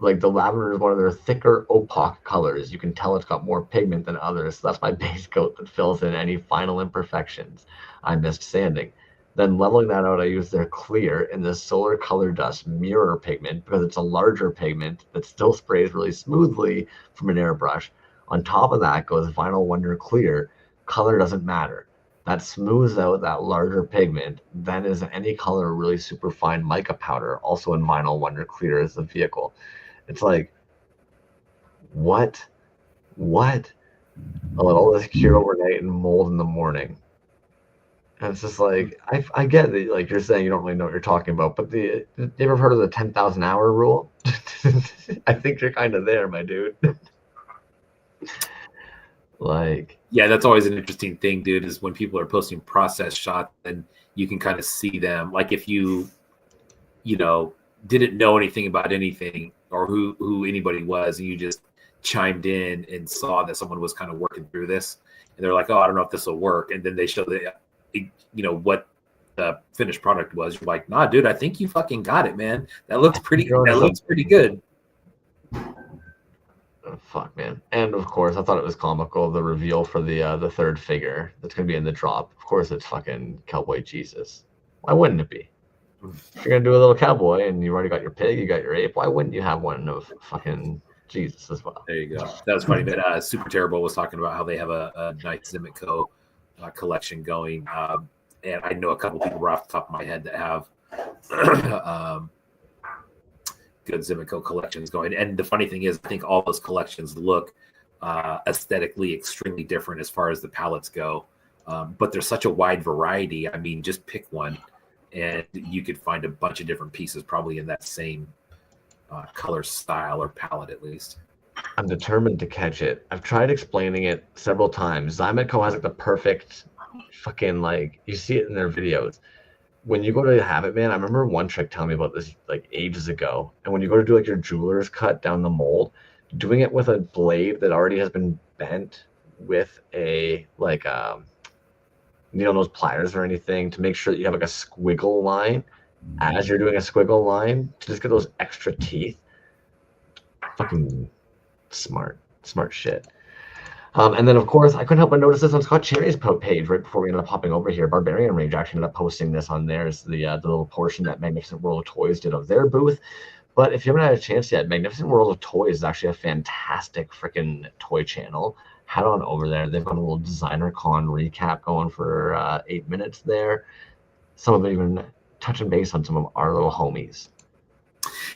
Like the lavender is one of their thicker opaque colors. You can tell it's got more pigment than others. So that's my base coat that fills in any final imperfections I missed sanding. Then leveling that out, I use their clear in this solar color dust mirror pigment because it's a larger pigment that still sprays really smoothly from an airbrush. On top of that goes Vinyl Wonder Clear. Color doesn't matter. That smooths out that larger pigment. Then is any color really super fine mica powder, also in Vinyl Wonder Clear as the vehicle. It's like, what? I'll let all this cure overnight and mold in the morning. And it's just like, I get that, like you're saying, you don't really know what you're talking about, but you ever heard of the 10,000 hour rule? I think you're kind of there, my dude. Like, yeah, that's always an interesting thing, dude, is when people are posting process shots and you can kind of see them. Like if you didn't know anything about anything or who anybody was, and you just chimed in and saw that someone was kind of working through this, and they're like, oh, I don't know if this will work. And then they show what the finished product was. You're like, nah, dude, I think you fucking got it, man. That looks pretty good. Fuck, man. And of course, I thought it was comical, the reveal for the third figure that's going to be in the drop. Of course, it's fucking Cowboy Jesus. Why wouldn't it be? If you're going to do a little cowboy and you've already got your pig, you got your ape, why wouldn't you have one of fucking Jesus as well? There you go. That was funny. But Super Terrible was talking about how they have a nice Zimico collection going. And I know a couple people right off the top of my head that have good Zimico collections going. And the funny thing is, I think all those collections look aesthetically extremely different as far as the palettes go. But there's such a wide variety. I mean, just pick one and you could find a bunch of different pieces probably in that same color style or palette at least. I'm determined to catch it. I've tried explaining it several times. Zymeco has like the perfect fucking, like, you see it in their videos. When you go to have it, man, I remember One Trick telling me about this like ages ago. And when you go to do like your jeweler's cut down the mold, doing it with a blade that already has been bent with a like needle nose pliers or anything to make sure that you have like a squiggle line as you're doing a squiggle line to just get those extra teeth. Fucking smart shit. And then, of course, I couldn't help but notice this on Scott Cherry's page right before we ended up hopping over here. Barbarian Rage actually ended up posting this on theirs, the little portion that Magnificent World of Toys did of their booth. But if you haven't had a chance yet, Magnificent World of Toys is actually a fantastic freaking toy channel. Head on over there. They've got a little Designer Con recap going for 8 minutes there. Some of it even touching base on some of our little homies.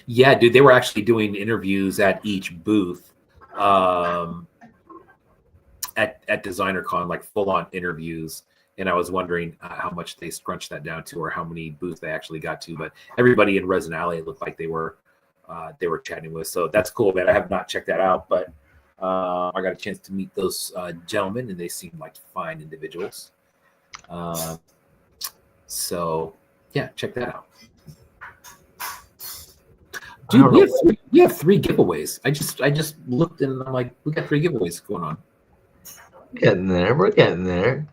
Yeah, dude, they were actually doing interviews at each booth. At Designer Con, like full-on interviews, and I was wondering how much they scrunched that down to, or how many booths they actually got to. But everybody in Resin Alley looked like they were chatting with, so that's cool, man. I have not checked that out, but I got a chance to meet those gentlemen, and they seem like fine individuals. So yeah, check that out. Dude, we have three giveaways. I just looked and I'm like, we got 3 giveaways going on. We're getting there.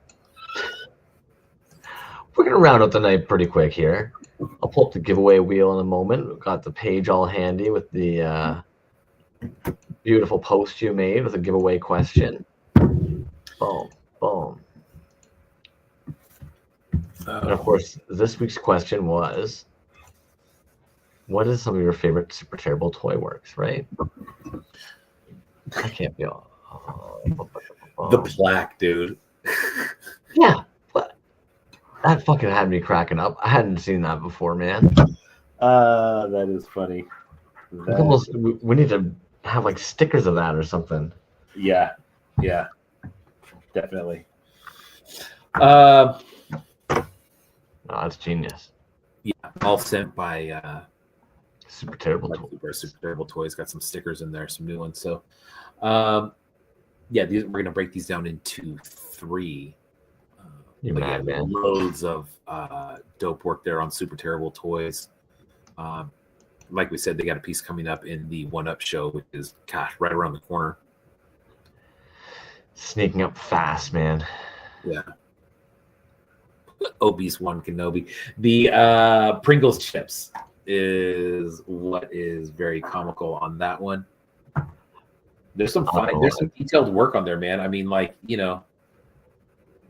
We're gonna round up the night pretty quick here. I'll pull up the giveaway wheel in a moment. We've got the page all handy with the beautiful post you made with a giveaway question. Boom, boom. And of course, this week's question was, what is some of your favorite Super Terrible Toy Works, right? I can't be all... The plaque, dude. Yeah, but that fucking had me cracking up. I hadn't seen that before, man. That is funny. We need to have like stickers of that or something. Yeah, definitely. Oh, that's genius. Yeah, all sent by Super Terrible Toys. Super Terrible Toys got some stickers in there, some new ones. So, yeah, we're gonna break these down into 3. You mad, man? Loads of dope work there on Super Terrible Toys. Like we said, they got a piece coming up in the One Up show, which is right around the corner. Sneaking up fast, man. Yeah. Obi-Wan Kenobi. The Pringles chips is what is very comical on that one. There's some detailed work on there, man. I mean, like, you know,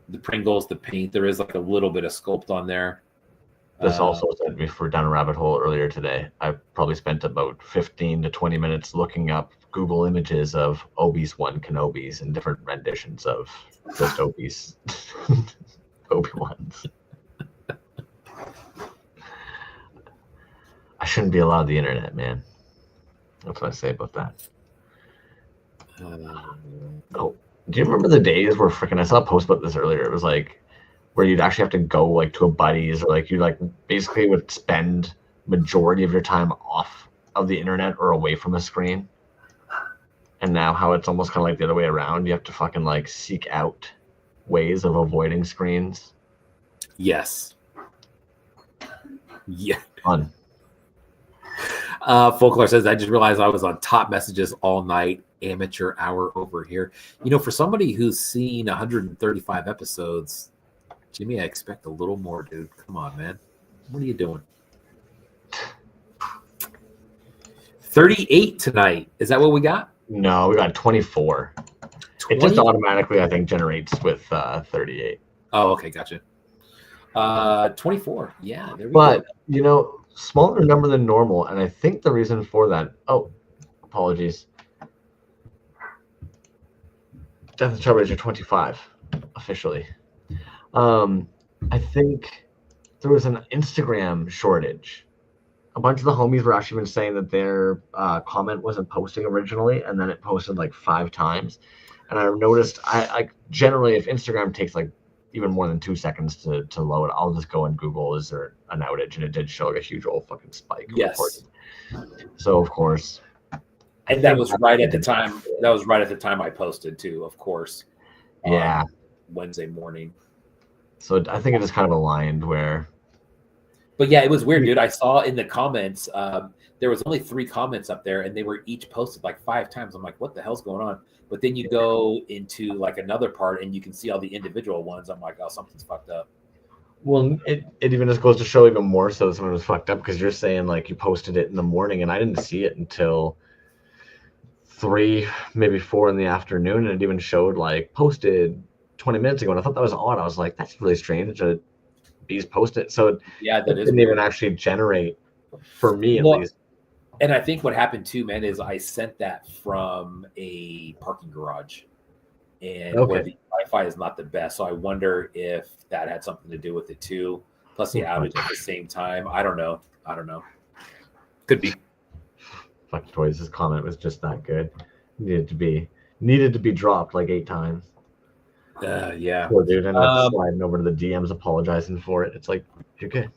the Pringles, the paint, there is like a little bit of sculpt on there. This also sent me down a rabbit hole earlier today. I probably spent about 15 to 20 minutes looking up Google images of Obi-Wan Kenobis and different renditions of just Obi-Wans. I shouldn't be allowed the internet, man. That's what I say about that. Oh, do you remember the days where I saw a post about this earlier. It was like where you'd actually have to go like to a buddy's, or like you like basically would spend majority of your time off of the internet or away from a screen. And now how it's almost kind of like the other way around. You have to fucking like seek out ways of avoiding screens. Yes. Yeah. Fun. Folklore says, I just realized I was on top messages all night. Amateur hour over here. You know, for somebody who's seen 135 episodes, Jimmy, I expect a little more, dude. Come on, man. What are you doing? 38 tonight. Is that what we got? No, we got 24. It just automatically, I think, generates with 38. Oh, okay, gotcha. 24. Yeah, there we But, go. smaller number than normal. And I think the reason for that, apologies. Death and Trailblazer 25, officially. I think there was an Instagram shortage. A bunch of the homies were actually been saying that their comment wasn't posting originally, and then it posted like 5 times. And I noticed, I generally, if Instagram takes like even more than 2 seconds to load, I'll just go and Google, is there an outage? And it did show like a huge old fucking spike. Yes. Reported. So of course. And that was right at the time. That was right at the time I posted too, of course. Yeah. Wednesday morning. So I think it is kind of aligned where. But yeah, it was weird, dude. I saw in the comments, there was only 3 comments up there, and they were each posted like 5 times. I'm like, what the hell's going on? But then you go into like another part, and you can see all the individual ones. I'm like, oh, something's fucked up. Well, it even just goes to show even more so that someone was fucked up, because you're saying like you posted it in the morning, and I didn't see it until 3, maybe 4 in the afternoon, and it even showed like posted 20 minutes ago. And I thought that was odd. I was like, that's really strange that Bees posted. So yeah, that didn't even actually generate for me at least. And I think what happened too, man, is I sent that from a parking garage, and where the Wi-Fi is not the best. So I wonder if that had something to do with it too. Plus the outage at the same time. I don't know. Could be. Fuck Toys. His comment was just that good. Needed to be dropped like 8 times. Yeah. Poor dude. And sliding over to the DMs apologizing for it. It's like, you're good.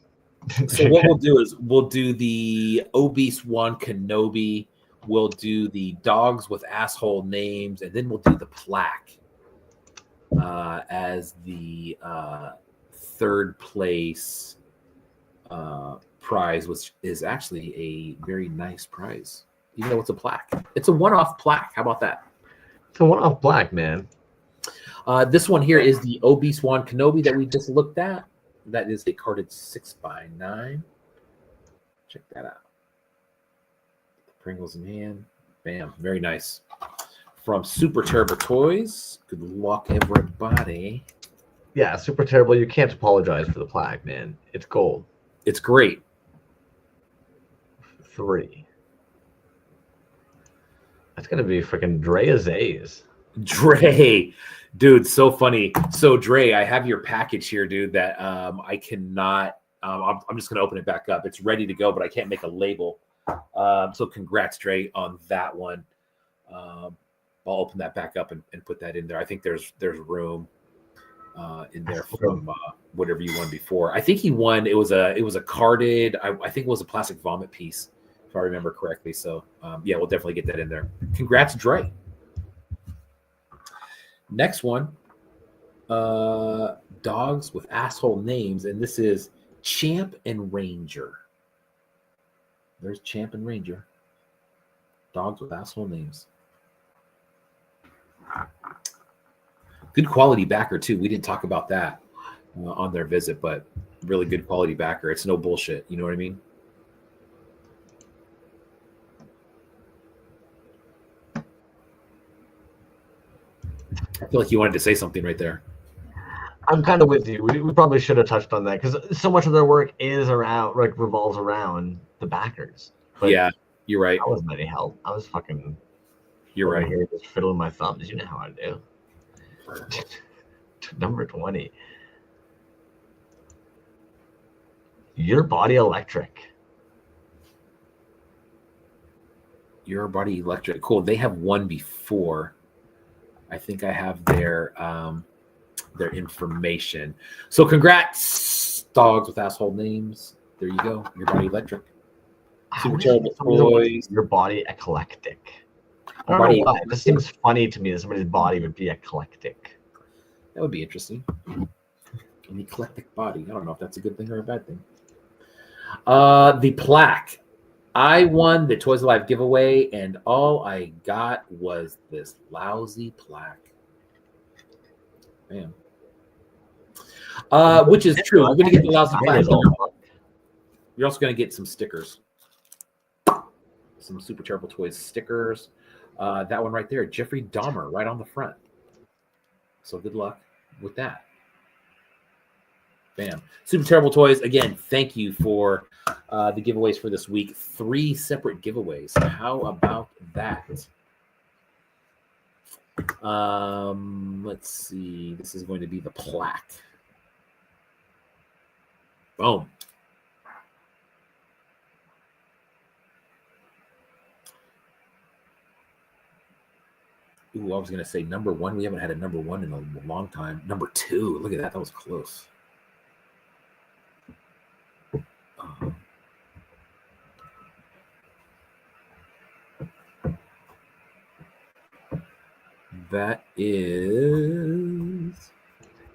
So what we'll do is we'll do the Obese One Kenobi. We'll do the Dogs with Asshole Names, and then we'll do the Plaque as the 3rd place prize, which is actually a very nice prize, even though it's a plaque. It's a one-off plaque. How about that? It's a one-off plaque, man. This one here is the Obese One Kenobi that we just looked at. That is a carded 6x9. Check that out. Pringles in hand. Bam. Very nice. From Super Terrible Toys. Good luck, everybody. Yeah, Super Terrible. You can't apologize for the plaque, man. It's gold. It's great. 3. That's going to be freaking Dre Azays. Dre. Dude, so funny. So Dre, I have your package here, dude, that I cannot I'm just gonna open it back up. It's ready to go, but I can't make a label. So congrats, Dre, on that one. I'll open that back up and put that in there. I think there's room in there from whatever you won before. I think he won. It was a carded. I think it was a plastic vomit piece, if I remember correctly. So yeah, we'll definitely get that in there. Congrats, Dre. Next one, Dogs with Asshole Names, and this is Champ and Ranger. There's Champ and Ranger. Dogs with Asshole Names. Good quality backer too. We didn't talk about that on their visit, but really good quality backer. It's no bullshit. You know what I mean? I feel like you wanted to say something right there. I'm kind of with you. We probably should have touched on that because so much of their work is around, like, revolves around the backers. But yeah, you're right. I wasn't any help. I was fucking. You're right. Here, just fiddling my thumbs. You know how I do. Number 20. Your Body Electric. Your Body Electric. Cool. They have one before. I think I have their information. So congrats, Dogs with Asshole Names. There you go. Your Body Electric. Super Terrible Toys. Your Body Eclectic. I don't know why. It just seems funny to me that somebody's body would be eclectic. That would be interesting. An eclectic body. I don't know if that's a good thing or a bad thing. The plaque. I won the Toys Alive giveaway, and all I got was this lousy plaque. Man. Which is true. You're going to get the lousy plaque. You're also going to get some stickers. Some Super Terrible Toys stickers. That one right there, Jeffrey Dahmer, right on the front. So good luck with that. Bam. Super Terrible Toys. Again, thank you for the giveaways for this week. 3 separate giveaways. How about that? Let's see. This is going to be the plaque. Boom. Ooh, I was going to say number 1. We haven't had a number 1 in a long time. Number 2. Look at that. That was close. That is...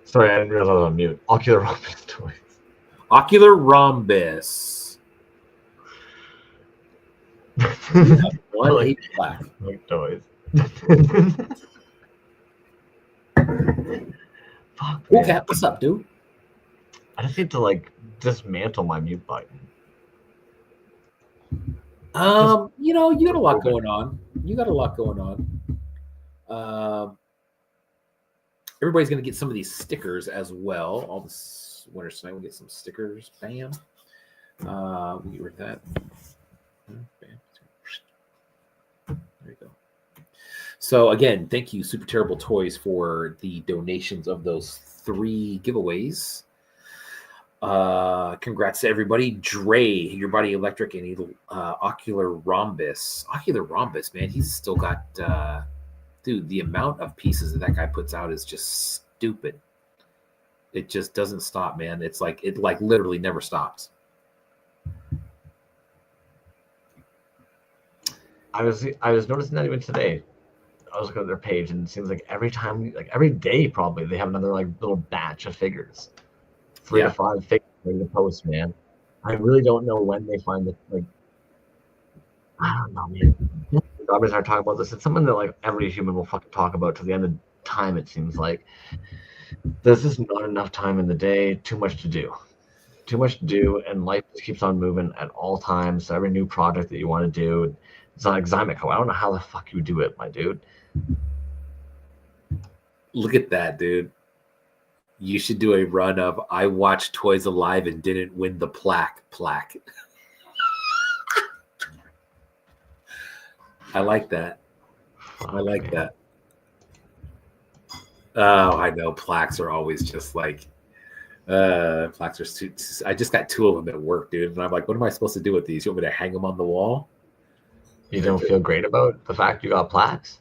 Sorry, I didn't realize I was on mute. Ocular Rhombus Toys. Ocular Rhombus. One Like- eight black. Like toys. Fuck, Cool man. Cat, what's up, dude? I just need to like dismantle my mute button. You know, you got a lot going on. Everybody's gonna get some of these stickers as well. All this winners tonight will get some stickers. Bam. We get rid of that. Bam. There you go. So again, thank you, Super Terrible Toys, for the donations of those 3 giveaways. Congrats to everybody. Dre, Your Body Electric, and Ocular Rhombus. Ocular Rhombus, man, he's still got dude, the amount of pieces that guy puts out is just stupid. It just doesn't stop, man. It's like it literally never stops. I was noticing that even today. I was looking at their page, and it seems like every time, like every day, probably they have another like little batch of figures, 3 to 5 figures ready to post. Man, I really don't know when they find it. Like, I don't know, man. I'm gonna start talking about this. It's something that like every human will fucking talk about to the end of time. It seems like there's just not enough time in the day. Too much to do, and life just keeps on moving at all times. So every new project that you want to do, it's not Zymico. I don't know how the fuck you do it, my dude. Look at that, dude. You should do a run of I watched Toys Alive and didn't win the plaque. I like that. I like that. Oh, I know. Plaques are always just like plaques are I just got 2 of them at work, dude. And I'm like, what am I supposed to do with these? You want me to hang them on the wall? You don't feel great about the fact you got plaques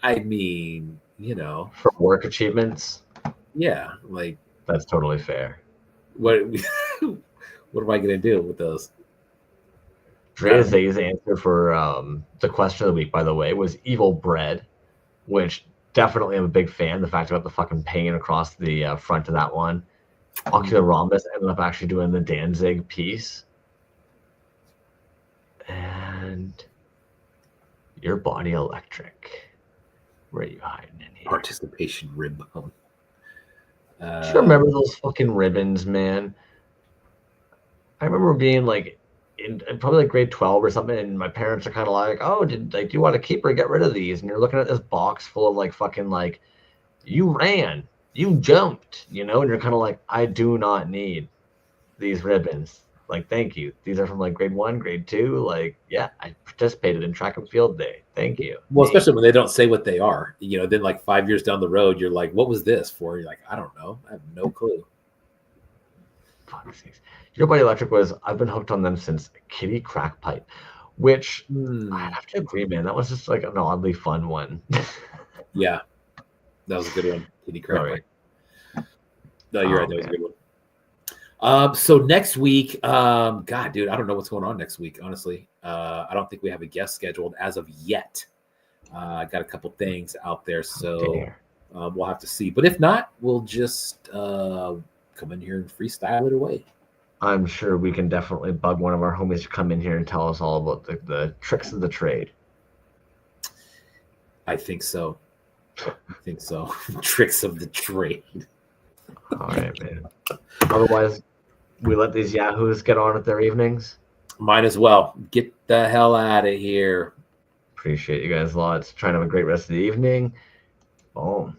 I mean, you know, for work achievements? yeah, like That's totally fair. what what am I gonna do with those? Dre Zay's answer for the question of the week, by the way, was Evil Bread, which definitely I'm a big fan. The fact about the fucking pain across the front of that one. Ocular Rhombus ended up actually doing the Danzig piece. And Your Body Electric. Where are you hiding in here? Participation rib bone. Do you remember those fucking ribbons, man? I remember being like in probably like grade 12 or something, and my parents are kind of like, "Oh, do you want to keep or get rid of these?" And you're looking at this box full of like fucking like, you ran, you jumped, you know, and you're kind of like, I do not need these ribbons. Like, thank you. These are from like grade 1, grade 2. Like, yeah, I participated in track and field day. Thank you. Well, especially when they don't say what they are. You know, then like 5 years down the road, you're like, what was this for? You're like, I don't know. I have no clue. Fuck sakes. Your Body Electric was, I've been hooked on them since Kitty Crack Pipe, which I have to agree, man. That was just like an oddly fun one. Yeah, that was a good one. Kitty Crack. Sorry. No, you're right. That was a good one. So next week, God, dude, I don't know what's going on next week. Honestly, I don't think we have a guest scheduled as of yet. I got a couple things out there, so we'll have to see. But if not, we'll just come in here and freestyle it away. I'm sure we can definitely bug one of our homies to come in here and tell us all about the tricks of the trade. I think so. Tricks of the trade. All right, man. Otherwise, we let these yahoos get on with their evenings. Might as well get the hell out of here. Appreciate you guys lots. Try to have a great rest of the evening. Boom.